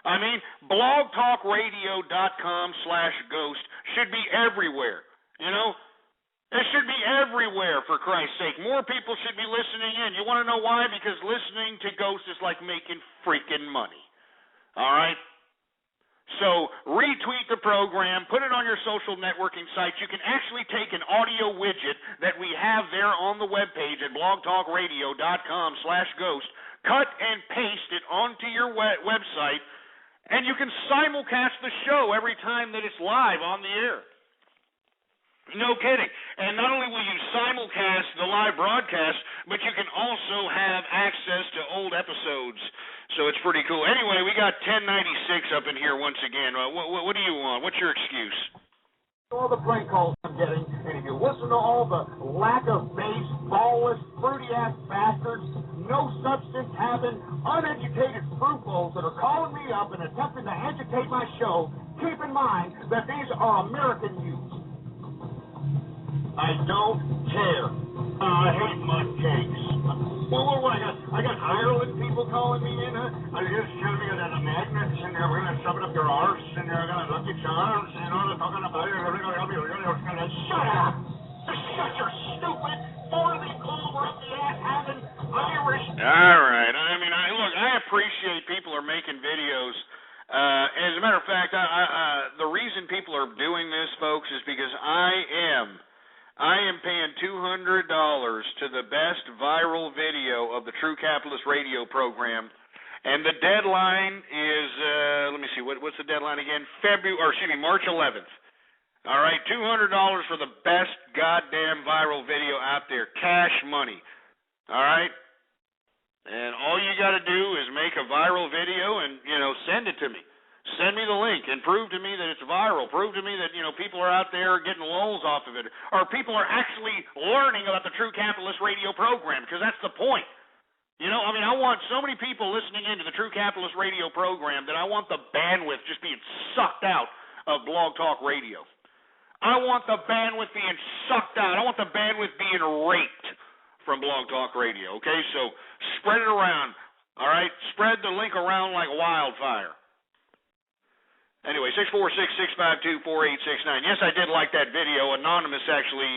Speaker 5: I mean, blogtalkradio.com/ghost should be everywhere, It should be everywhere, for Christ's sake. More people should be listening in. You want to know why? Because listening to Ghost is like making freaking money. All right? So retweet the program. Put it on your social networking sites. You can actually take an audio widget that we have there on the webpage at blogtalkradio.com/ghost, cut and paste it onto your website, and you can simulcast the show every time that it's live on the air. No kidding. And not only will you simulcast the live broadcast, but you can also have access to old episodes. So it's pretty cool. Anyway, we got 1096 up in here once again. What do you want? What's your excuse?
Speaker 7: All the prank calls I'm getting, and if you listen to all the lack of bass, ballless, fruity-ass bastards, no substance having, uneducated fruit bowls that are calling me up and attempting to educate my show, keep in mind that these are American youths. I don't care. I hate mud cakes. Well, what I got Ireland people calling me in, huh? Are you just telling me that the magnets and they're going to shove it up your arse and they're going to Lucky Charms and all they're talking about it? Shut up! Shut your stupid, 40 clover up the ass having Irish.
Speaker 5: All right. I mean, look, I appreciate people are making videos. As a matter of fact, the reason people are doing this, folks, is because I am paying $200 to the best viral video of the True Capitalist Radio program, and the deadline is let me see, what's the deadline again? March 11th. All right, $200 for the best goddamn viral video out there, cash money. All right, and all you got to do is make a viral video and send it to me. Send me the link and prove to me that it's viral. Prove to me that, people are out there getting lulls off of it, or people are actually learning about the True Capitalist Radio program, because that's the point. I want so many people listening into the True Capitalist Radio program that I want the bandwidth just being sucked out of Blog Talk Radio. I want the bandwidth being sucked out. I want the bandwidth being raped from Blog Talk Radio, okay? So spread it around, all right? Spread the link around like wildfire. Anyway, 646-652-4869. Yes, I did like that video. Anonymous actually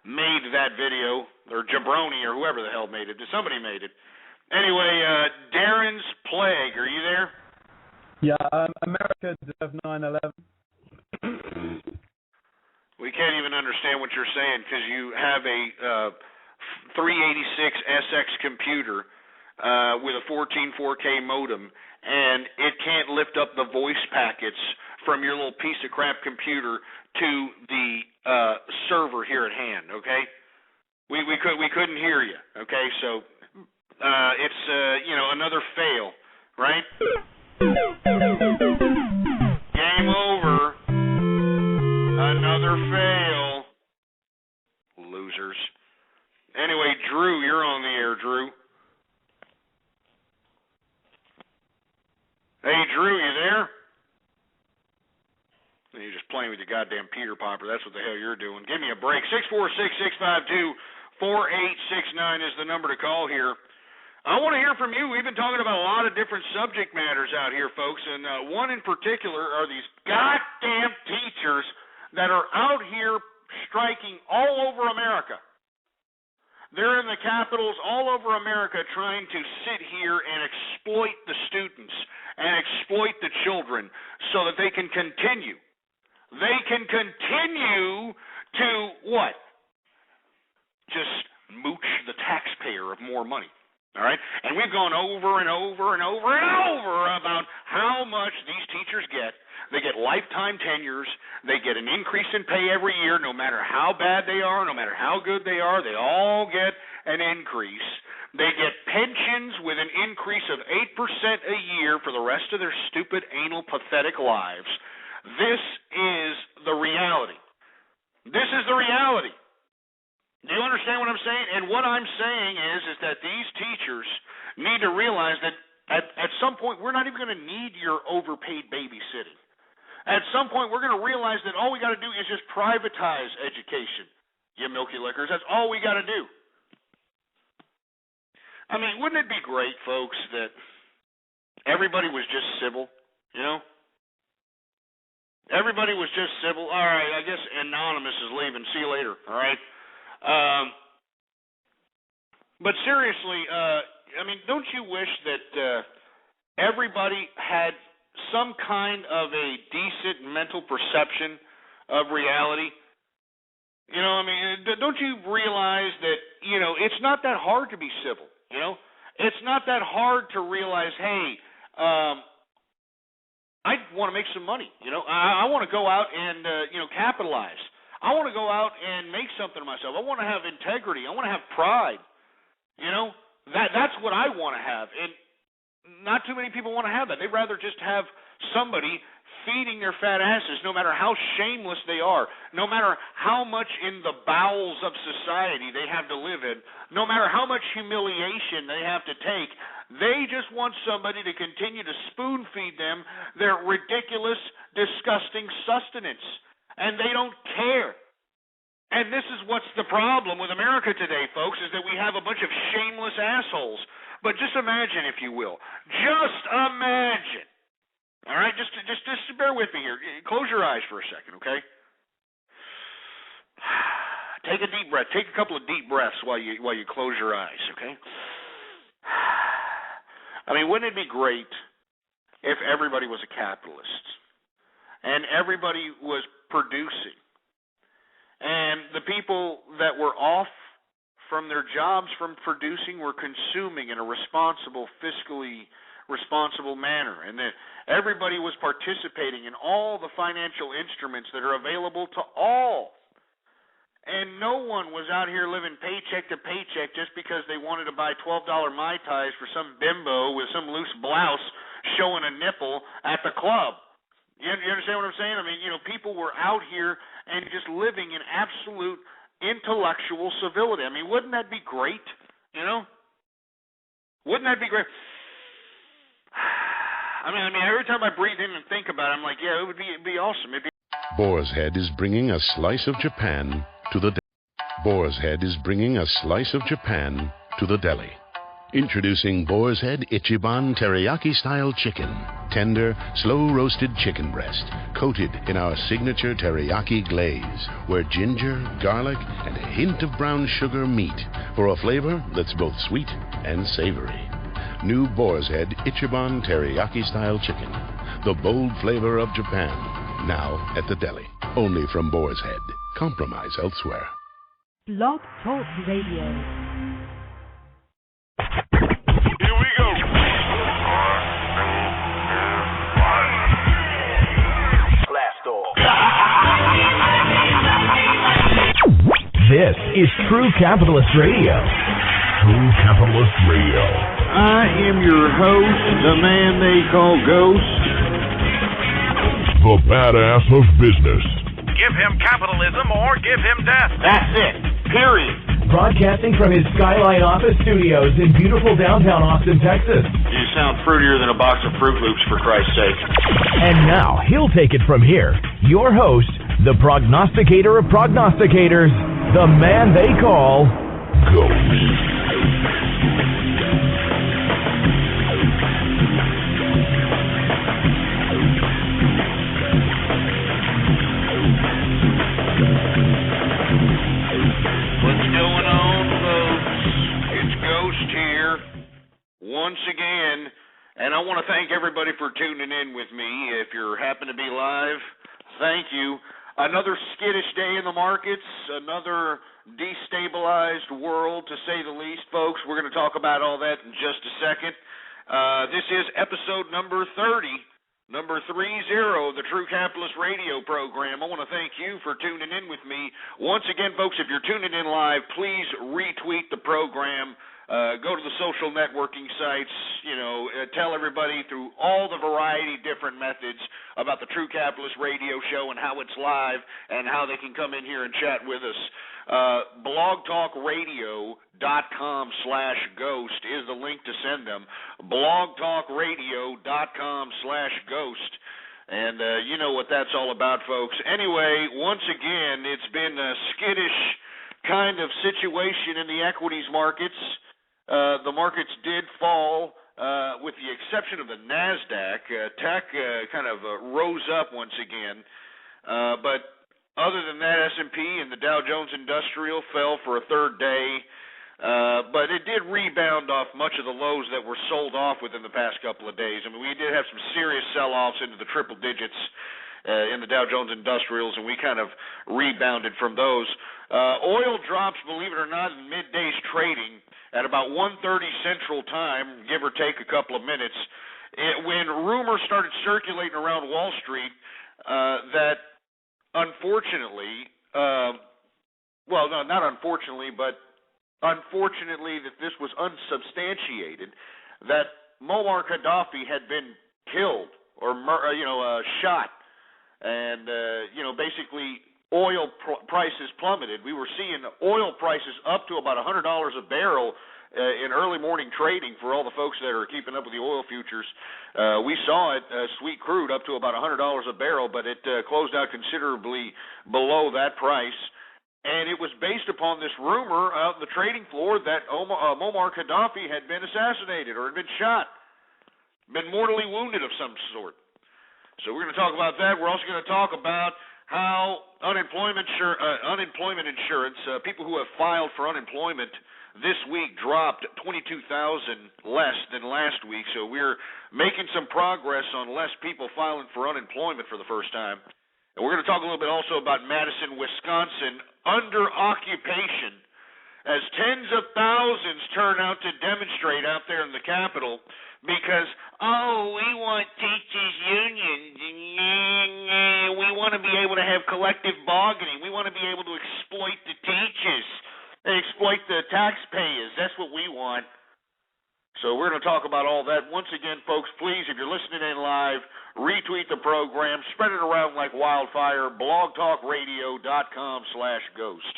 Speaker 5: made that video, or Jabroni, or whoever the hell made it. Somebody made it. Anyway, Darren's Plague, are you there?
Speaker 14: Yeah, America deserved 9/11.
Speaker 5: We can't even understand what you're saying because you have a 386 SX computer with a 14 4K modem, and it can't lift up the voice packets from your little piece of crap computer to the server here at hand. Okay, we couldn't hear you. Okay, so it's another fail, right? Game over. Another fail. Losers. Anyway, Drew, you're on the air, Drew. Hey, Drew, you there? You're just playing with your goddamn Peter Popper. That's what the hell you're doing. Give me a break. 646-652-4869 is the number to call here. I want to hear from you. We've been talking about a lot of different subject matters out here, folks, and one in particular are these goddamn teachers that are out here striking all over America. They're in the capitals all over America trying to sit here and exploit the students and exploit the children so that they can continue. They can continue to what? Just mooch the taxpayer of more money. All right? And we've gone over and over and over and over about how much these teachers get. They get lifetime tenures. They get an increase in pay every year, no matter how bad they are, no matter how good they are. They all get an increase. They get pensions with an increase of 8% a year for the rest of their stupid, anal, pathetic lives. This is the reality. This is the reality. Do you understand what I'm saying? And what I'm saying is that these teachers need to realize that at some point we're not even going to need your overpaid babysitting. At some point we're going to realize that all we got to do is just privatize education, you milky lickers. That's all we got to do. I mean, wouldn't it be great, folks, that everybody was just civil, Everybody was just civil. All right, I guess Anonymous is leaving. See you later, all right? But seriously, I mean, don't you wish that everybody had some kind of a decent mental perception of reality? I mean, don't you realize that, it's not that hard to be civil, It's not that hard to realize, hey, I want to make some money, I want to go out and, capitalize. I want to go out and make something of myself. I want to have integrity. I want to have pride. That's what I want to have. And not too many people want to have that. They'd rather just have somebody feeding their fat asses, no matter how shameless they are, no matter how much in the bowels of society they have to live in, no matter how much humiliation they have to take. They just want somebody to continue to spoon feed them their ridiculous, disgusting sustenance. And they don't care. And this is what's the problem with America today, folks, is that we have a bunch of shameless assholes. But just imagine, if you will. Just imagine. All right? Just bear with me here. Close your eyes for a second, okay? Take a deep breath. Take a couple of deep breaths while you close your eyes, okay? I mean, wouldn't it be great if everybody was a capitalist and everybody was producing, and the people that were off from their jobs from producing were consuming in a responsible, fiscally responsible manner, and that everybody was participating in all the financial instruments that are available to all. And no one was out here living paycheck to paycheck just because they wanted to buy $12 Mai Tais for some bimbo with some loose blouse showing a nipple at the club. You understand what I'm saying? I mean, people were out here and just living in absolute intellectual civility. I mean, wouldn't that be great? Wouldn't that be great? I mean, every time I breathe in and think about it, I'm like, yeah, it'd be awesome.
Speaker 1: Boar's Head is bringing a slice of Japan to the Boar's Head is bringing a slice of Japan to the deli. Introducing Boar's Head Ichiban Teriyaki-style chicken. Tender, slow-roasted chicken breast, coated in our signature teriyaki glaze, where ginger, garlic, and a hint of brown sugar meet for a flavor that's both sweet and savory. New Boar's Head Ichiban Teriyaki-style chicken. The bold flavor of Japan. Now at the deli. Only from Boar's Head. Compromise elsewhere.
Speaker 2: Blog Talk Radio.
Speaker 3: Here we go. Blast off.
Speaker 4: This is True Capitalist Radio. True Capitalist Radio.
Speaker 7: I am your host, the man they call Ghost.
Speaker 4: The badass of business.
Speaker 6: Give him capitalism or give him death.
Speaker 5: That's it. Period.
Speaker 4: Broadcasting from his Skyline office studios in beautiful downtown Austin, Texas.
Speaker 5: You sound fruitier than a box of Fruit Loops, for Christ's sake.
Speaker 4: And now, he'll take it from here. Your host, the prognosticator of prognosticators, the man they call Ghost.
Speaker 5: Once again, and I want to thank everybody for tuning in with me. If you happen to be live, thank you. Another skittish day in the markets, another destabilized world, to say the least, folks. We're going to talk about all that in just a second. This is episode number 30, number 30, the True Capitalist Radio program. I want to thank you for tuning in with me. Once again, folks, if you're tuning in live, please retweet the program. Go to the social networking sites, tell everybody through all the variety of different methods about the True Capitalist Radio show and how it's live and how they can come in here and chat with us. blogtalkradio.com/ghost is the link to send them. blogtalkradio.com/ghost. And you know what that's all about, folks. Anyway, once again, it's been a skittish kind of situation in the equities markets. The markets did fall, with the exception of the NASDAQ. Tech kind of rose up once again. But other than that, S&P and the Dow Jones Industrial fell for a third day. But it did rebound off much of the lows that were sold off within the past couple of days. I mean, we did have some serious sell-offs into the triple digits in the Dow Jones Industrials, and we kind of rebounded from those. Oil drops, believe it or not, in midday's trading at about 1:30 Central Time, give or take a couple of minutes, when rumors started circulating around Wall Street that unfortunately, well, no, not unfortunately, but unfortunately that this was unsubstantiated, that Muammar Gaddafi had been killed or shot, and basically oil prices plummeted. We were seeing oil prices up to about $100 a barrel in early morning trading for all the folks that are keeping up with the oil futures. We saw it, sweet crude, up to about $100 a barrel, but it closed out considerably below that price. And it was based upon this rumor out on the trading floor that Muammar Gaddafi had been assassinated or had been shot, been mortally wounded of some sort. So we're going to talk about that. We're also going to talk about how unemployment insurance, people who have filed for unemployment this week dropped 22,000 less than last week. So we're making some progress on less people filing for unemployment for the first time. And we're going to talk a little bit also about Madison, Wisconsin, under occupation, as tens of thousands turn out to demonstrate out there in the Capitol because, we want teachers' unions. We want to be able to have collective bargaining. We want to be able to exploit the teachers and exploit the taxpayers. That's what we want. So we're going to talk about all that. Once again, folks, please, if you're listening in live, retweet the program, spread it around like wildfire, blogtalkradio.com/ghost.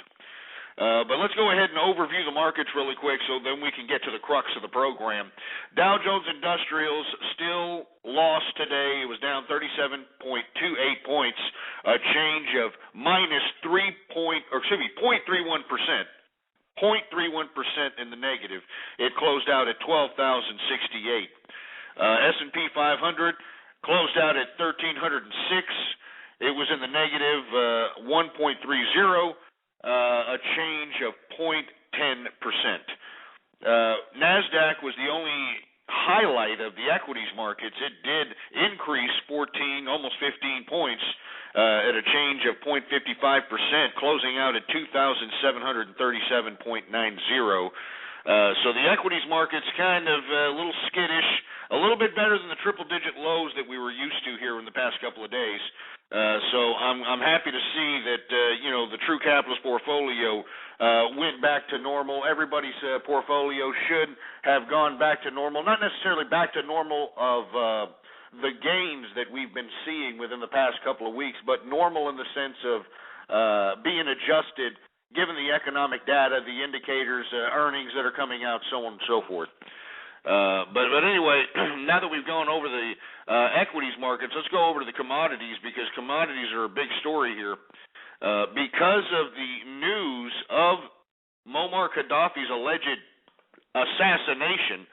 Speaker 5: But let's go ahead and overview the markets really quick so then we can get to the crux of the program. Dow Jones Industrials still lost today. It was down 37.28 points, a change of minus 0.31%. 0.31% in the negative. It closed out at 12,068. S&P 500 closed out at 1,306. It was in the negative 1.30. A change of 0.10%. NASDAQ was the only highlight of the equities markets. It did increase 14, almost 15 points at a change of 0.55%, closing out at 2,737.90. So the equities market's kind of a little skittish, a little bit better than the triple-digit lows that we were used to here in the past couple of days. So I'm happy to see that the true capitalist portfolio went back to normal. Everybody's portfolio should have gone back to normal, not necessarily back to normal of the gains that we've been seeing within the past couple of weeks, but normal in the sense of being adjusted given the economic data, the indicators, earnings that are coming out, so on and so forth. But anyway, now that we've gone over the equities markets, let's go over to the commodities, because commodities are a big story here. Because of the news of Muammar Gaddafi's alleged assassination,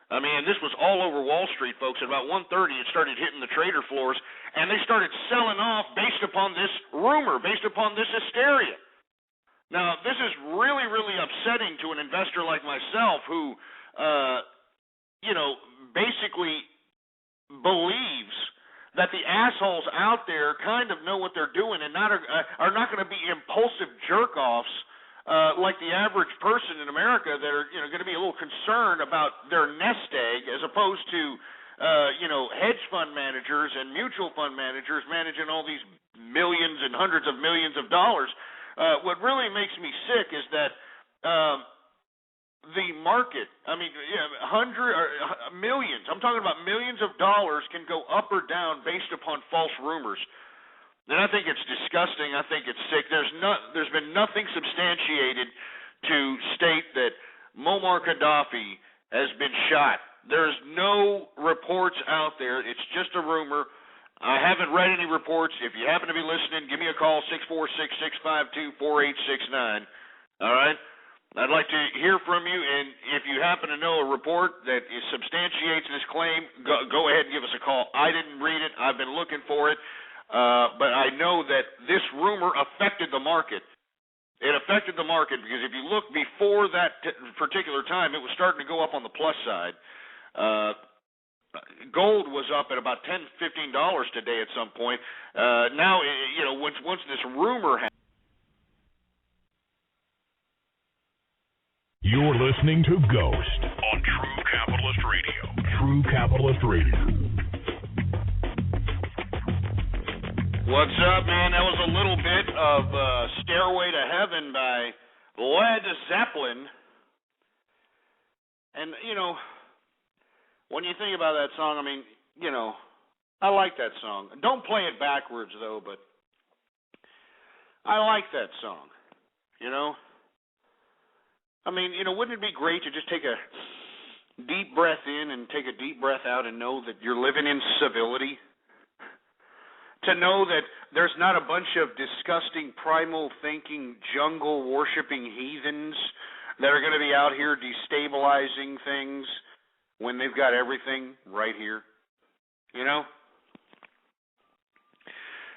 Speaker 5: I mean, this was all over Wall Street, folks. At about 1:30, it started hitting the trader floors, and they started selling off based upon this rumor, based upon this hysteria. Now, this is really, really upsetting to an investor like myself who, basically believes that the assholes out there kind of know what they're doing and are not going to be impulsive jerk-offs like the average person in America that are, going to be a little concerned about their nest egg as opposed to, hedge fund managers and mutual fund managers managing all these millions and hundreds of millions of dollars. What really makes me sick is that the market, millions, I'm talking about millions of dollars can go up or down based upon false rumors. And I think it's disgusting. I think it's sick. There's been nothing substantiated to state that Muammar Gaddafi has been shot. There's no reports out there. It's just a rumor. I haven't read any reports. If you happen to be listening, give me a call, 646-652-4869. All right? I'd like to hear from you, and if you happen to know a report that substantiates this claim, go ahead and give us a call. I didn't read it. I've been looking for it, but I know that this rumor affected the market. It affected the market because if you look before that particular time, it was starting to go up on the plus side. Gold was up at about $10, $15 today at some point. Now, once this rumor happened.
Speaker 4: You're listening to Ghost on True Capitalist Radio. True Capitalist Radio.
Speaker 5: What's up, man? That was a little bit of Stairway to Heaven by Led Zeppelin. And, when you think about that song, I like that song. Don't play it backwards, though, but I like that song, wouldn't it be great to just take a deep breath in and take a deep breath out and know that you're living in civility? to know that there's not a bunch of disgusting, primal thinking, jungle worshiping heathens that are going to be out here destabilizing things when they've got everything right here. You know?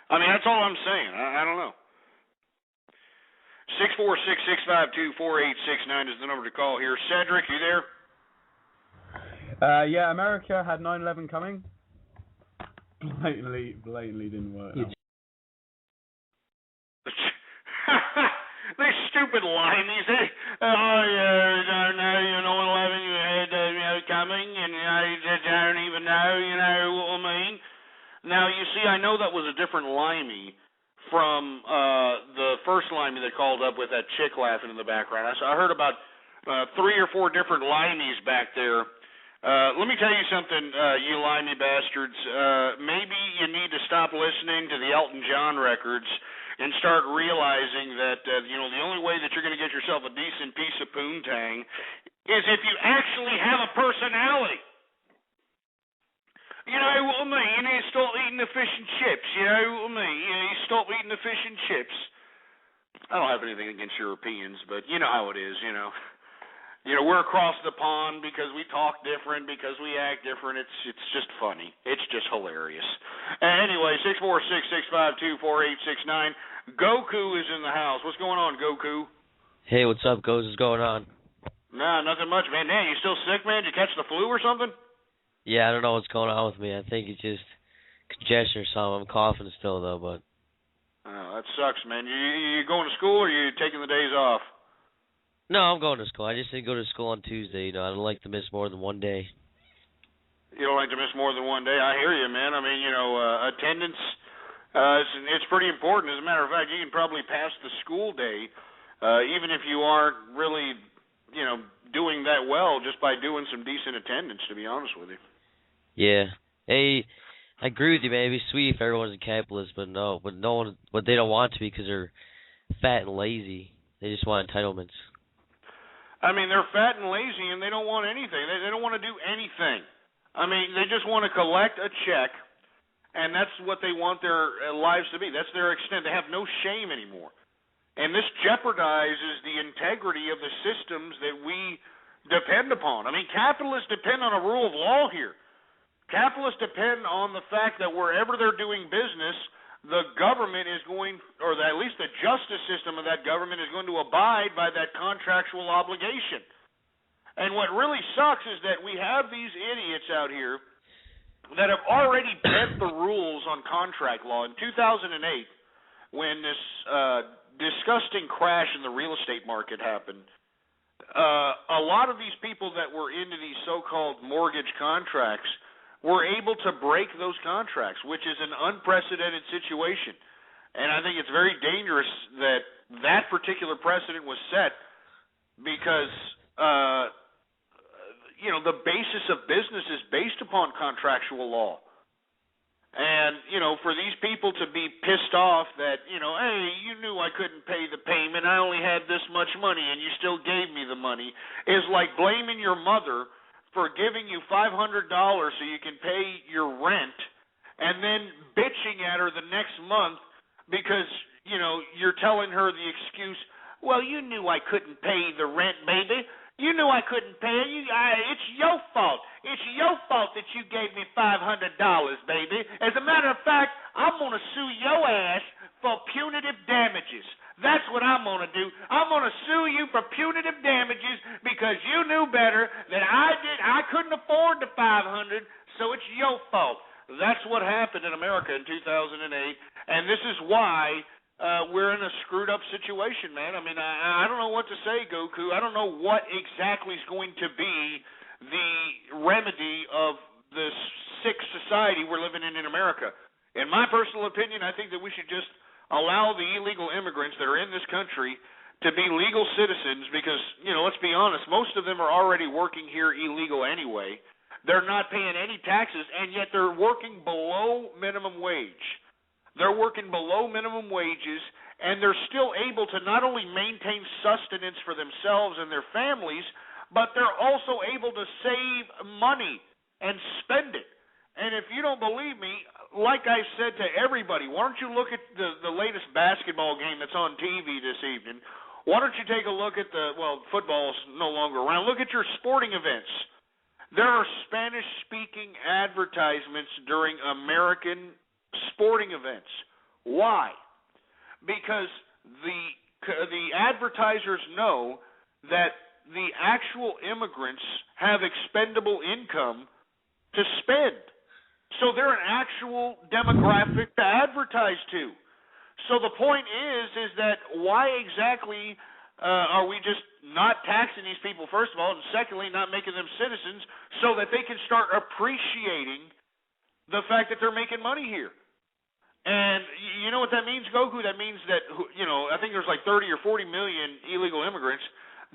Speaker 5: I mean, that's all I'm saying. I don't know. 646-652-4869 is the number to call here. Cedric, you there?
Speaker 14: Yeah, America had 9/11 coming. Blatantly didn't work.
Speaker 5: They stupid limeys. You know, 11 you had coming, and I don't even know, you know what I mean? Now, you see, I know that was a different limey from the first limey that called up with that chick laughing in the background. I heard about 3 or 4 different limeys back there. Let me tell you something, you limey bastards. Maybe you need to stop listening to the Elton John records and start realizing that, you know, the only way that you're going to get yourself a decent piece of poontang is if you actually have a personality. You know what I mean? You need to stop eating the fish and chips. You know what I mean? You need to stop eating the fish and chips. I don't have anything against Europeans, but you know how it is, you know. You know, we're across the pond because we talk different, because we act different. It's just funny. It's just hilarious. Anyway, 646-652-4869. Goku is in the house. What's going on, Goku?
Speaker 19: Hey, what's up, Goes? What's going on?
Speaker 5: Nah, nothing much, man. Man, you still sick, man? Did you catch the flu or something?
Speaker 19: Yeah, I don't know what's going on with me. I think it's just congestion or something. I'm coughing still, though, but...
Speaker 5: Oh, that sucks, man. You going to school or you taking the days off?
Speaker 19: No, I'm going to school. I just didn't go to school on Tuesday. You know, I don't like to miss more than one day.
Speaker 5: You don't like to miss more than one day? I hear you, man. I mean, you know, attendance, it's pretty important. As a matter of fact, you can probably pass the school day, even if you aren't really, you know, doing that well, just by doing some decent attendance, to be honest with you.
Speaker 19: Yeah. Hey, I agree with you, man. It'd be sweet if everyone's a capitalist, but no one, but they don't want to because they're fat and lazy. They just want entitlements.
Speaker 5: I mean, they're fat and lazy, and they don't want anything. They don't want to do anything. I mean, they just want to collect a check, and that's what they want their lives to be. That's their extent. They have no shame anymore. And this jeopardizes the integrity of the systems that we depend upon. I mean, capitalists depend on a rule of law here. Capitalists depend on the fact that wherever they're doing business, the government is going, or at least the justice system of that government is going to abide by that contractual obligation. And what really sucks is that we have these idiots out here that have already bent the rules on contract law. In 2008, when this disgusting crash in the real estate market happened, a lot of these people that were into these so-called mortgage contracts were able to break those contracts, which is an unprecedented situation. And I think it's very dangerous that that particular precedent was set because, you know, the basis of business is based upon contractual law. And, you know, for these people to be pissed off that, you know, hey, you knew I couldn't pay the payment, I only had this much money, and you still gave me the money, is like blaming your mother for giving you $500 so you can pay your rent, and then bitching at her the next month because, you know, you're telling her the excuse, well, you knew I couldn't pay the rent, baby. You knew I couldn't pay it. It's your fault. It's your fault that you gave me $500, baby. As a matter of fact, I'm going to sue your ass for punitive damages. That's what I'm going to do. I'm going to sue you for punitive damages because you knew better than I did. I couldn't afford the $500, so it's your fault. That's what happened in America in 2008, and this is why we're in a screwed-up situation, man. I mean, I don't know what to say, Goku. I don't know what exactly is going to be the remedy of this sick society we're living in America. In my personal opinion, I think that we should just allow the illegal immigrants that are in this country to be legal citizens because, you know, let's be honest, most of them are already working here illegal anyway. They're not paying any taxes, and yet they're working below minimum wage. They're working below minimum wages, and they're still able to not only maintain sustenance for themselves and their families, but they're also able to save money and spend it. And if you don't believe me, like I said to everybody, why don't you look at the latest basketball game that's on TV this evening? Why don't you take a look at football's no longer around. Look at your sporting events. There are Spanish-speaking advertisements during American sporting events. Why? Because the advertisers know that the actual immigrants have expendable income to spend. So they're an actual demographic to advertise to. So the point is that why exactly are we just not taxing these people, first of all, and secondly, not making them citizens so that they can start appreciating the fact that they're making money here? And you know what that means, Goku? That means that, I think there's like 30 or 40 million illegal immigrants.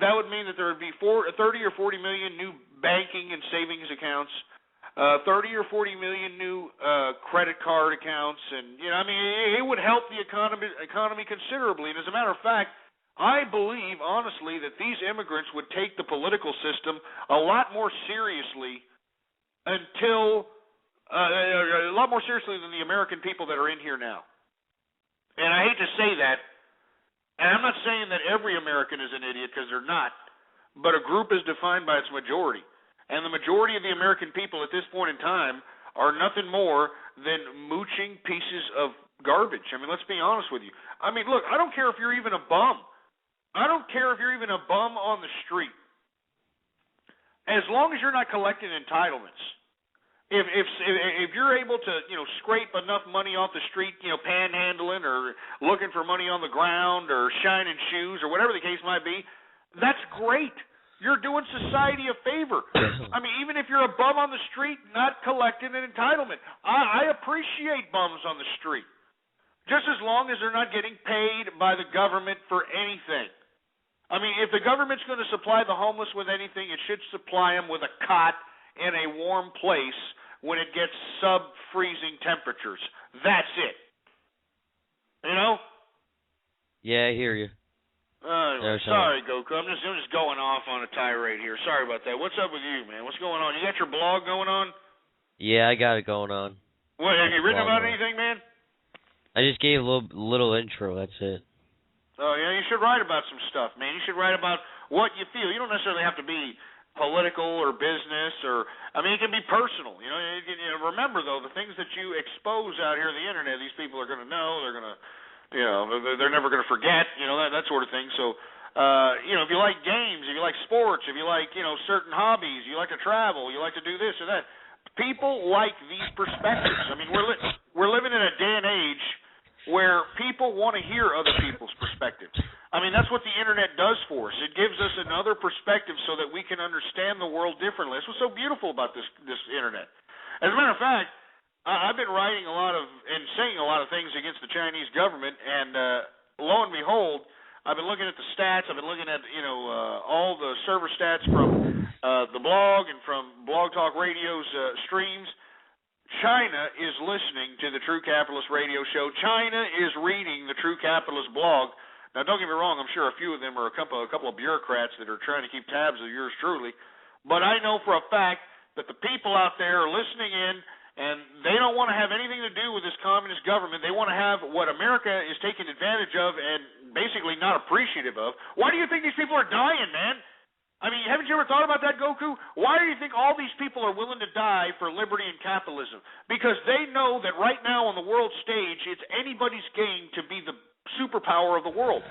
Speaker 5: That would mean that there would be 30 or 40 million new banking and savings accounts, 30 or 40 million new credit card accounts, and it would help the economy considerably. And as a matter of fact, I believe honestly that these immigrants would take the political system a lot more seriously a lot more seriously than the American people that are in here now. And I hate to say that, and I'm not saying that every American is an idiot, because they're not, but a group is defined by its majority. And the majority of the American people at this point in time are nothing more than mooching pieces of garbage. I mean, let's be honest with you. I mean, look, I don't care if you're even a bum. I don't care if you're even a bum on the street. As long as you're not collecting entitlements. If you're able to, scrape enough money off the street, panhandling or looking for money on the ground or shining shoes or whatever the case might be, that's great. You're doing society a favor. I mean, even if you're a bum on the street not collecting an entitlement, I appreciate bums on the street, just as long as they're not getting paid by the government for anything. I mean, if the government's going to supply the homeless with anything, it should supply them with a cot in a warm place when it gets sub-freezing temperatures. That's it.
Speaker 19: Yeah, I hear you.
Speaker 5: Sorry, Goku. I'm just going off on a tirade here. Sorry about that. What's up with you, man? What's going on? You got your blog going on?
Speaker 19: Yeah, I got it going on.
Speaker 5: What, have you written about anything, man?
Speaker 19: I just gave a little intro. That's it.
Speaker 5: Oh, yeah, you should write about some stuff, man. You should write about what you feel. You don't necessarily have to be political or business it can be personal. Remember, though, the things that you expose out here on the internet, these people are going to know. They're going to, they're never going to forget, that sort of thing. So, if you like games, if you like sports, if you like, certain hobbies, you like to travel, you like to do this or that, people like these perspectives. I mean, we're living in a day and age where people want to hear other people's perspectives. I mean, that's what the internet does for us. It gives us another perspective so that we can understand the world differently. That's what's so beautiful about this internet. As a matter of fact, I've been writing a lot of and saying a lot of things against the Chinese government, and lo and behold, I've been looking at the stats. I've been looking at all the server stats from the blog and from Blog Talk Radio's streams. China is listening to the True Capitalist radio show. China is reading the True Capitalist blog. Now, don't get me wrong. I'm sure a few of them are a couple of bureaucrats that are trying to keep tabs of yours truly. But I know for a fact that the people out there are listening in, and they don't want to have anything to do with this communist government. They want to have what America is taking advantage of and basically not appreciative of. Why do you think these people are dying, man? I mean, haven't you ever thought about that, Goku? Why do you think all these people are willing to die for liberty and capitalism? Because they know that right now on the world stage, it's anybody's game to be the superpower of the world.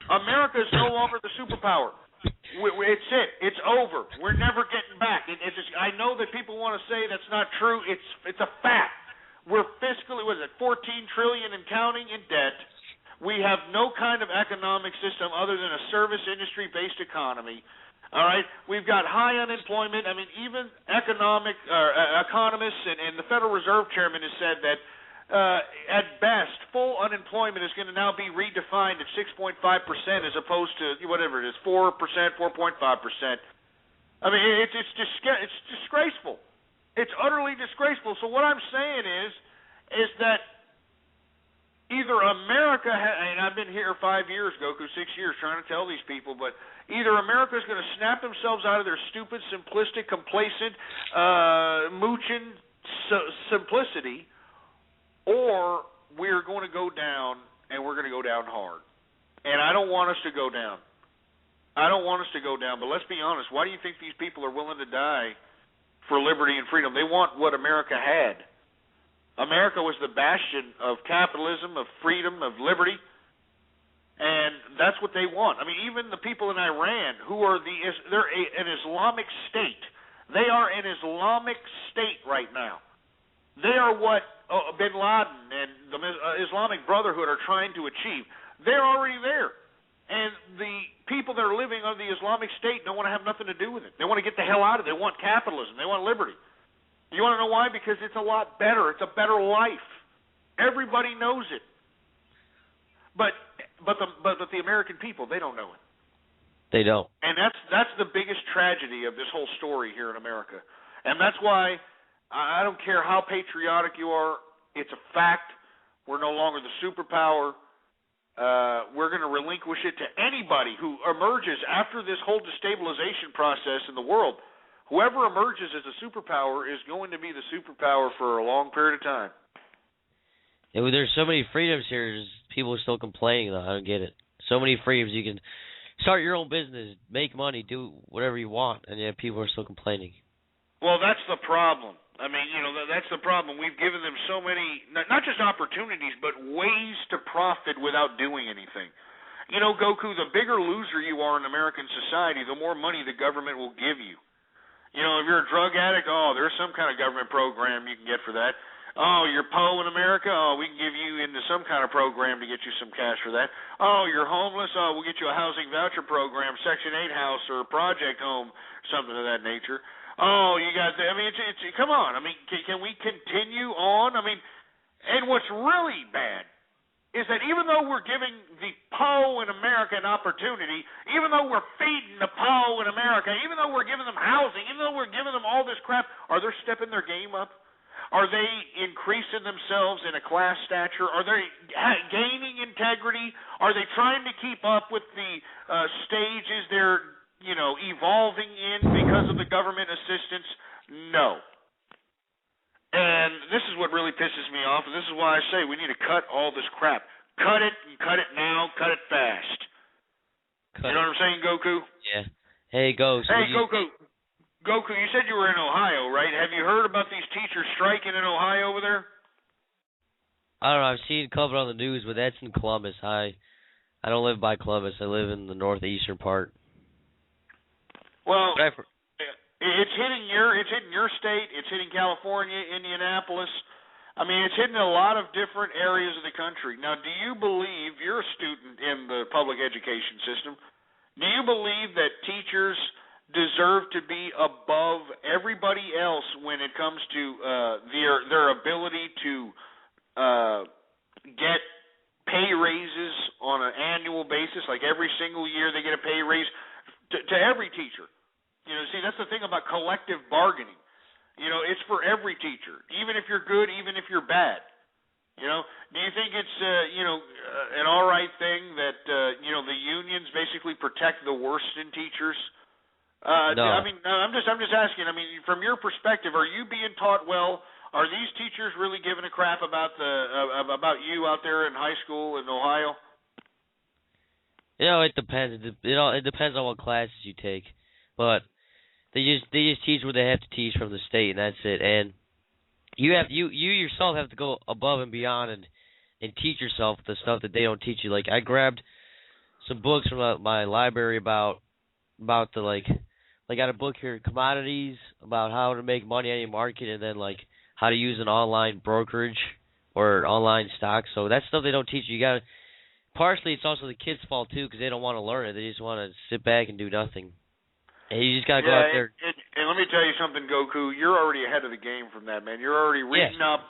Speaker 5: America is no longer the superpower. It's it. It's over. We're never getting back. I know that people want to say that's not true. It's a fact. We're fiscally, 14 trillion and counting in debt. We have no kind of economic system other than a service industry-based economy. All right, we've got high unemployment. I mean, even economists and the Federal Reserve Chairman has said that at best, full unemployment is going to now be redefined at 6.5% as opposed to whatever it is, 4%, 4.5%. I mean, it's disgraceful. It's utterly disgraceful. So what I'm saying is that either America, and I've been here 5 years, Goku, 6 years, trying to tell these people, but either America is going to snap themselves out of their stupid, simplistic, complacent, mooching simplicity, or we're going to go down, and we're going to go down hard. And I don't want us to go down. I don't want us to go down, but let's be honest. Why do you think these people are willing to die for liberty and freedom? They want what America had. America was the bastion of capitalism, of freedom, of liberty, and that's what they want. I mean, even the people in Iran who are they're an Islamic state. They are an Islamic state right now. They are what Bin Laden and the Islamic Brotherhood are trying to achieve. They're already there. And the people that are living under the Islamic State don't want to have nothing to do with it. They want to get the hell out of it. They want capitalism. They want liberty. You want to know why? Because it's a lot better. It's a better life. Everybody knows it. But the American people, they don't know it.
Speaker 19: They don't.
Speaker 5: And that's the biggest tragedy of this whole story here in America. And that's why I don't care how patriotic you are. It's a fact. We're no longer the superpower. We're going to relinquish it to anybody who emerges after this whole destabilization process in the world. Whoever emerges as a superpower is going to be the superpower for a long period of time.
Speaker 19: Yeah, well, there's so many freedoms here. People are still complaining, though. I don't get it. So many freedoms. You can start your own business, make money, do whatever you want, and yet people are still complaining.
Speaker 5: Well, that's the problem. I mean, that's the problem. We've given them so many, not just opportunities, but ways to profit without doing anything. You know, Goku, the bigger loser you are in American society, the more money the government will give you. You know, if you're a drug addict, there's some kind of government program you can get for that. Oh, you're Poe in America? Oh, we can give you into some kind of program to get you some cash for that. Oh, you're homeless? Oh, we'll get you a housing voucher program, Section 8 house or a project home, something of that nature. Oh, you guys, I mean, it's come on. I mean, can we continue on? I mean, and what's really bad is that even though we're giving the Poe in America an opportunity, even though we're feeding the Poe in America, even though we're giving them housing, even though we're giving them all this crap, are they stepping their game up? Are they increasing themselves in a class stature? Are they gaining integrity? Are they trying to keep up with the stages they're evolving in because of the government assistance? No. And this is what really pisses me off, and this is why I say we need to cut all this crap. Cut it, and cut it now, cut it fast. You know what I'm saying, Goku?
Speaker 19: Yeah. Hey, Ghost.
Speaker 5: Hey, Goku, you said you were in Ohio, right? Have you heard about these teachers striking in Ohio over there?
Speaker 19: I don't know. I've seen it covered on the news, but that's in Columbus. I don't live by Columbus. I live in the northeastern part.
Speaker 5: Well, it's hitting your state. It's hitting California, Indianapolis. I mean, it's hitting a lot of different areas of the country. Now, do you believe, you're a student in the public education system, do you believe that teachers deserve to be above everybody else when it comes to their ability to get pay raises on an annual basis? Like every single year they get a pay raise to every teacher. See, that's the thing about collective bargaining. It's for every teacher, even if you're good, even if you're bad. Do you think it's an all right thing that the unions basically protect the worst in teachers?
Speaker 19: No.
Speaker 5: I mean, I'm just asking. I mean, from your perspective, are you being taught well? Are these teachers really giving a crap about about you out there in high school in Ohio?
Speaker 19: It depends. It depends on what classes you take, but they just teach what they have to teach from the state, and that's it. And you yourself have to go above and beyond and teach yourself the stuff that they don't teach you. Like I grabbed some books from my library about the I got a book here, Commodities, about how to make money on your market, and then how to use an online brokerage or online stock. So that's stuff they don't teach you. Partially it's also the kids' fault too, because they don't want to learn it. They just want to sit back and do nothing. And you just got to go out there.
Speaker 5: And let me tell you something, Goku. You're already ahead of the game from that, man. You're already reading up.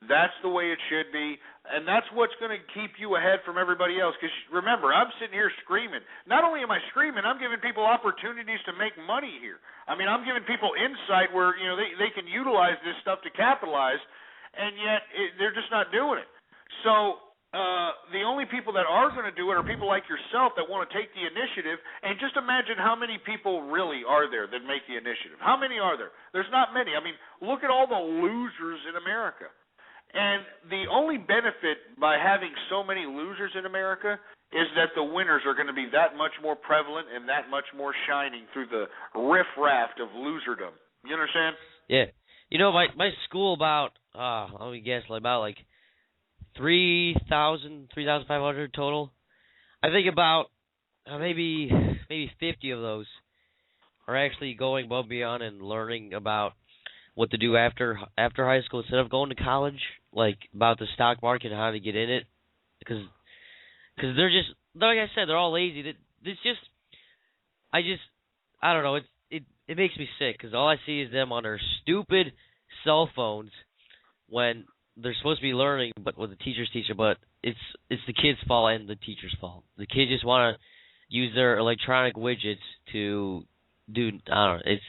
Speaker 5: That's the way it should be. And that's what's going to keep you ahead from everybody else. Because remember, I'm sitting here screaming. Not only am I screaming, I'm giving people opportunities to make money here. I mean, I'm giving people insight where they can utilize this stuff to capitalize, and yet they're just not doing it. So the only people that are going to do it are people like yourself that want to take the initiative. And just imagine how many people really are there that make the initiative. How many are there? There's not many. I mean, look at all the losers in America. And the only benefit by having so many losers in America is that the winners are going to be that much more prevalent and that much more shining through the riff-raff of loserdom. You understand?
Speaker 19: Yeah. You know, my school about, let me guess, about 3,500 total. I think about maybe 50 of those are actually going above and beyond and learning about what to do after high school instead of going to college, like about the stock market and how to get in it, because they're just, like I said, they're all lazy. I don't know. It makes me sick because all I see is them on their stupid cell phones when they're supposed to be learning, but with the teachers teaching. But it's the kids' fault and the teachers' fault. The kids just want to use their electronic widgets to do. I don't know. It's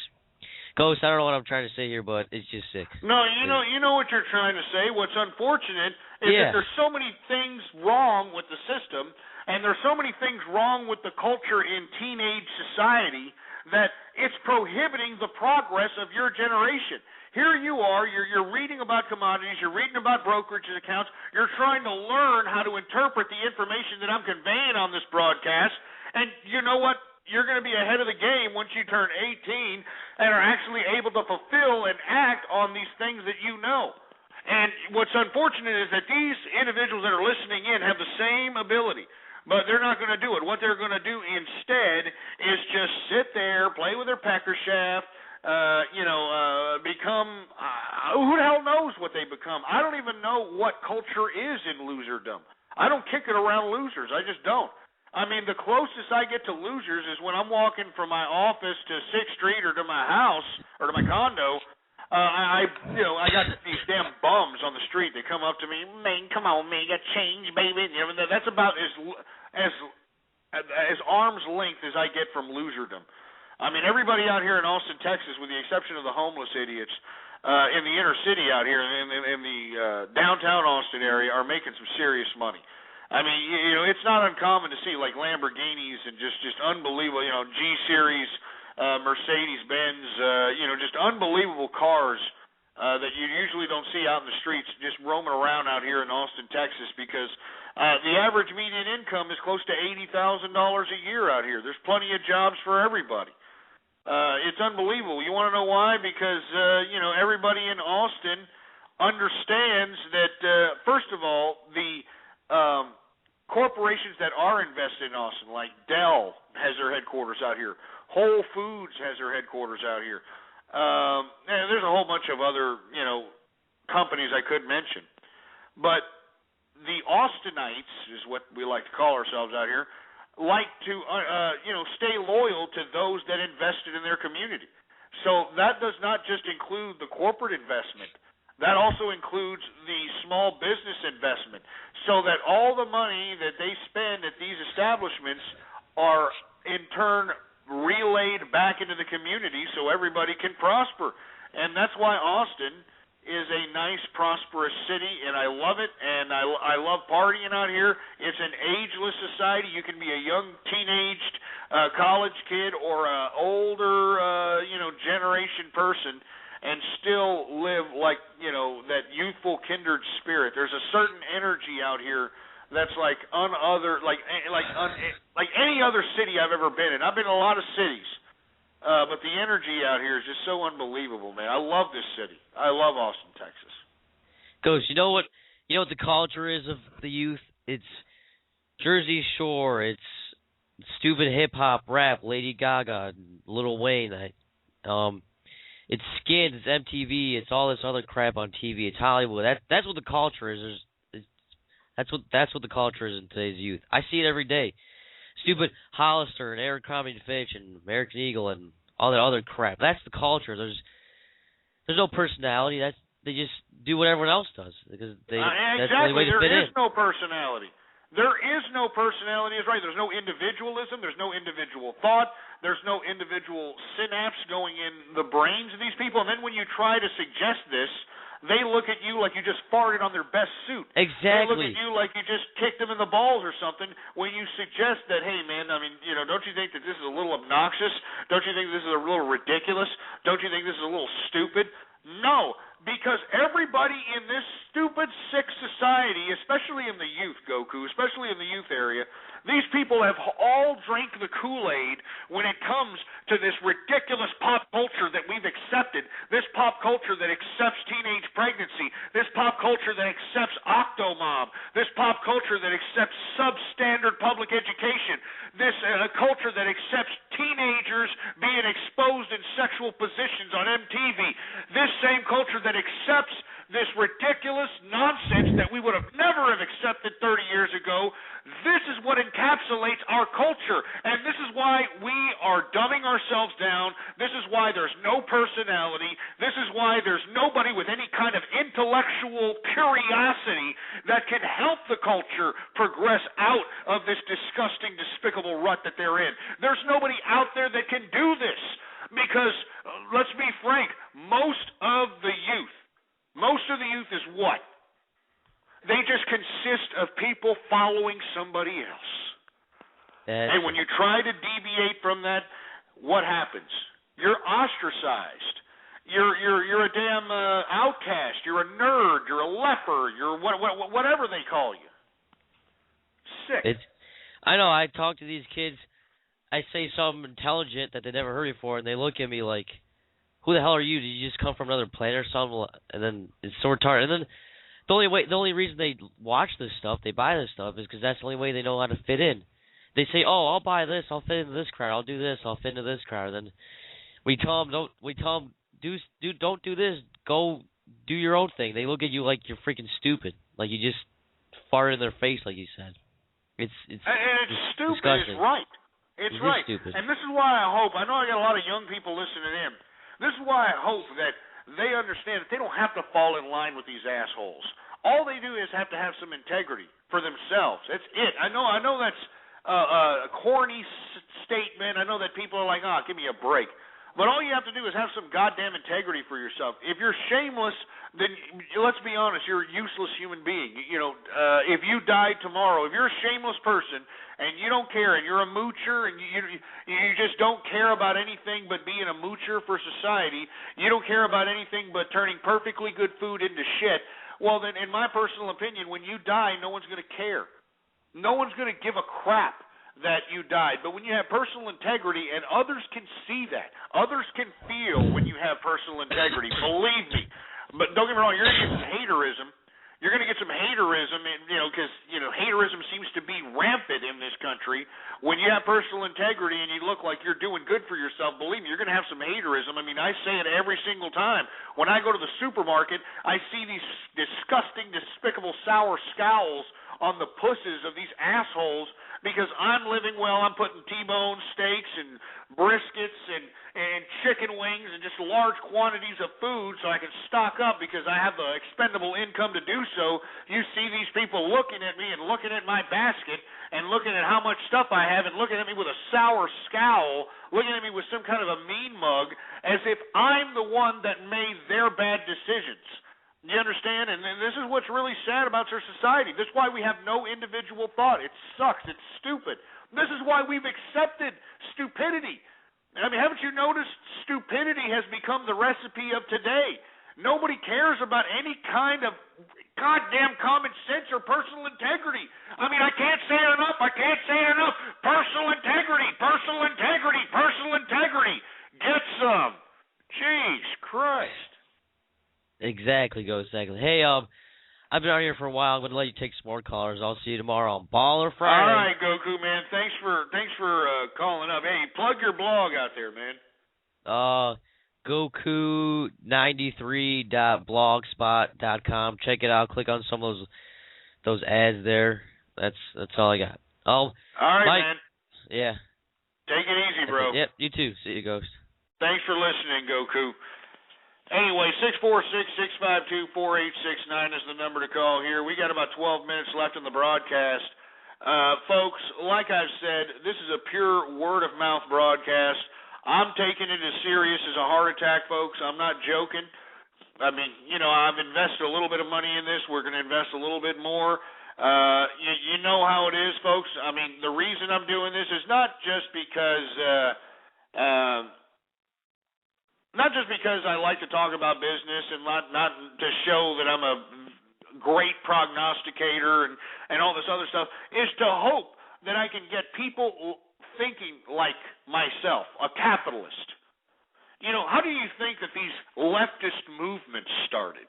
Speaker 19: Ghost. I don't know what I'm trying to say here, but it's just sick.
Speaker 5: No, you know what you're trying to say. What's unfortunate is that there's so many things wrong with the system, and there's so many things wrong with the culture in teenage society that it's prohibiting the progress of your generation. Here you are, you're reading about commodities, you're reading about brokerage accounts, you're trying to learn how to interpret the information that I'm conveying on this broadcast, and you know what? You're going to be ahead of the game once you turn 18 and are actually able to fulfill and act on these things that you know. And what's unfortunate is that these individuals that are listening in have the same ability, but they're not going to do it. What they're going to do instead is just sit there, play with their pecker shaft, become, who the hell knows what they become? I don't even know what culture is in loserdom. I don't kick it around losers. I just don't. I mean, the closest I get to losers is when I'm walking from my office to 6th Street or to my house or to my condo. I got these damn bums on the street that come up to me, man, come on, man, you got change, baby. That's about as arm's length as I get from loserdom. I mean, everybody out here in Austin, Texas, with the exception of the homeless idiots in the inner city out here in the downtown Austin area, are making some serious money. I mean, it's not uncommon to see like Lamborghinis and just unbelievable, G-Series, Mercedes-Benz, just unbelievable cars that you usually don't see out in the streets just roaming around out here in Austin, Texas, because the average median income is close to $80,000 a year out here. There's plenty of jobs for everybody. It's unbelievable. You want to know why? Because, everybody in Austin understands that, first of all, the corporations that are invested in Austin, like Dell has their headquarters out here. Whole Foods has their headquarters out here. And there's a whole bunch of other, companies I could mention. But the Austinites is what we like to call ourselves out here, like to, stay loyal to those that invested in their community. So that does not just include the corporate investment. That also includes the small business investment, so that all the money that they spend at these establishments are in turn relayed back into the community so everybody can prosper. And that's why Austin is a nice, prosperous city, and I love it, and I love partying out here. It's an ageless society. You can be a young, teenaged college kid or an older, generation person and still live like, that youthful kindred spirit. There's a certain energy out here that's like like any other city I've ever been in. I've been in a lot of cities, but the energy out here is just so unbelievable, man. I love this city. I love Austin, Texas.
Speaker 19: Coach, you know what the culture is of the youth? It's Jersey Shore. It's stupid hip hop, rap, Lady Gaga, Lil Wayne. It's Skins, it's MTV, it's all this other crap on TV. It's Hollywood. That's what the culture is. That's what the culture is in today's youth. I see it every day. Stupid Hollister and Abercrombie & Fitch and American Eagle and all that other crap. That's the culture. There's no personality. They just do what everyone else does because that's the only way to fit in.
Speaker 5: There is no personality. There is no personality, is right. There's no individualism. There's no individual thought. There's no individual synapse going in the brains of these people. And then when you try to suggest this, they look at you like you just farted on their best suit.
Speaker 19: Exactly.
Speaker 5: They look at you like you just kicked them in the balls or something when you suggest that, hey, man, I mean, don't you think that this is a little obnoxious? Don't you think this is a little ridiculous? Don't you think this is a little stupid? No, Because everybody in this stupid, sick society, especially in the youth, Goku, especially in the youth area, these people have all drank the Kool-Aid when it comes to this ridiculous pop culture that we've accepted, this pop culture that accepts teenage pregnancy, this pop culture that accepts Octomom, this pop culture that accepts substandard public education, this culture that accepts teenagers being exposed in sexual positions on MTV, this same culture that accepts this ridiculous nonsense that we would have never have accepted 30 years ago. This is what encapsulates our culture, and this is why we are dumbing ourselves down. This is why there's no personality. This is why there's nobody with any kind of intellectual curiosity that can help the culture progress out of this disgusting, despicable rut that they're in. There's nobody out there that can do this because, let's be frank, most of the youth is what? They just consist of people following somebody else. And when you try to deviate from that, what happens? You're ostracized. You're a damn outcast. You're a nerd. You're a leper. You're whatever they call you. Sick.
Speaker 19: I know. I talk to these kids. I say something intelligent that they never heard before, and they look at me like, "Who the hell are you? Did you just come from another planet or something?" And then it's so retarded. And then the only reason they watch this stuff, they buy this stuff, is because that's the only way they know how to fit in. They say, "Oh, I'll buy this. I'll fit into this crowd. I'll do this. I'll fit into this crowd." And then we tell them, don't do this. Go do your own thing. They look at you like you're freaking stupid, like you just farted in their face, like you said. It's
Speaker 5: stupid.
Speaker 19: Disgusting.
Speaker 5: It's right. It's right.
Speaker 19: Stupid.
Speaker 5: And this is why I hope. I know I got a lot of young people listening in. This is why I hope that they understand that they don't have to fall in line with these assholes. All they do is have to have some integrity for themselves. That's it. I know that's a corny statement. I know that people are like, give me a break. But all you have to do is have some goddamn integrity for yourself. If you're shameless, then let's be honest, you're a useless human being. If you died tomorrow, if you're a shameless person and you don't care and you're a moocher and you just don't care about anything but being a moocher for society, you don't care about anything but turning perfectly good food into shit, well then, in my personal opinion, when you die, no one's going to care. No one's going to give a crap that you died. But when you have personal integrity, and others can see that, others can feel when you have personal integrity, believe me. But don't get me wrong, you're going to get some haterism. You're going to get some haterism, because haterism seems to be rampant in this country. When you have personal integrity and you look like you're doing good for yourself, believe me, you're going to have some haterism. I mean, I say it every single time. When I go to the supermarket, I see these disgusting, despicable, sour scowls on the pusses of these assholes because I'm living well. I'm putting T-bone steaks and briskets and chicken wings and just large quantities of food so I can stock up because I have the expendable income to do so. You see these people looking at me and looking at my basket and looking at how much stuff I have and looking at me with a sour scowl, looking at me with some kind of a mean mug as if I'm the one that made their bad decisions. You understand? And this is what's really sad about our society. This is why we have no individual thought. It sucks. It's stupid. This is why we've accepted stupidity. I mean, haven't you noticed stupidity has become the recipe of today? Nobody cares about any kind of goddamn common sense or personal integrity. I mean, I can't say it enough. Personal integrity, personal integrity, personal integrity. Get some. Jeez Christ.
Speaker 19: Exactly, Hey, I've been out here for a while. I'm gonna let you take some more callers. I'll see you tomorrow on Baller Friday.
Speaker 5: All right, Goku, man. Thanks for calling up. Hey, plug your blog out there, man.
Speaker 19: Goku93.blogspot.com. Check it out. Click on some of those ads there. That's all I got.
Speaker 5: All right,
Speaker 19: Mike,
Speaker 5: man.
Speaker 19: Yeah.
Speaker 5: Take it easy, bro.
Speaker 19: Yep, you too. See you, Ghost.
Speaker 5: Thanks for listening, Goku. Anyway, 646-652-4869 is the number to call here. We got about 12 minutes left in the broadcast. Folks, like I've said, this is a pure word-of-mouth broadcast. I'm taking it as serious as a heart attack, folks. I'm not joking. I mean, I've invested a little bit of money in this. We're going to invest a little bit more. You know how it is, folks. I mean, the reason I'm doing this is not just because not just because I like to talk about business and not to show that I'm a great prognosticator and all this other stuff, is to hope that I can get people thinking like myself, a capitalist. You know, how do you think that these leftist movements started?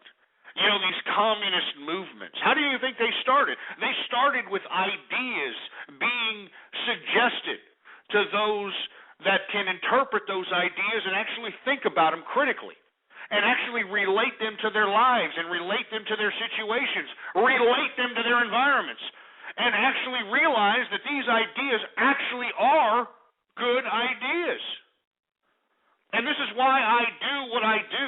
Speaker 5: You know, these communist movements. How do you think they started? They started with ideas being suggested to those that can interpret those ideas and actually think about them critically, and actually relate them to their lives and relate them to their situations, relate them to their environments, and actually realize that these ideas actually are good ideas. And this is why I do what I do.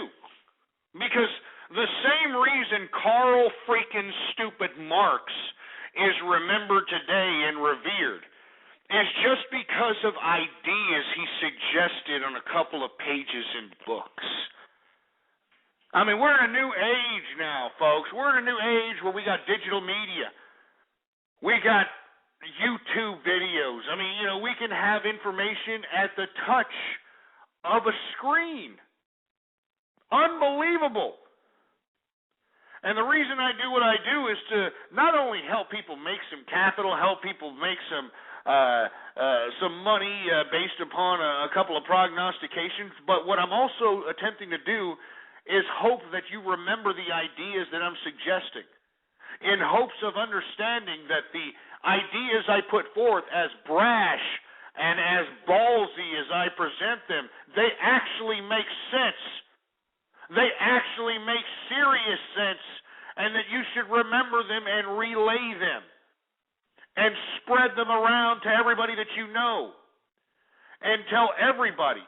Speaker 5: Because the same reason Karl freaking stupid Marx is remembered today and revered is just because of ideas he suggested on a couple of pages in books. I mean, we're in a new age now, folks. We're in a new age where we got digital media. We got YouTube videos. I mean, you know, we can have information at the touch of a screen. Unbelievable. And the reason I do what I do is to not only help people make some capital, help people make some money based upon a couple of prognostications, but what I'm also attempting to do is hope that you remember the ideas that I'm suggesting, in hopes of understanding that the ideas I put forth, as brash and as ballsy as I present them, they actually make sense. They actually make serious sense, and that you should remember them and relay them and spread them around to everybody that you know, and tell everybody,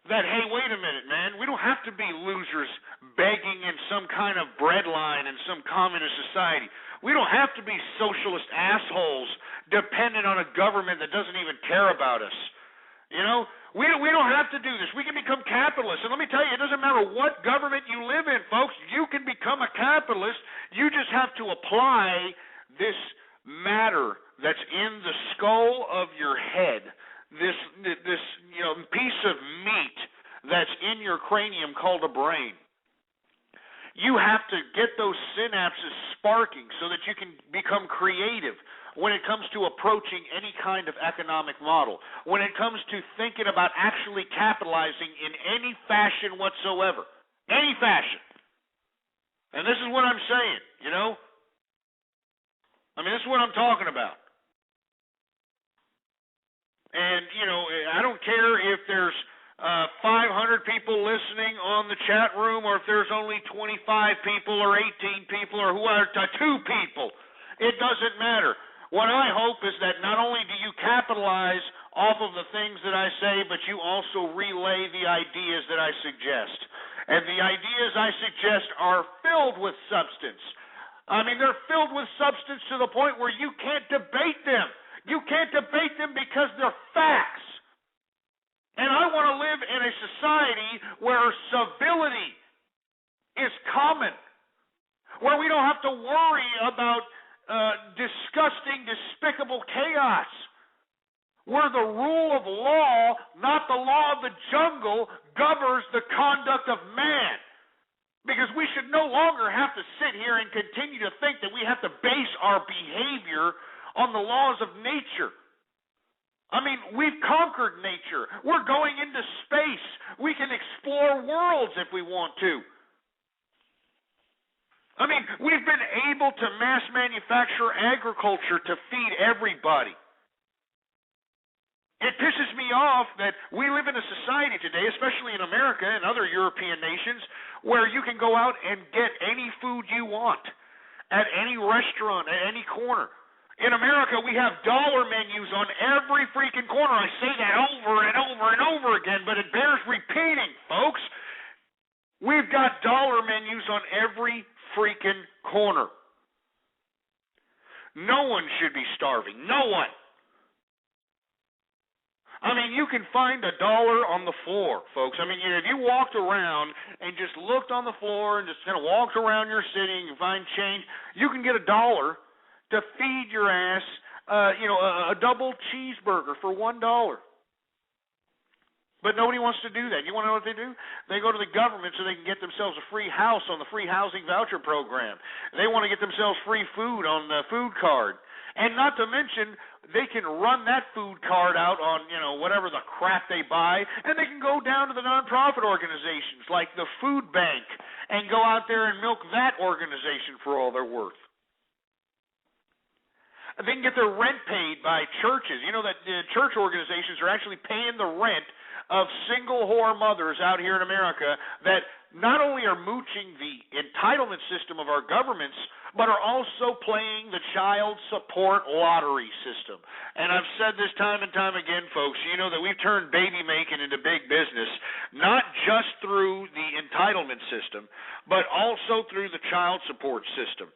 Speaker 5: that, hey, wait a minute, man, we don't have to be losers begging in some kind of breadline in some communist society. We don't have to be socialist assholes dependent on a government that doesn't even care about us. You know, we don't have to do this. We can become capitalists. And let me tell you, it doesn't matter what government you live in, folks. You can become a capitalist. You just have to apply this matter that's in the skull of your head, this piece of meat that's in your cranium called a brain. You have to get those synapses sparking so that you can become creative when it comes to approaching any kind of economic model, when it comes to thinking about actually capitalizing in any fashion whatsoever. Any fashion. And this is what I'm saying, you know? I mean, this is what I'm talking about. And, you know, I don't care if there's 500 people listening on the chat room, or if there's only 25 people or 18 people or whoever, 2 people. It doesn't matter. What I hope is that not only do you capitalize off of the things that I say, but you also relay the ideas that I suggest. And the ideas I suggest are filled with substance. I mean, they're filled with substance to the point where you can't debate them. You can't debate them because they're facts. And I want to live in a society where civility is common, where we don't have to worry about disgusting, despicable chaos, where the rule of law, not the law of the jungle, governs the conduct of man. Because we should no longer have to sit here and continue to think that we have to base our behavior on the laws of nature. I mean, we've conquered nature. We're going into space. We can explore worlds if we want to. I mean, we've been able to mass manufacture agriculture to feed everybody. It pisses me off that we live in a society today, especially in America and other European nations, where you can go out and get any food you want at any restaurant, at any corner. In America, we have dollar menus on every freaking corner. I say that over and over and over again, but it bears repeating, folks. We've got dollar menus on every freaking corner. No one should be starving. No one. I mean, you can find $1 on the floor, folks. I mean, if you walked around and just looked on the floor and just kind of walked around your city and you find change, you can get $1 to feed your ass, a double cheeseburger for $1. But nobody wants to do that. You want to know what they do? They go to the government so they can get themselves a free house on the free housing voucher program. They want to get themselves free food on the food card. And not to mention, they can run that food card out on, whatever the crap they buy, and they can go down to the nonprofit organizations like the food bank and go out there and milk that organization for all they're worth. They can get their rent paid by churches. You know that church organizations are actually paying the rent of single whore mothers out here in America that not only are mooching the entitlement system of our governments, but are also playing the child support lottery system. And I've said this time and time again, folks, you know that we've turned baby making into big business, not just through the entitlement system, but also through the child support system.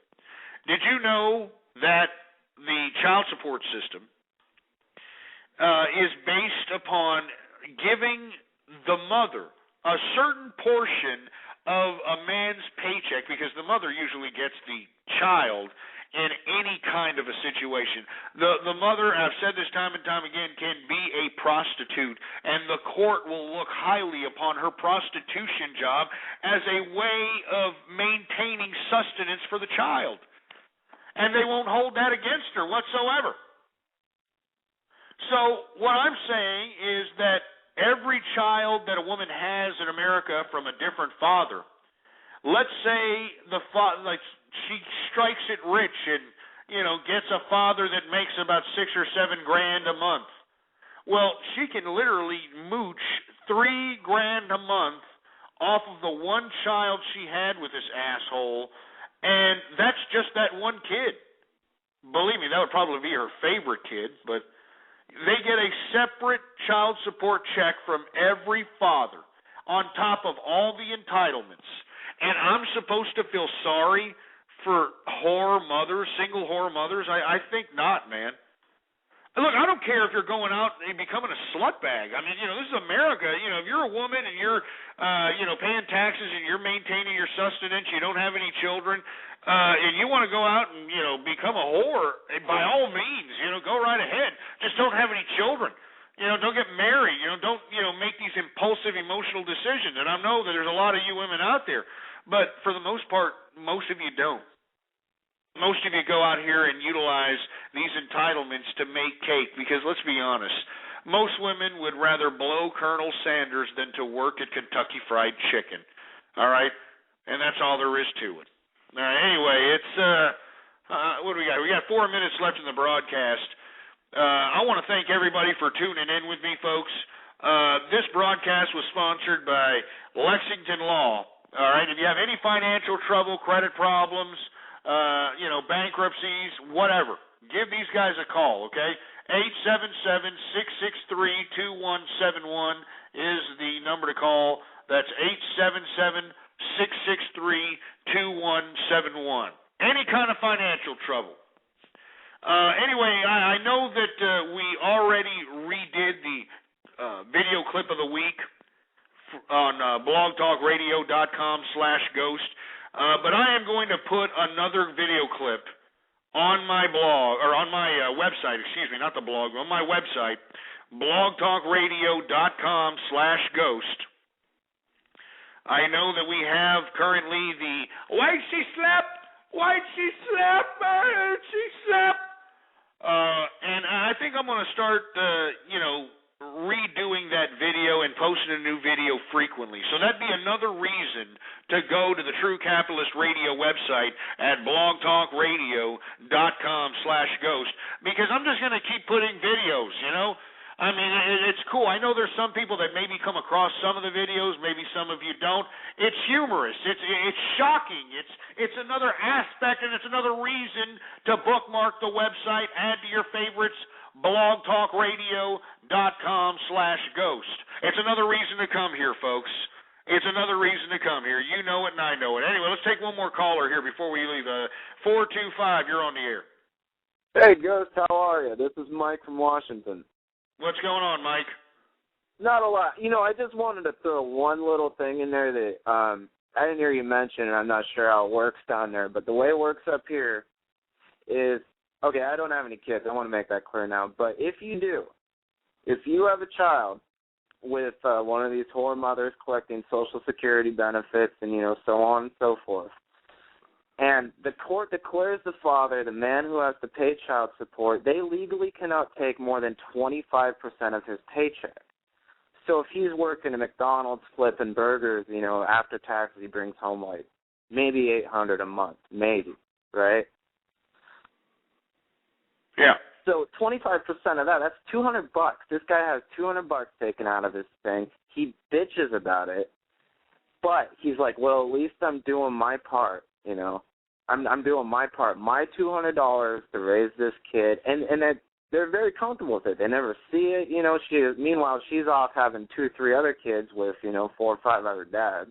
Speaker 5: Did you know that the child support system is based upon giving the mother a certain portion of a man's paycheck, because the mother usually gets the child in any kind of a situation. The mother, I've said this time and time again, can be a prostitute, and the court will look highly upon her prostitution job as a way of maintaining sustenance for the child. And they won't hold that against her whatsoever. So what I'm saying is that every child that a woman has in America from a different father, let's say she strikes it rich and gets a father that makes about $6 or $7 grand a month. Well, she can literally mooch $3 grand a month off of the one child she had with this asshole, and that's just that one kid. Believe me, that would probably be her favorite kid, but they get a separate child support check from every father on top of all the entitlements. And I'm supposed to feel sorry for whore mothers, single whore mothers? I think not, man. Look, I don't care if you're going out and becoming a slut bag. I mean, this is America. If you're a woman and you're, paying taxes and you're maintaining your sustenance, you don't have any children, and you want to go out and, become a whore, by all means, go right ahead. Just don't have any children. Don't get married. Don't, make these impulsive emotional decisions. And I know that there's a lot of you women out there, but for the most part, most of you don't. Most of you go out here and utilize these entitlements to make cake because, let's be honest, most women would rather blow Colonel Sanders than to work at Kentucky Fried Chicken. All right? And that's all there is to it. All right, anyway, it's, what do we got? We got 4 minutes left in the broadcast. I want to thank everybody for tuning in with me, folks. This broadcast was sponsored by Lexington Law. All right? If you have any financial trouble, credit problems, bankruptcies, whatever, give these guys a call, okay? 877-663-2171 is the number to call. That's 877-663-2171. Any kind of financial trouble. Anyway, I know that we already redid the video clip of the week on blogtalkradio.com/ghost. But I am going to put another video clip on my blog, or on my website, not the blog, on my website, blogtalkradio.com/ghost. I know that we have currently the Why'd she slap? And I think I'm going to start, redoing that video and posting a new video frequently. So that'd be another reason to go to the True Capitalist Radio website at blogtalkradio.com/ghost, because I'm just going to keep putting videos, I mean, it's cool. I know there's some people that maybe come across some of the videos, maybe some of you don't. It's humorous. It's shocking. It's another aspect, and it's another reason to bookmark the website, add to your favorites, blogtalkradio.com/ghost. It's another reason to come here, folks. It's another reason to come here. You know it, and I know it. Anyway, let's take one more caller here before we leave. 425, you're on the air.
Speaker 20: Hey, Ghost, how are you? This is Mike from Washington.
Speaker 5: What's going on, Mike?
Speaker 20: Not a lot. I just wanted to throw one little thing in there that I didn't hear you mention, and I'm not sure how it works down there, but the way it works up here is, okay, I don't have any kids. I want to make that clear now. But if you do, if you have a child with one of these whore mothers collecting Social Security benefits and, so on and so forth. And the court declares the father, the man who has to pay child support, they legally cannot take more than 25% of his paycheck. So if he's working at McDonald's flipping burgers, after taxes he brings home like maybe $800 a month, maybe, right?
Speaker 5: Yeah.
Speaker 20: So 25% of that, that's $200. This guy has $200 taken out of his thing. He bitches about it, but he's like, well, at least I'm doing my part, I'm doing my part. My $200 to raise this kid, and they're very comfortable with it. They never see it, meanwhile, she's off having 2 or 3 other kids with, 4 or 5 other dads.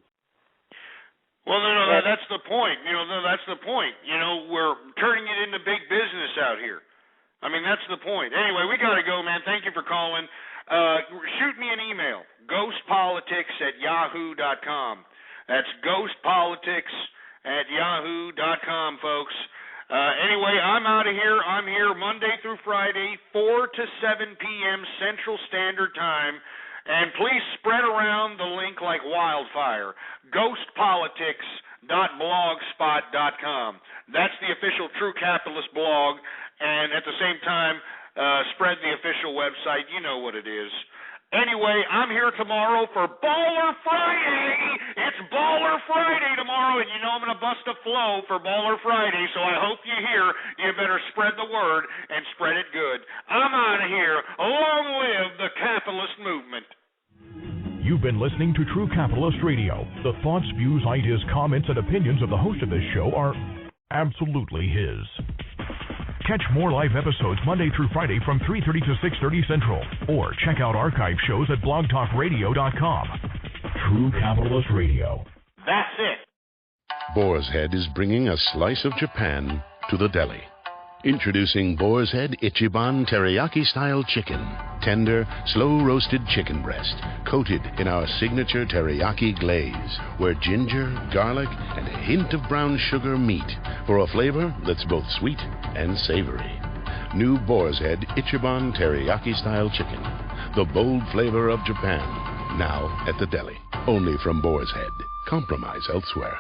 Speaker 5: Well, no, that's the point. That's the point. We're turning it into big business out here. I mean, that's the point. Anyway, we got to go, man. Thank you for calling. Shoot me an email, ghostpolitics@yahoo.com. That's ghostpolitics@yahoo.com, folks. Anyway, I'm out of here. I'm here Monday through Friday, 4 to 7 p.m. Central Standard Time. And please spread around the link like wildfire, ghostpolitics.blogspot.com. That's the official True Capitalist blog. And at the same time, spread the official website. You know what it is. Anyway, I'm here tomorrow for Baller Friday. It's Baller Friday tomorrow, and I'm going to bust a flow for Baller Friday, so I hope you're here. You better spread the word and spread it good. I'm out of here. Long live the capitalist movement.
Speaker 4: You've been listening to True Capitalist Radio. The thoughts, views, ideas, comments, and opinions of the host of this show are absolutely his. Catch more live episodes Monday through Friday from 3:30 to 6:30 Central. Or check out archive shows at blogtalkradio.com. True Capitalist Radio.
Speaker 5: That's it.
Speaker 1: Boar's Head is bringing a slice of Japan to the deli. Introducing Boar's Head Ichiban Teriyaki-style chicken. Tender, slow-roasted chicken breast, coated in our signature teriyaki glaze, where ginger, garlic, and a hint of brown sugar meet for a flavor that's both sweet and savory. New Boar's Head Ichiban Teriyaki-style chicken. The bold flavor of Japan. Now at the deli. Only from Boar's Head. Compromise elsewhere.